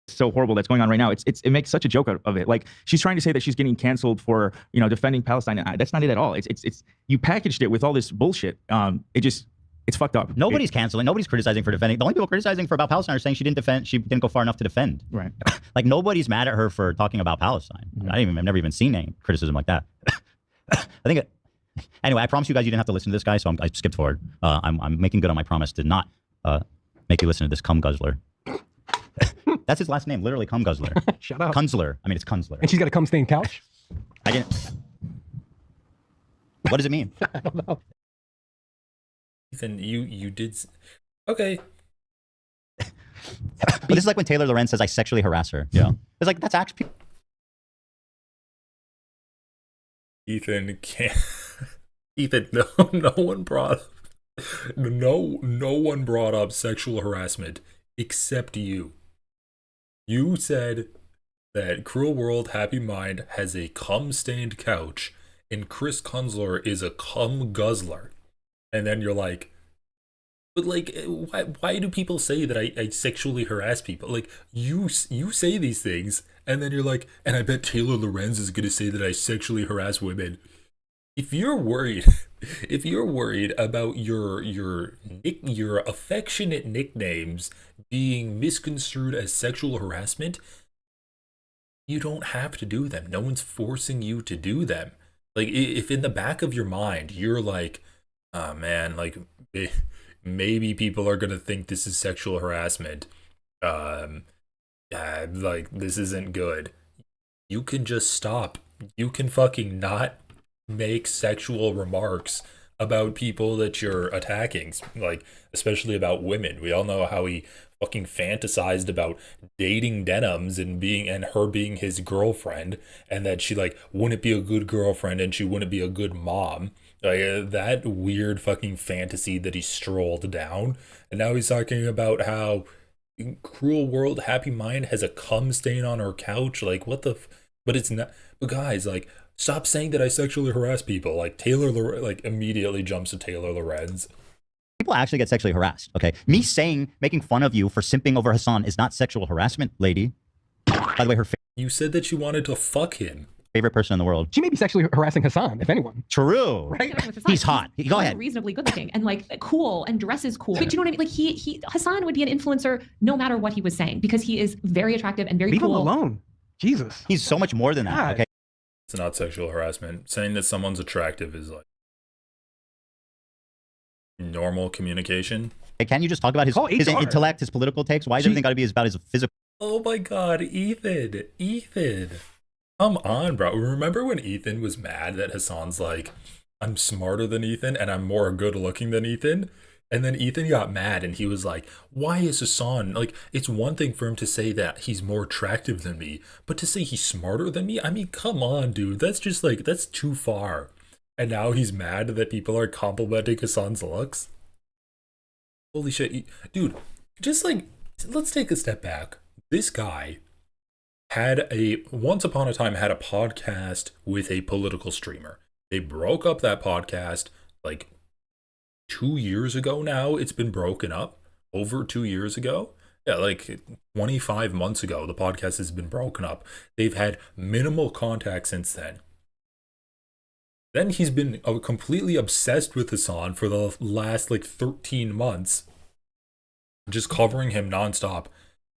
So horrible that's going on right now. It makes such a joke of it. Like, she's trying to say that she's getting canceled for, you know, defending Palestine. That's not it at all. It's you packaged it with all this bullshit. It's fucked up. Nobody's canceling. Nobody's criticizing for defending. The only people criticizing for about Palestine are saying she didn't go far enough to defend. Right. Like, nobody's mad at her for talking about Palestine. Mm-hmm. I've never even seen any criticism like that. Anyway, I promise you guys you didn't have to listen to this guy, so I skipped forward. I'm making good on my promise to not make you listen to this cum guzzler. That's his last name, literally cum guzzler. Shut up. Kunzler. I mean, it's Kunzler. And she's got a cum stained couch? I didn't. What does it mean? I don't know. Ethan, you did... Okay. But this is like when Taylor Lorenz says I sexually harass her. Yeah. It's like, that's actually... Ethan can't... Ethan, no one brought up sexual harassment except you. You said that Cruel World Happy Mind has a cum-stained couch and Chris Kunzler is a cum guzzler. And then you're like, but like, why do people say that I sexually harass people? Like, you say these things, and then you're like, and I bet Taylor Lorenz is going to say that I sexually harass women. If you're worried about your affectionate nicknames being misconstrued as sexual harassment, you don't have to do them. No one's forcing you to do them. Like, if in the back of your mind you're like, oh man, like maybe people are gonna think this is sexual harassment, like this isn't good, you can just stop. You can fucking not make sexual remarks about people that you're attacking, like especially about women. We all know how he fucking fantasized about dating Denims and her being his girlfriend, and that she like wouldn't be a good girlfriend and she wouldn't be a good mom. Like, that weird fucking fantasy that he strolled down. And now he's talking about how Cruel World Happy Mind has a cum stain on her couch. Like, what the but it's not. But guys, like, stop saying that I sexually harass people. Like, Taylor like immediately jumps to Taylor Lorenz. People actually get sexually harassed, okay? Me making fun of you for simping over Hassan is not sexual harassment, lady. By the way, you said that you wanted to fuck him. Favorite person in the world. She may be sexually harassing Hassan, if anyone. True. Right? He's hot. Go ahead. Reasonably good looking and like cool and dresses cool. But you know what I mean? Like Hassan would be an influencer no matter what he was saying because he is very attractive and very Leave cool. him alone. Jesus. He's so much more than that, okay? It's not sexual harassment. Saying that someone's attractive is like normal communication. Hey, can you just talk about his intellect, his political takes? Why does everything got to be about his physical? Oh my God, Ethan. Come on, bro. Remember when Ethan was mad that Hassan's like, I'm smarter than Ethan and I'm more good looking than Ethan? And then Ethan got mad and he was like, why is Hassan, like, it's one thing for him to say that he's more attractive than me, but to say he's smarter than me? I mean, come on, dude. That's just like, that's too far. And now he's mad that people are complimenting Hassan's looks? Holy shit. Dude, just like, let's take a step back. This guy once upon a time had a podcast with a political streamer. They broke up that podcast like 2 years ago now. It's been broken up over 2 years ago. Yeah, like 25 months ago, the podcast has been broken up. They've had minimal contact since then. Then he's been completely obsessed with Hassan for the last like 13 months, just covering him nonstop.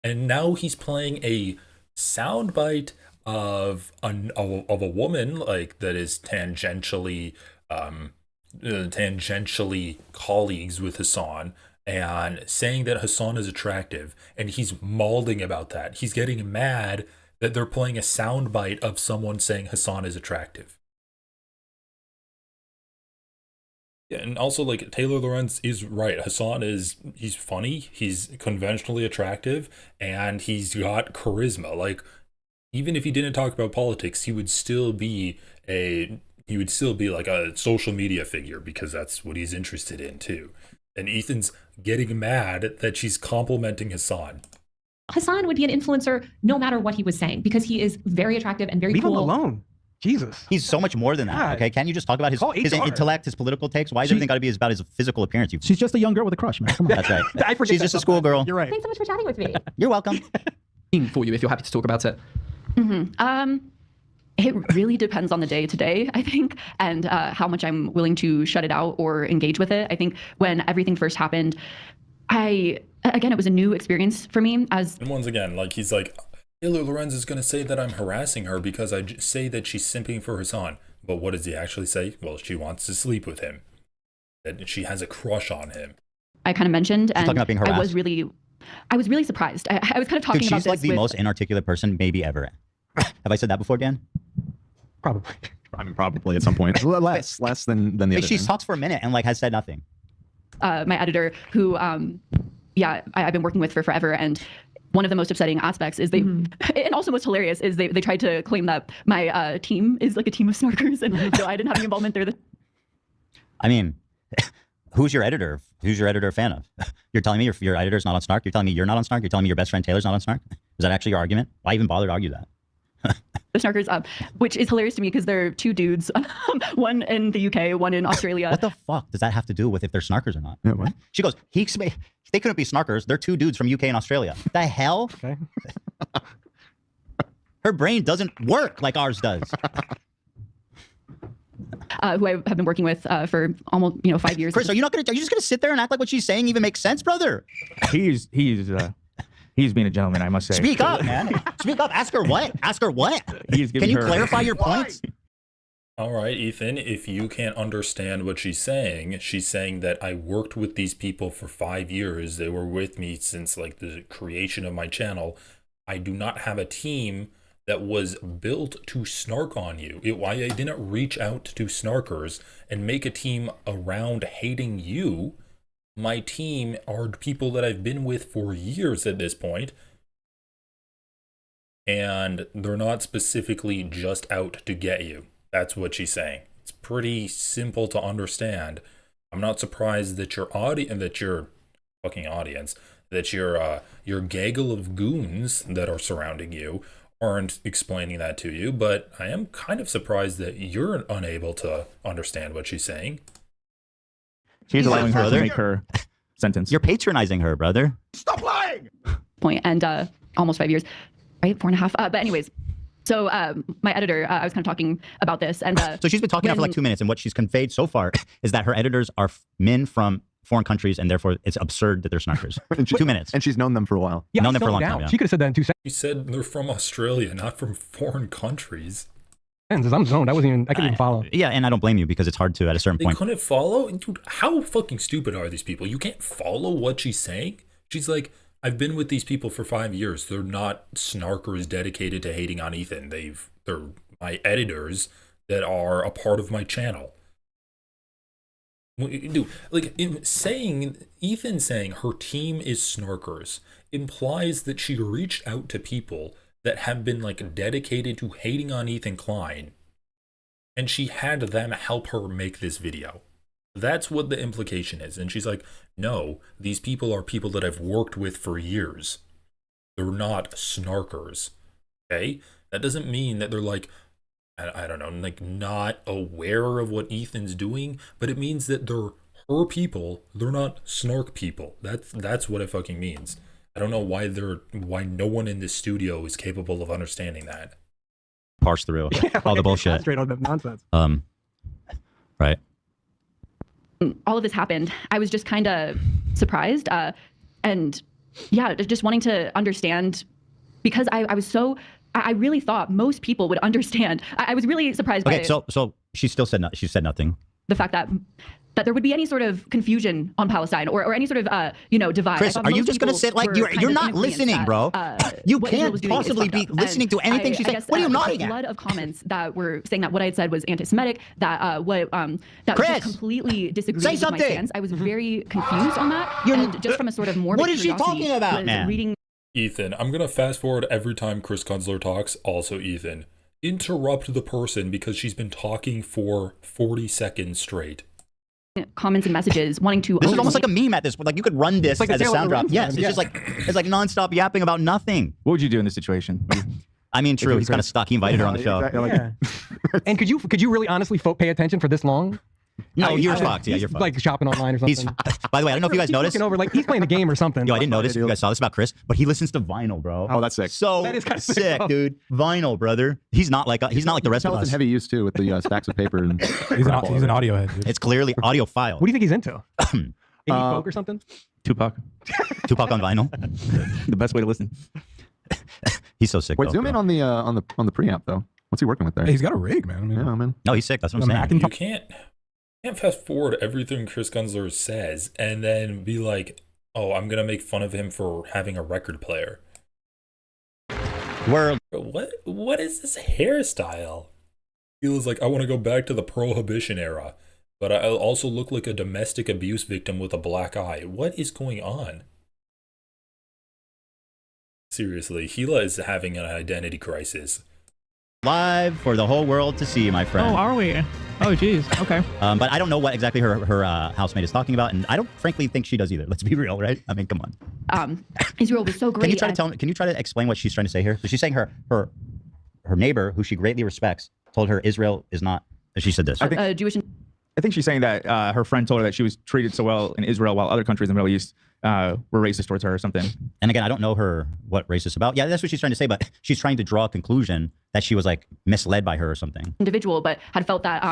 And now he's playing a soundbite of a woman like that is tangentially colleagues with Hassan, and saying that Hassan is attractive, and he's malding about that. He's getting mad that they're playing a soundbite of someone saying Hassan is attractive. Yeah, and also like Taylor Lorenz is right. Hassan he's funny, he's conventionally attractive, and he's got charisma. Like, even if he didn't talk about politics, he would still be like a social media figure because that's what he's interested in too. And Ethan's getting mad that she's complimenting Hassan. Hassan would be an influencer no matter what he was saying because he is very attractive and very Leave cool. him alone. Jesus. He's so much more than that, okay? Can you just talk about his intellect, his political takes? Why does everything got to be about his physical appearance? She's just a young girl with a crush, man. Come on. That's right. I forget She's just a schoolgirl. You're right. Thanks so much for chatting with me. You're welcome. For you, if you're happy to talk about it. It really depends on the day to day, I think, and how much I'm willing to shut it out or engage with it. I think when everything first happened, it was a new experience for me. And once again, like, he's like, Taylor Lorenz is going to say that I'm harassing her because I say that she's simping for Hassan. But what does he actually say? Well, she wants to sleep with him. That she has a crush on him. I kind of mentioned, and talking about being harassed. I was really surprised. I was kind of talking Dude, about she's this like the most inarticulate person maybe ever. Have I said that before, Dan? Probably. I mean, probably at some point. Less than the other. She talks for a minute and like has said nothing. My editor, who, I've been working with for forever, and one of the most upsetting aspects is and also most hilarious is they tried to claim that my team is like a team of snarkers, and so I didn't have any involvement there. I mean, who's your editor? Who's your editor a fan of? You're telling me your editor's not on Snark? You're telling me you're not on Snark? You're telling me your best friend Taylor's not on Snark? Is that actually your argument? Why even bother to argue that? The snarkers, which is hilarious to me because they're two dudes, one in the UK, one in Australia. What the fuck does that have to do with if they're snarkers or not? Yeah, what? She goes, they couldn't be snarkers. They're two dudes from UK and Australia. The hell? Okay. Her brain doesn't work like ours does. Who I have been working with for almost 5 years. Chris, are you just gonna sit there and act like what she's saying even makes sense, brother? He's being a gentleman, I must say. Speak up, man. Speak up. Ask her what? Ask her what? Can you clarify your points? All right, Ethan, if you can't understand what she's saying that I worked with these people for 5 years. They were with me since like the creation of my channel. I do not have a team that was built to snark on you. Why I didn't reach out to snarkers and make a team around hating you. My team are people that I've been with for years at this point, and they're not specifically just out to get you. That's what she's saying. It's pretty simple to understand. I'm not surprised that your gaggle of goons that are surrounding you aren't explaining that to you, but I am kind of surprised that you're unable to understand what she's saying. She's allowing her to brother. make her sentence. You're patronizing her, brother. Stop lying! Point and almost 5 years, right? 4.5. But anyways, so my editor, I was kind of talking about this, and so she's been talking now for like 2 minutes, and what she's conveyed so far is that her editors are men from foreign countries, and therefore it's absurd that they're snarkers. 2 minutes. And she's known them for a while. Yeah, known them for a long time. Yeah. She could have said that in 2 seconds. He said they're from Australia, not from foreign countries. I'm zoned. I couldn't even follow. Yeah, and I don't blame you because it's hard to at a certain They point. couldn't follow? Dude, how fucking stupid are these people? You can't follow what she's saying? She's like, I've been with these people for 5 years. They're not snarkers dedicated to hating on Ethan. They're my editors that are a part of my channel. Dude, like Ethan saying her team is snarkers implies that she reached out to people that have been like dedicated to hating on Ethan Klein, and she had them help her make this video. That's what the implication is. And she's like, no, these people are people that I've worked with for years. They're not snarkers. Okay? That doesn't mean that they're like, I don't know, like not aware of what Ethan's doing, but it means that they're her people. They're not snark people. That's what it fucking means. I don't know why no one in this studio is capable of understanding that. Parse through all the bullshit. Straight on the nonsense. Right. all of this happened, I was just kind of surprised. And yeah, just wanting to understand, because I was so, I really thought most people would understand. I was really surprised by so she still said she said nothing. The fact that there would be any sort of confusion on Palestine or any sort of divide. Chris, are you just going to sit like you're not listening, bro? You can't possibly be listening to anything she's saying. What are you nodding at? A flood of comments that were saying that what I had said was anti-Semitic, that that Chris, just completely disagreed say with something. my stance. I was very confused on that. And just from a sort of morbid what is she curiosity, talking about, was man? reading Ethan, I'm going to fast forward every time Chris Kunzler talks. Also, Ethan, interrupt the person because she's been talking for 40 seconds straight. comments and messages wanting to. This is almost like a meme at this point. Like you could run this like as a sound drop. Yes, it's yeah. just like nonstop yapping about nothing. What would you do in this situation? I mean, true. He's kind of stuck. He invited her on the show. Exactly, Yeah. And could you really honestly pay attention for this long? No, you're fucked. Yeah, He's you're fucked. like shopping online or something. By the way, I don't know if you guys He's noticed. looking over like he's playing a game or something. Yo, I didn't notice if you guys saw this about Chris, but he listens to vinyl, bro. Oh, that's sick. So That is kinda sick, sick, bro. dude. Vinyl, brother. He's not like the rest of Tell it's us. in heavy use too with the stacks of paper and He's an audio head, dude. It's clearly audiophile. What do you think he's into? 80 folk or something? Tupac. Tupac on vinyl. The best way to listen. He's so sick. Wait, though, zoom bro. in on the preamp though. What's he working with there? He's got a rig, man. I mean, Yeah, man. No, he's sick. That's what I'm The saying. You can't fast forward everything Chris Kunzler says and then be like, oh, I'm gonna make fun of him for having a record player. We're What is this hairstyle? He was like, I want to go back to the Prohibition era, but I also look like a domestic abuse victim with a black eye. What is going on? Seriously, Gila is having an identity crisis. live for the whole world to see, my friend. Oh, are we? Oh, geez. Okay. But I don't know what exactly her housemate is talking about, and I don't frankly think she does either. Let's be real, right? I mean, come on. Israel was so great. Can you try to explain what she's trying to say here? So she's saying her neighbor, who she greatly respects, told her Israel is not. She said this. Jewish. I think she's saying that her friend told her that she was treated so well in Israel while other countries in the Middle East were racist towards her or something. And again, I don't know what race is about. Yeah, that's what she's trying to say, but she's trying to draw a conclusion that she was like misled by her or something. Individual, but had felt that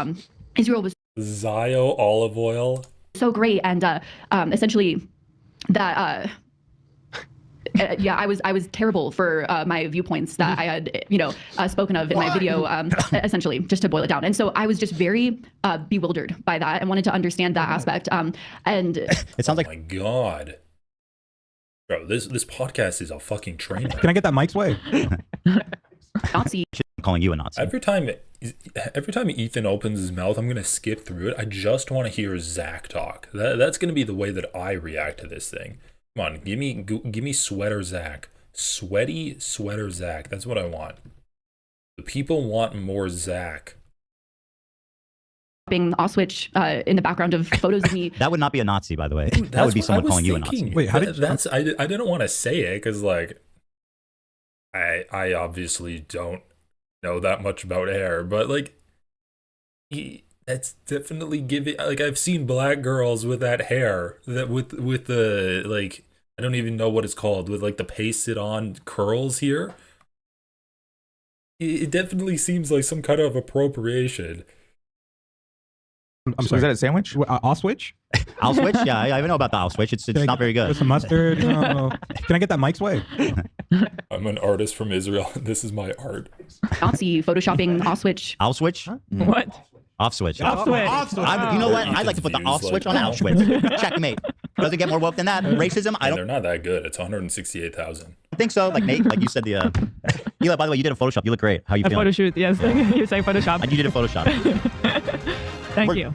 Israel was Zio olive oil. so great, and essentially that yeah, I was terrible for my viewpoints that I had spoken of in my video, essentially, just to boil it down. And so I was just very bewildered by that and wanted to understand that aspect. And it sounds like, oh my God, bro, this podcast is a fucking train wreck. Can I get that Mike's way? Nazi. I'm calling you a Nazi. Every time Ethan opens his mouth, I'm gonna skip through it. I just want to hear Zach talk. That's gonna be the way that I react to this thing. Come on, give me sweater Zach, sweaty sweater Zach. That's what I want. The people want more Zach. Being Auschwitz in the background of photos of me. That would not be a Nazi, by the way. That would be someone calling you a Nazi. Wait, how did I didn't want to say it because like I obviously don't know that much about hair, but like That's definitely giving. Like I've seen black girls with that hair that with the like I don't even know what it's called with like the pasted on curls here. It definitely seems like some kind of appropriation. I'm sorry. Is that a sandwich? I'll switch. I'll switch. Yeah, I even know about the I'll switch. It's not very good. With some mustard. Can I get that Mike's way? I'm an artist from Israel. This is my art. Nazi photoshopping off switch. I'll switch. What? Off switch. Off switch. You know what? I'd like to put the off switch on out switch. Checkmate. Does it get more woke than that? Racism? I don't. They're not that good. It's 168,000. I think so. Like Nate, like you said, the Eli. By the way, you did a Photoshop. You look great. How you A feeling? photo shoot. Yes. You say Photoshop. You did a Photoshop. Thank you.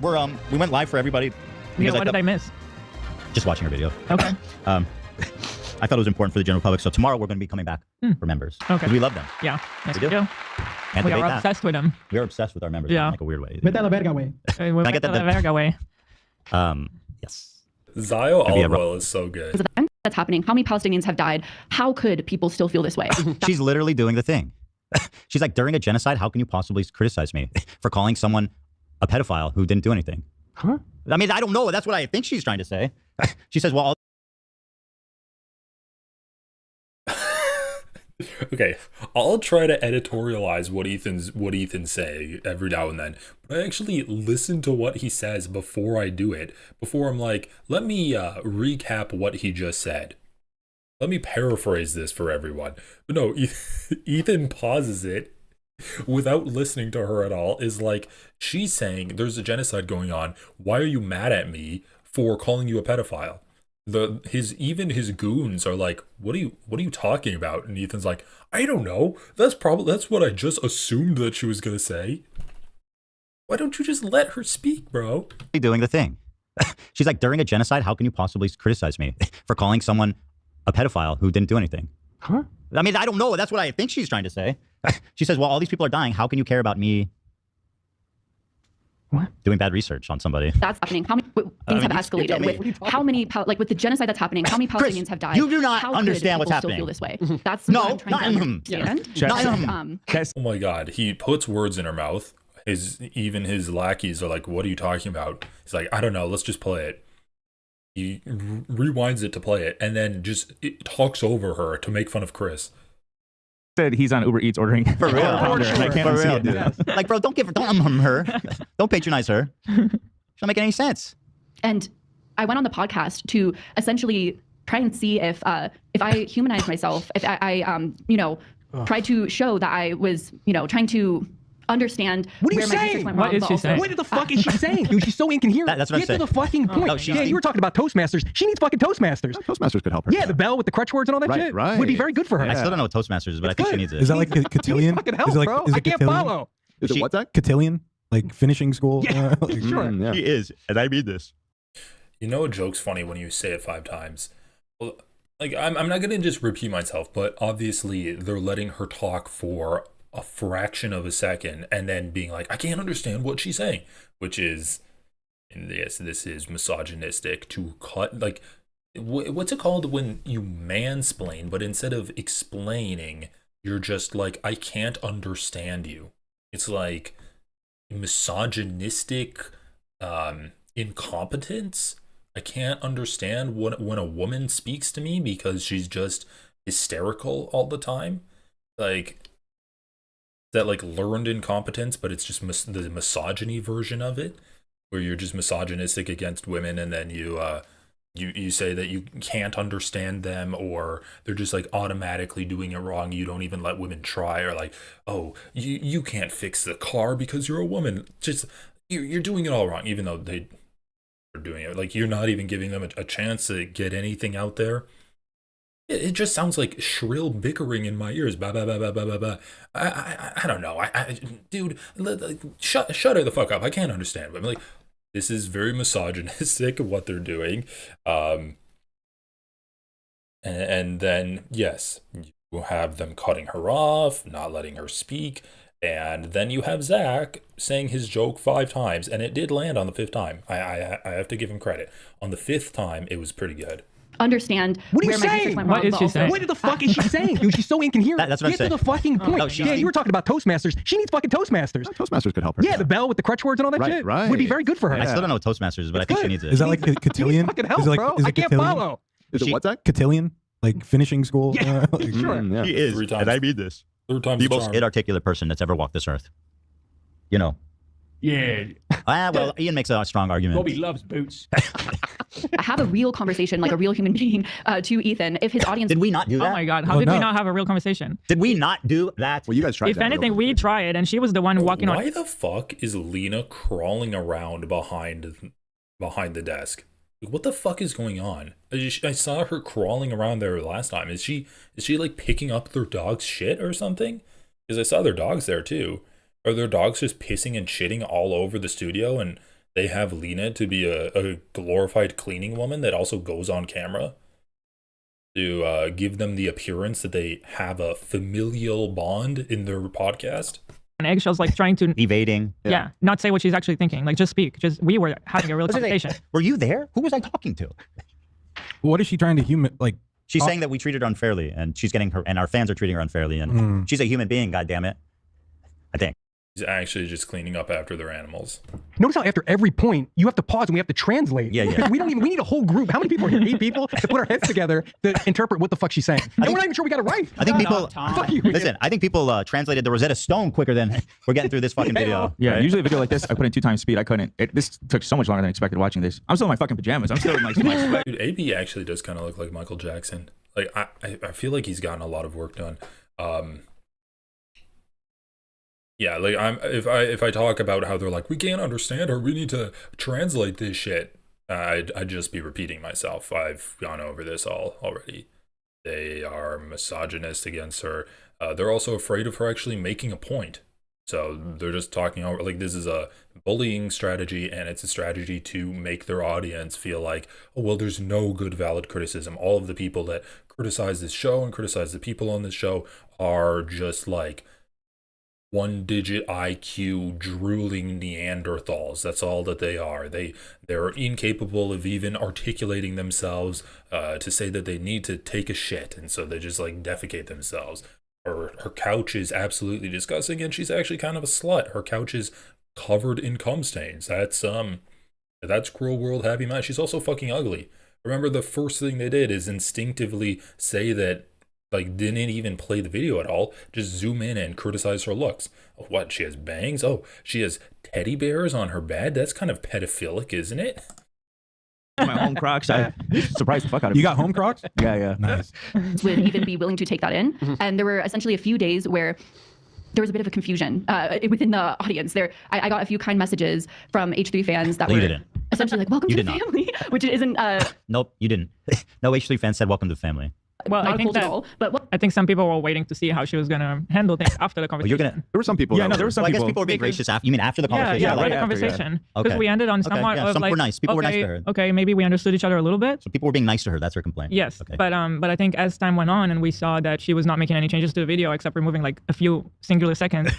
We went live for everybody. Yeah, what did I miss? Just watching our video. Okay. I thought it was important for the general public. So tomorrow we're going to be coming back for members. Okay. Because we love them. Yeah. Yes, We we do. do. Can't We debate are that. obsessed with them. We're obsessed with our members. Yeah. In like a weird way. Vete a la verga way. We're Can I get that? the verga way. Yes. Zio Maybe a olive oil is so good. That's happening. How many Palestinians have died? How could people still feel this way? She's literally doing the thing. She's like, during a genocide, how can you possibly criticize me for calling someone a pedophile who didn't do anything? Huh? I mean, I don't know. That's what I think she's trying to say. She says, well, Okay, I'll try to editorialize what Ethan's saying every now and then, but I actually listen to what he says before I do it. Before I'm like, let me recap what he just said. Let me paraphrase this for everyone. But no, Ethan pauses it without listening to her at all. Is like, she's saying there's a genocide going on. Why are you mad at me for calling you a pedophile? His goons are like, what are you talking about? And Ethan's like, I don't know. That's what I just assumed that she was gonna say. Why don't you just let her speak, bro? doing the thing. She's like, during a genocide, how can you possibly criticize me for calling someone a pedophile who didn't do anything? Huh? I mean, I don't know. That's what I think she's trying to say. She says, well, all these people are dying. How can you care about me? What? Doing bad research on somebody. That's happening. How many things have escalated? With how many, with the genocide that's happening, how many Palestinians have died? You do not how understand could what's people happening. Still feel this way? That's what I'm trying to understand. Oh my god, he puts words in her mouth. Even his lackeys are like, what are you talking about? He's like, I don't know, let's just play it. He rewinds it to play it, and then it talks over her to make fun of Chris. Said he's on Uber Eats ordering For real. and I can't see it. Yeah. Like, bro, don't her. Don't patronize her. She don't make any sense. And I went on the podcast to essentially try and see if I humanized myself, if I tried to show that I was, trying to understand What are you where my research saying? went What wrong. is but she also- saying? What the fuck is she saying, dude? She's so incoherent. That's what I'm Get to saying. the fucking point. No, she's- yeah, you were talking about Toastmasters. She needs fucking Toastmasters. Toastmasters could help her. Yeah, the bell with the crutch words and all that Right, shit right. would be very good for her. I still don't know what Toastmasters is, but I think she needs it. Is that like cotillion? Fucking help, is it like, bro. is it I can't cotillion? follow. Is it what, Zach? Cotillion? Like finishing school? Yeah, Like, sure. Yeah. She is, and I read this. You know a joke's funny when you say it 5 times. Well, like I'm not gonna just repeat myself, but obviously they're letting her talk for a fraction of a second and then being like, I can't understand what she's saying, which is, and this is misogynistic to cut, like, what's it called when you mansplain, but instead of explaining, you're just like, I can't understand you. It's like misogynistic incompetence. I can't understand when a woman speaks to me because she's just hysterical all the time. Like, that like learned incompetence, but it's just the misogyny version of it, where you're just misogynistic against women, and then you say that you can't understand them, or they're just like automatically doing it wrong. You don't even let women try, or like, oh, you can't fix the car because you're a woman. Just you're doing it all wrong, even though they are doing it. Like, you're not even giving them a chance to get anything out there. It just sounds like shrill bickering in my ears. Bah, bah, bah, bah, bah, bah, bah. I don't know. Dude, shut her the fuck up. I can't understand. But I'm like, this is very misogynistic what they're doing. And then, yes, you have them cutting her off, not letting her speak. And then you have Zach saying his joke 5 times, and it did land on the 5th time. I have to give him credit. On the 5th time, it was pretty good. understand What are where you my research saying? went wrong. What is but she also- saying? What the fuck is she saying, dude? She's so incoherent. That's what I'm Get saying. to the fucking point. No, she's- yeah, you were talking about Toastmasters. She needs fucking Toastmasters. Toastmasters could help her. Yeah, the bell with the crutch words and all that Right, shit right. would be very good for her. I still don't know what Toastmasters is, but I think she needs it. Is that like cotillion? Fucking help, is it like, bro. Is it I can't cotillion? follow. Is it what's that? Cotillion? Like finishing school? Yeah, like- sure. Yeah. She is, 3 times. and I read this. 3 times The the most charm. inarticulate person that's ever walked this earth. You know. Yeah. Well, Ian makes a strong argument. Bobby loves boots. have a real conversation, like a real human being, to Ethan. If his audience Did we not do that? Oh my God, how did we not have a real conversation? Did we not do that? Well, you guys tried. If anything, we tried, and she was the one walking on. Why the fuck is Lena crawling around behind the desk? Like, what the fuck is going on? I saw her crawling around there last time. Is she like picking up their dog's shit or something? Because I saw their dogs there too. Are their dogs just pissing and shitting all over the studio, and they have Lena to be a glorified cleaning woman that also goes on camera to give them the appearance that they have a familial bond in their podcast? And eggshells, like trying to evading. Yeah, not say what she's actually thinking. Like just speak. We were having a real conversation. Were you there? Who was I talking to? What is she trying to like? She's saying that we treated her unfairly, and she's getting her, and our fans are treating her unfairly, and she's a human being. God damn it, I think. He's actually just cleaning up after their animals. Notice how after every point you have to pause and we have to translate. Yeah. Because we need a whole group. How many people are here? 8 people to put our heads together to interpret what the fuck she's saying. And we're not even sure we got it right. I think people. Fuck you. Listen, I think people translated the Rosetta Stone quicker than we're getting through this fucking video. Yeah, right? usually a video like this, I put in 2 times speed. I couldn't. This took so much longer than I expected watching this. I'm still in my fucking pajamas. I'm still in my sweat. Dude, AB actually does kind of look like Michael Jackson. Like I feel like he's gotten a lot of work done. Yeah, like if I talk about how they're like, we can't understand her, we need to translate this shit, I'd just be repeating myself. I've gone over this all already. They are misogynist against her. They're also afraid of her actually making a point. So they're just talking over, like, this is a bullying strategy, and it's a strategy to make their audience feel like, oh, well, there's no good valid criticism. All of the people that criticize this show and criticize the people on this show are just like 1-digit IQ drooling Neanderthals. That's all that they are. They're incapable of even articulating themselves to say that they need to take a shit, and so they just like defecate themselves. Her couch is absolutely disgusting, and she's actually kind of a slut. Her couch is covered in cum stains. That's Cruel World Happy Man. She's also fucking ugly. Remember, the first thing they did is instinctively say that, like, didn't even play the video at all, just zoom in and criticize her looks. Oh, what, she has bangs? Oh, she has teddy bears on her bed? That's kind of pedophilic, isn't it? My home Crocs. I surprised the fuck out of You me. got home Crocs? Yeah. Nice. would even be willing to take that in. And there were essentially a few days where there was a bit of a confusion within the audience. I got a few kind messages from H3 fans that No, you were didn't. essentially like, welcome You to did the not. family, which isn't Nope, you didn't. No H3 fan said welcome to the family. Well, not I think cool at that all. But I think some people were waiting to see how she was gonna handle things after the Well, conversation. you're gonna. There were some people. Yeah, that no, there were some Well, I people. guess people were being gracious after. You mean after the Yeah, conversation? yeah, right right. The after, yeah. conversation because Okay. we ended on Okay, somewhat yeah, of some like, were nice. People were nice okay, to her. okay, maybe we understood each other a little bit. So people were being nice to her. That's her complaint. Yes, Okay. but I think as time went on and we saw that she was not making any changes to the video except removing like a few singular seconds.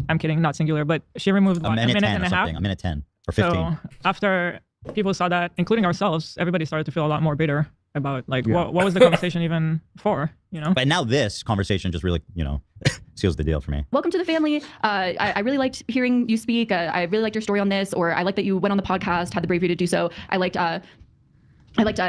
I'm kidding, not singular, but she removed a what, minute 10 and or a half. something. A minute 10 or 15. So after people saw that, including ourselves, everybody started to feel a lot more bitter about like what was the conversation even for, you know? But now this conversation just really, seals the deal for me. welcome to the family. I really liked hearing you speak. I really liked your story on this, or I liked that you went on the podcast, had the bravery to do so. I liked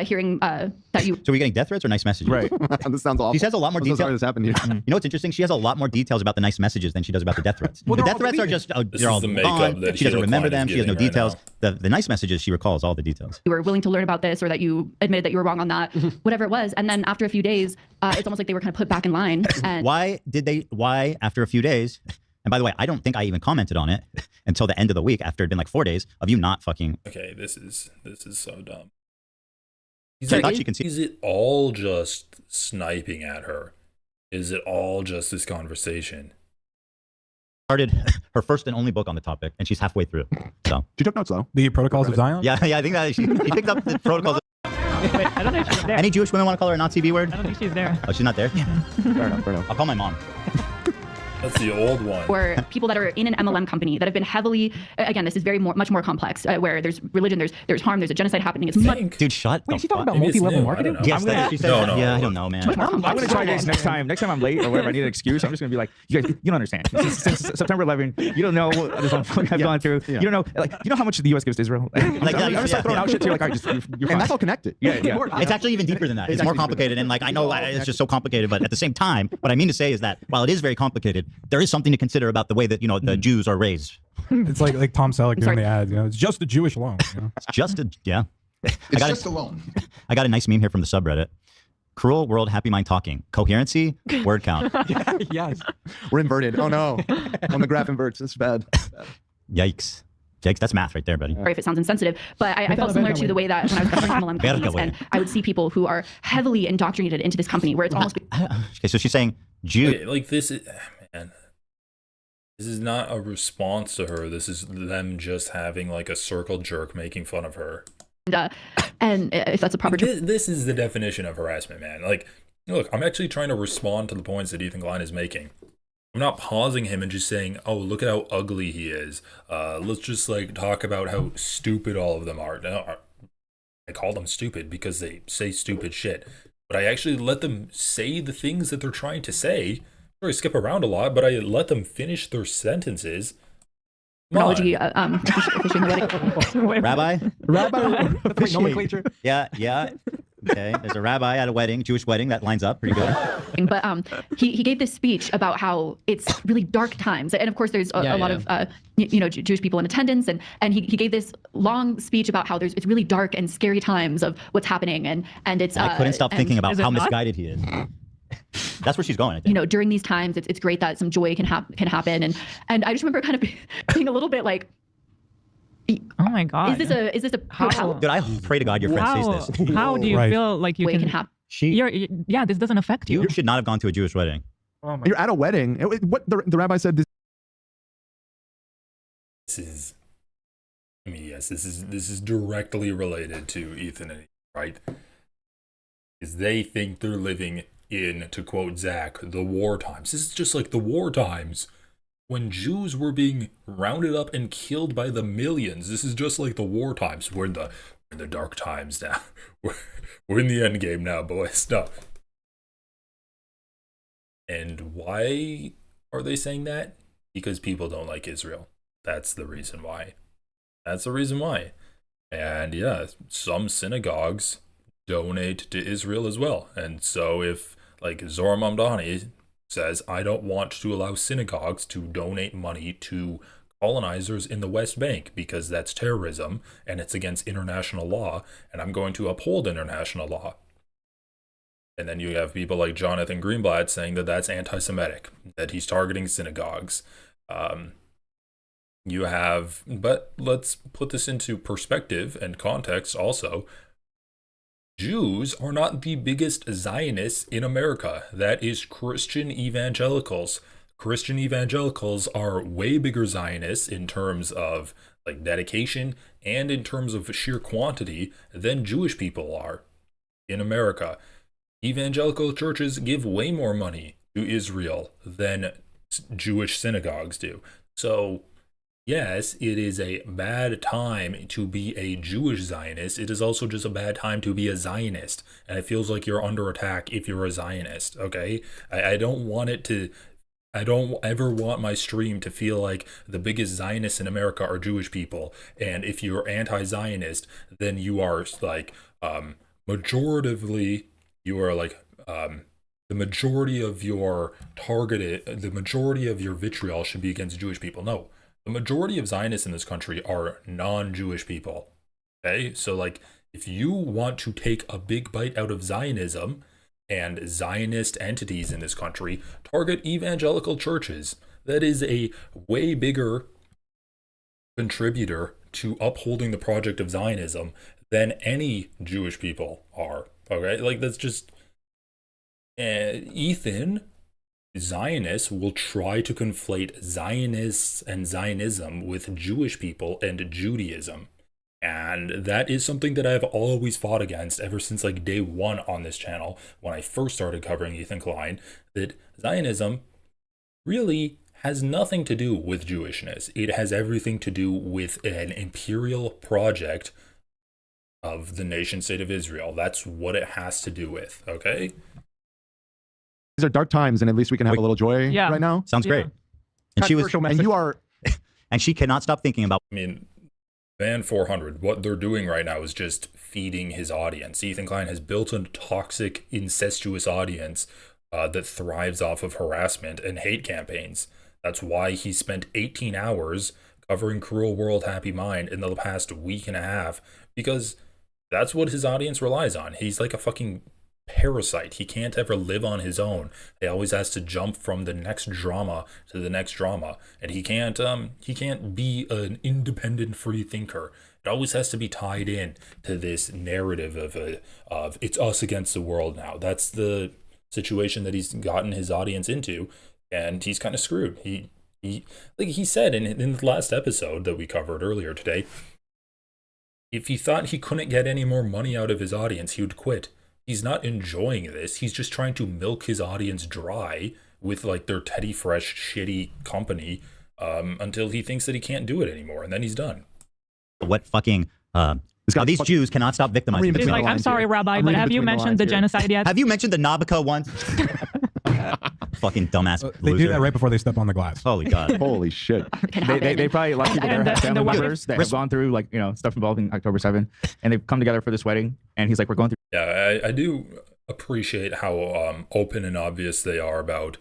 hearing that you. So are we getting death threats or nice messages? Right. This sounds awful. She has a lot more I'm so detail. sorry this happened here. You know what's interesting? She has a lot more details about the nice messages than she does about the death threats. Well, the they're death all threats are deleted. just This they're is all the makeup gone. that She doesn't Ethan remember Klein them. is She has no giving right details. The nice messages she recalls all the details. You were willing to learn about this, or that you admitted that you were wrong on that, whatever it was. And then after a few days, it's almost like they were kind of put back in line. And Why after a few days? And by the way, I don't think I even commented on it until the end of the week after it'd been like 4 days of you not fucking. Okay, this is so dumb. I thought she can see. Is it all just sniping at her? Is it all just this conversation? Started her first and only book on the topic, and she's halfway through. So She took notes though. The Protocols of Zion? yeah, I think that she picked up the protocols. Wait, I don't think she's there. Any Jewish women want to call her a Nazi B word? I don't think she's there. Oh, she's not there. Fair enough. I'll call my mom. That's the old one. Or people that are in an MLM company that have been heavily, again, this is much more complex, where there's religion, there's harm, there's a genocide happening. It's much. Dude, shut. Wait, is she talking about multi-level marketing? Yes, she said No, that. no. Yeah, I don't know, man. I'm gonna try this next time. Next time I'm late or whatever, I need an excuse. I'm just gonna be like, you guys, you don't understand. Since September 11, you don't know what this I've gone through. You don't know, like, you know how much the U.S. gives to Israel. I'm just like throwing out shit to you, like, all right, you're fine. And that's all connected. Yeah. It's actually even deeper than that. It's more complicated, and like I know it's just so complicated, but at the same time, what I mean to say is that while it is very complicated, there is something to consider about the way that the Jews are raised. It's like Tom Selleck doing the ads. It's just a Jewish loan. It's just a It's just a loan. I got a nice meme here from the subreddit. Cruel world, happy mind talking. Coherency, word count. Yes. We're inverted. Oh no. On the graph inverts. It's bad. Yikes. Yikes, that's math right there, buddy. Sorry if it sounds insensitive, but I felt similar to the way that when I was covering MLM companies, and I would see people who are heavily indoctrinated into this company, where it's almost. Okay, so she's saying Jew. Like this is, man. This is not a response to her. This is them just having like a circle jerk making fun of her. And if that's a proper term. This is the definition of harassment, man. Like, look, I'm actually trying to respond to the points that Ethan Klein is making. I'm not pausing him and just saying, oh, look at how ugly he is. Let's just like talk about how stupid all of them are. No, I call them stupid because they say stupid shit. But I actually let them say the things that they're trying to say. Sure, I skip around a lot, but I let them finish their sentences. Technology, Rabbi? Wait, nomenclature. Yeah. Okay, there's a rabbi at a wedding, Jewish wedding. That lines up pretty good. But he gave this speech about how it's really dark times, and of course there's a lot of Jewish people in attendance, and he gave this long speech about how it's really dark and scary times of what's happening, and it's. I couldn't stop thinking about how misguided he is. That's where she's going. I think. During these times, it's great that some joy can happen, and I just remember kind of being a little bit like. Oh my God! Is this a how? Dude, I pray to God your friend sees this. How do you feel like you can happen? This doesn't affect you. You should not have gone to a Jewish wedding. Oh You're at a wedding. What the rabbi said. This is, I mean, yes, this is directly related to Ethan and Eve, right? Because they think they're living in, to quote Zach, the war times. This is just like the war times. When Jews were being rounded up and killed by the millions. This is just like the war times. We're in the dark times now. We're in the end game now, boys. No. And why are they saying that? Because people don't like Israel. That's the reason why. That's the reason why. And yeah, some synagogues donate to Israel as well. And so if like Zohar Mamdani says, I don't want to allow synagogues to donate money to colonizers in the West Bank because that's terrorism and it's against international law, and I'm going to uphold international law. And then you have people like Jonathan Greenblatt saying that that's anti-Semitic, that he's targeting synagogues. But let's put this into perspective and context also. Jews are not the biggest Zionists in America. That is Christian evangelicals. Christian evangelicals are way bigger Zionists in terms of like dedication and in terms of sheer quantity than Jewish people are in America. Evangelical churches give way more money to Israel than Jewish synagogues do. So yes, it is a bad time to be a Jewish Zionist. It is also just a bad time to be a Zionist. And it feels like you're under attack if you're a Zionist, okay? I don't ever want my stream to feel like the biggest Zionists in America are Jewish people. And if you're anti-Zionist, then you are like, majoritively, you are like, the majority of your vitriol should be against Jewish people. No. The majority of Zionists in this country are non-Jewish people, okay? So, like, if you want to take a big bite out of Zionism and Zionist entities in this country, target evangelical churches. That is a way bigger contributor to upholding the project of Zionism than any Jewish people are, okay? Like, that's just... Ethan... Zionists will try to conflate Zionists and Zionism with Jewish people and Judaism. And that is something that I've always fought against ever since like day one on this channel, when I first started covering Ethan Klein, that Zionism really has nothing to do with Jewishness. It has everything to do with an imperial project of the nation state of Israel. That's what it has to do with, okay? These are dark times, and at least we can have a little joy right now. Sounds great. And she was, and you are, and she cannot stop thinking about. I mean, Van 400, what they're doing right now is just feeding his audience. Ethan Klein has built a toxic, incestuous audience that thrives off of harassment and hate campaigns. That's why he spent 18 hours covering Cruel World, Happy Mind in the past week and a half, because that's what his audience relies on. He's like a fucking parasite. He can't ever live on his own. He always has to jump from the next drama to the next drama, and he can't be an independent free thinker. It always has to be tied in to this narrative of it's us against the world now. That's the situation that he's gotten his audience into, and he's kind of screwed. He like he said in the last episode that we covered earlier today, if he thought he couldn't get any more money out of his audience, he would quit. He's not enjoying this. He's just trying to milk his audience dry with like their Teddy Fresh shitty company until he thinks that he can't do it anymore, and then he's done. What fucking these Jews cannot stop victimizing. He's like, I'm sorry, Rabbi, but have you mentioned the genocide yet? Have you mentioned the Nabucco once? Fucking dumbass They loser. do that right before they step on the glass. Holy God. Holy shit. They probably, a lot of people there have family members that have gone through like, stuff involving October 7th, and they've come together for this wedding, and he's like, we're going through. Yeah, I do appreciate how open and obvious they are about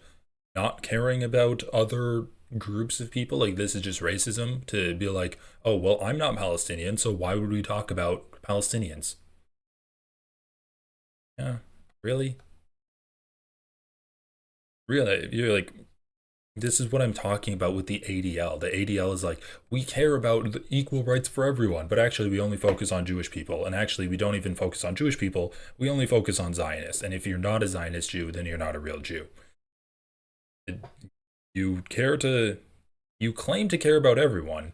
not caring about other groups of people. Like, this is just racism, to be like, oh, well, I'm not Palestinian, so why would we talk about Palestinians? Yeah, really? Really, you're like, this is what I'm talking about with the ADL. The ADL is like, we care about the equal rights for everyone, but actually we only focus on Jewish people. And actually we don't even focus on Jewish people. We only focus on Zionists. And if you're not a Zionist Jew, then you're not a real Jew. You claim to care about everyone,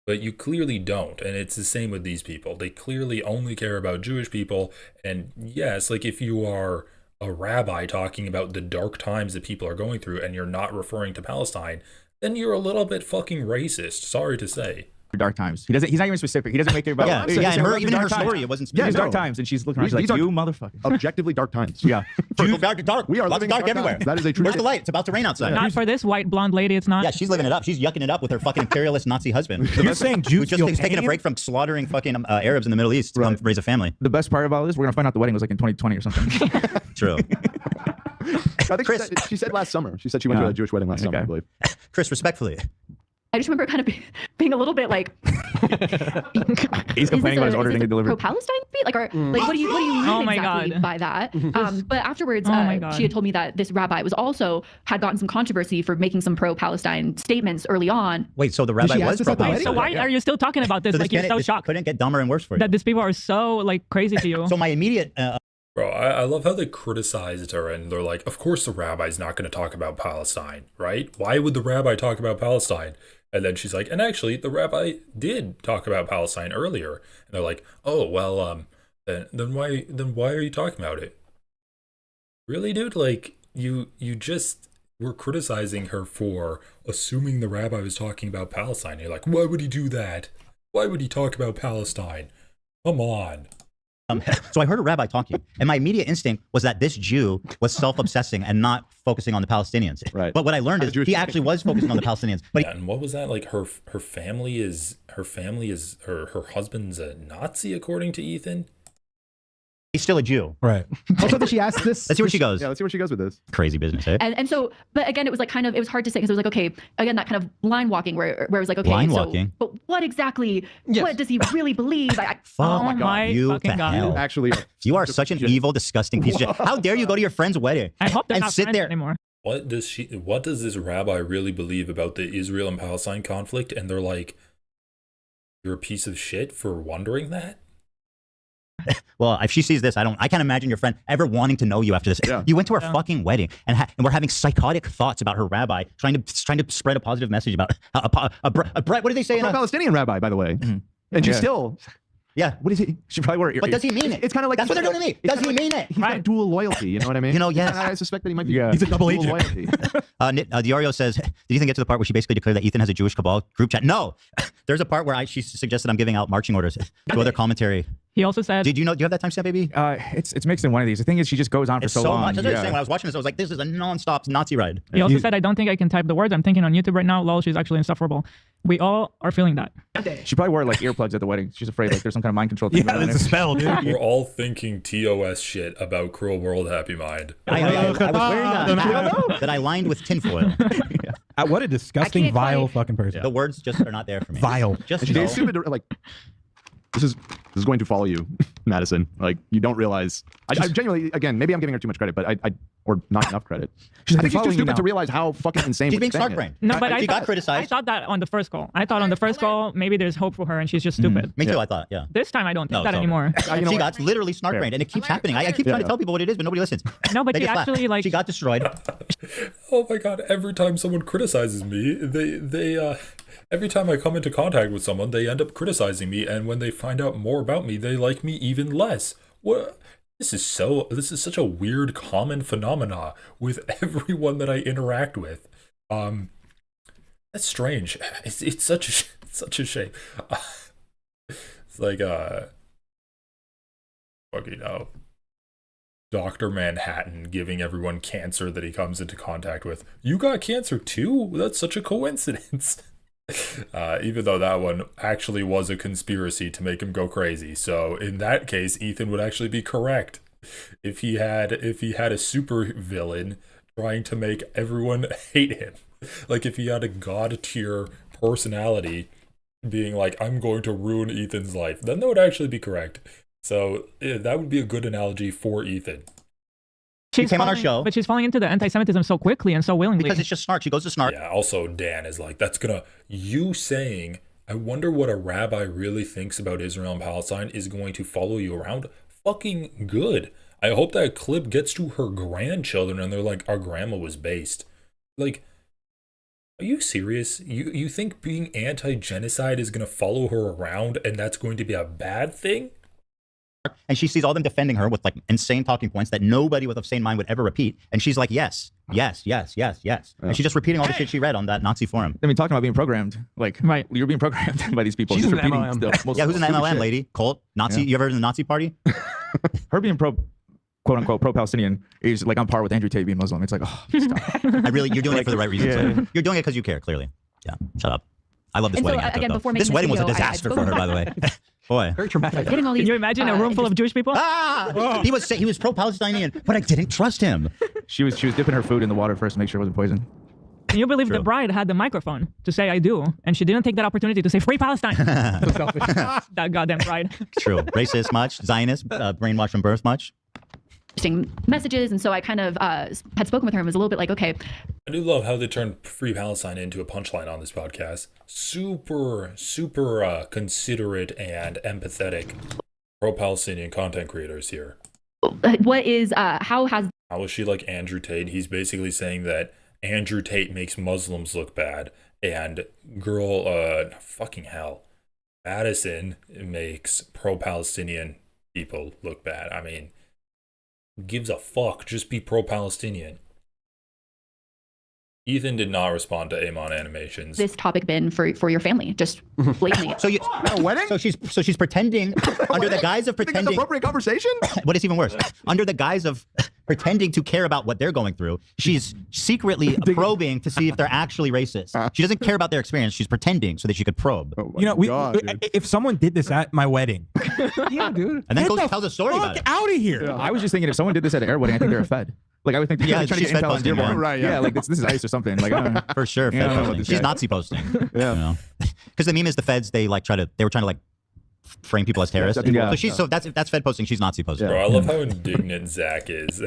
but you clearly don't. And it's the same with these people. They clearly only care about Jewish people. And yes, like if you are a rabbi talking about the dark times that people are going through and you're not referring to Palestine, then you're a little bit fucking racist. Sorry to say. Dark times. He's not even specific. He doesn't make it about. Yeah, and even in her story, it wasn't specific. It's dark times, and she's looking around. She's like, you motherfucker. Objectively dark times. Yeah. Dark. We are lots living of dark everywhere. Times. That is a true. Where's the light? It's about to rain outside. Not for this white blonde lady. It's not. Yeah, she's living it up. She's yucking it up with her fucking imperialist Nazi husband. You're saying Jews who just taking a break from slaughtering fucking Arabs in the Middle East to come raise a family. The best part about this, we're gonna find out the wedding was like in 2020 or something. True. I think Chris, she said last summer. She said she went to a Jewish wedding last summer, I believe. Chris, respectfully. I just remember kind of being a little bit like, he's complaining about his order to get delivered. Pro-Palestine beat? Like, like, what do you mean Oh my exactly God. by that? But afterwards, Oh my God. she had told me that this rabbi had gotten some controversy for making some pro-Palestine statements early on. Wait, so the rabbi was pro-Palestine? So why are you still talking about this? So like, you're so this shocked couldn't get dumber and worse for you. that these people are so like crazy to you. So my immediate Bro, I love how they criticized her and they're like, of course the rabbi's not going to talk about Palestine, right? Why would the rabbi talk about Palestine? And then she's like, and actually the rabbi did talk about Palestine earlier. And they're like, oh, well, then why are you talking about it? Really, dude? Like, you just were criticizing her for assuming the rabbi was talking about Palestine. You're like, why would he do that? Why would he talk about Palestine? Come on. So I heard a rabbi talking, and my immediate instinct was that this Jew was self-obsessing and not focusing on the Palestinians. Right. But what I learned is he actually was focusing on the Palestinians. But Yeah, and what was that? Like her family is her husband's a Nazi, according to Ethan. he's still a Jew. Right. Also, did she ask this? Let's see where she goes. Yeah, let's see where she goes with this. Crazy business, eh? And so, but again, it was like it was hard to say because it was like, okay, again, that kind of line walking where it was like, okay, Line so, walking? but what exactly, what does he really believe? Fuck oh my you fucking to God. hell. Actually, you are such an evil, disgusting piece of shit. How dare you go to your friend's wedding I hope they're and not sit friends there anymore. What does this rabbi really believe about the Israel and Palestine conflict? And they're like, you're a piece of shit for wondering that? Well, if she sees this, I can't imagine your friend ever wanting to know you after this. Yeah. You went to her fucking wedding and we're having psychotic thoughts about her rabbi trying to spread a positive message about a Brett. What did they say? A Palestinian rabbi, by the way, and she's still. Yeah. What is he? She probably wear. But does he mean it? It's kind of like That's what they're doing to me. Does he mean it? He's got dual loyalty. You know what I mean? You know, yes. I suspect that he might be. Yeah. He's a double dual agent. loyalty. Diorio says, did you even get to the part where she basically declared that Ethan has a Jewish cabal group chat? No. There's a part where she suggested I'm giving out marching orders to other commentary. He also said, do you have that timestamp, baby? It's mixed in one of these. The thing is, she just goes on for It's so long. much. That's what I was saying. When I was watching this, I was like, this is a non-stop Nazi ride. he also said, I don't think I can type the words. I'm thinking on YouTube right now, lol, she's actually insufferable. We all are feeling that. She probably wore like earplugs at the wedding. She's afraid like there's some kind of mind control thing. Yeah, going on there's a there. spell, dude. We're all thinking TOS shit about Cruel World Happy Mind. I was wearing a hat that I lined with tinfoil. What a disgusting, vile fucking person. The words just are not there for me. Vile. Just They know. assume it, like this is going to follow you, Madison. Like you don't realize. I genuinely, again, maybe I'm giving her too much credit, but I or not enough credit. I think she's too stupid to realize how fucking insane. She's being what snark-brained. No, but she got criticized. I thought that on the first call. I thought on the first call, maybe there's hope for her and she's just stupid. Me too, I thought, yeah. This time I don't think No, that it's over. anymore. She got literally snark-brained, and it keeps happening. I keep trying to tell people what it is, but nobody listens. No, but They she get slapped. actually like She got destroyed. Oh my god, every time someone criticizes me, they every time I come into contact with someone, they end up criticizing me, and when they find out more about me, they like me even less. What? This is such a weird common phenomena with everyone that I interact with. That's strange. It's such a shame. It's like fucking Dr. Manhattan giving everyone cancer that he comes into contact with. You got cancer too? That's such a coincidence. Even though that one actually was a conspiracy to make him go crazy. So in that case, Ethan would actually be correct. If he had a super villain trying to make everyone hate him. Like if he had a god tier personality being like, I'm going to ruin Ethan's life, then that would actually be correct. So that would be a good analogy for Ethan. She came on our show. But she's falling into the anti-Semitism so quickly and so willingly. Because it's just snark. She goes to snark. Yeah, also Dan is like, you saying, I wonder what a rabbi really thinks about Israel and Palestine is going to follow you around. Fucking good. I hope that clip gets to her grandchildren and they're like, our grandma was based. Like, are you serious? You think being anti-genocide is going to follow her around and that's going to be a bad thing? And she sees all them defending her with like insane talking points that nobody with a sane mind would ever repeat. And she's like, yes, yes, yes, yes, yes. And she's just repeating all the shit she read on that Nazi forum. I mean, talking about being programmed, like right. You're being programmed by these people. She's Just an repeating MLM. stuff. Yeah, who's an MLM Shit. lady? Cult? Nazi? Yeah. You ever heard of the Nazi party? Her being quote unquote pro-Palestinian is like on par with Andrew Tate being Muslim. It's like, oh, stop. You're doing it for the right reasons. Yeah. You're doing it because you care, clearly. Yeah, shut up. I love this And so, wedding. again, anecdote, before though. making This wedding was a this video, I disaster for her, by the way. Boy. Very traumatic. Getting all these, Can you imagine a room full of Jewish people? He was pro-Palestinian, but I didn't trust him. She was dipping her food in the water first to make sure it wasn't poison. Can you believe True. the bride had the microphone to say I do, and she didn't take that opportunity to say free Palestine? So selfish. That goddamn bride. True. Racist much? Zionist? Brainwashed from birth much? interesting messages, and so I kind of had spoken with her and was a little bit like, okay. I do love how they turned Free Palestine into a punchline on this podcast. Super considerate and empathetic pro-Palestinian content creators here. What is, how is she like Andrew Tate? He's basically saying that Andrew Tate makes Muslims look bad, and fucking hell, Madison makes pro-Palestinian people look bad. I mean, gives a fuck, just be pro-Palestinian. Ethan did not respond to Amon animations. this topic been for your family? Just blatantly. So she's pretending under the guise of pretending. That's appropriate conversation. What is even worse? Under the guise of pretending to care about what they're going through, she's secretly probing to see if they're actually racist. She doesn't care about their experience. She's pretending so that she could probe. You know, if someone did this at my wedding, yeah, dude, and then goes tells a story about it. Out of here! Yeah. I was just thinking if someone did this at an air wedding, I think they're a Fed. Like I would think, Yeah, they're trying she's to get Fed intel on posting, Dearborn. yeah. Right? Yeah, like this is ICE or something. Like For sure, Yeah, I Fed don't know about posting. this She's guy. Nazi posting. Yeah, because the meme is the Feds. They were trying to like frame people as terrorists. Yeah. So if that's Fed posting. She's Nazi posting. Bro, I love how indignant Zach is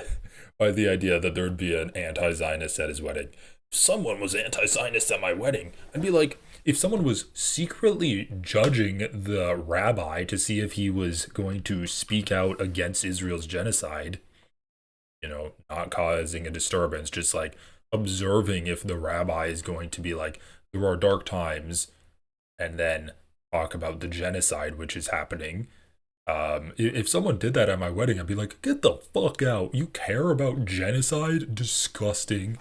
by the idea that there would be an anti-Zionist at his wedding. If someone was anti-Zionist at my wedding, I'd be like, if someone was secretly judging the rabbi to see if he was going to speak out against Israel's genocide, you know, not causing a disturbance, just like observing if the rabbi is going to be like, there are dark times, and then talk about the genocide which is happening, If someone did that at my wedding, I'd be like, get the fuck out. You care about genocide? Disgusting.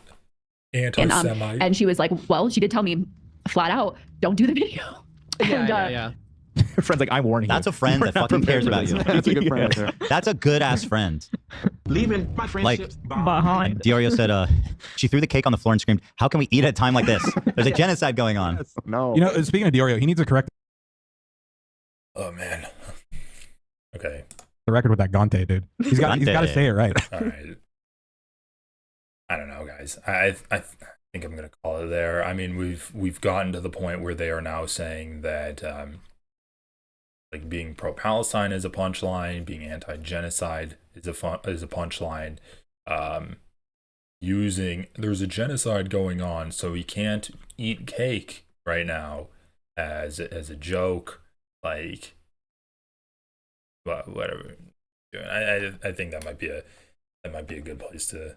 Anti-Semite. And she was like, well, she did tell me flat out, don't do the video. Yeah. Your friend's like, I'm warning you. That's a friend that fucking cares about you. That's a good friend right there. That's a good ass friend. Leaving my friendships behind. Diorio said, she threw the cake on the floor and screamed, how can we eat at a time like this? There's a genocide going on. Yes. No. You know, speaking of Diorio, he needs to correct Oh, man. Okay. the record with that Gante, dude. He's got to say it right. All right. I don't know, guys. I think I'm gonna call it there. I mean, we've gotten to the point where they are now saying that like being pro-Palestine is a punchline, being anti-genocide is a punchline. There's a genocide going on, so we can't eat cake right now as a joke. Like, whatever. I think that might be a good place to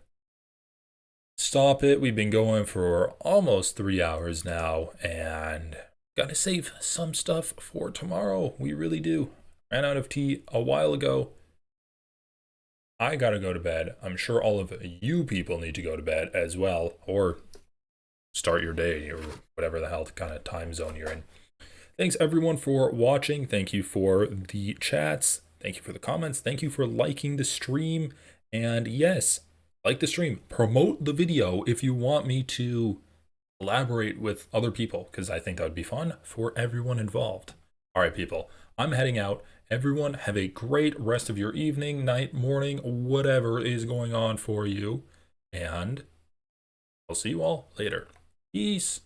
stop it. We've been going for almost 3 hours now, and gotta save some stuff for tomorrow. We really do. Ran out of tea a while ago. I gotta go to bed. I'm sure all of you people need to go to bed as well, or start your day, or whatever the hell kind of time zone you're in. Thanks everyone for watching. Thank you for the chats. Thank you for the comments. Thank you for liking the stream. And yes, like the stream, promote the video if you want me to collaborate with other people, because I think that would be fun for everyone involved. All right, people, I'm heading out. Everyone have a great rest of your evening, night, morning, whatever is going on for you. And I'll see you all later. Peace.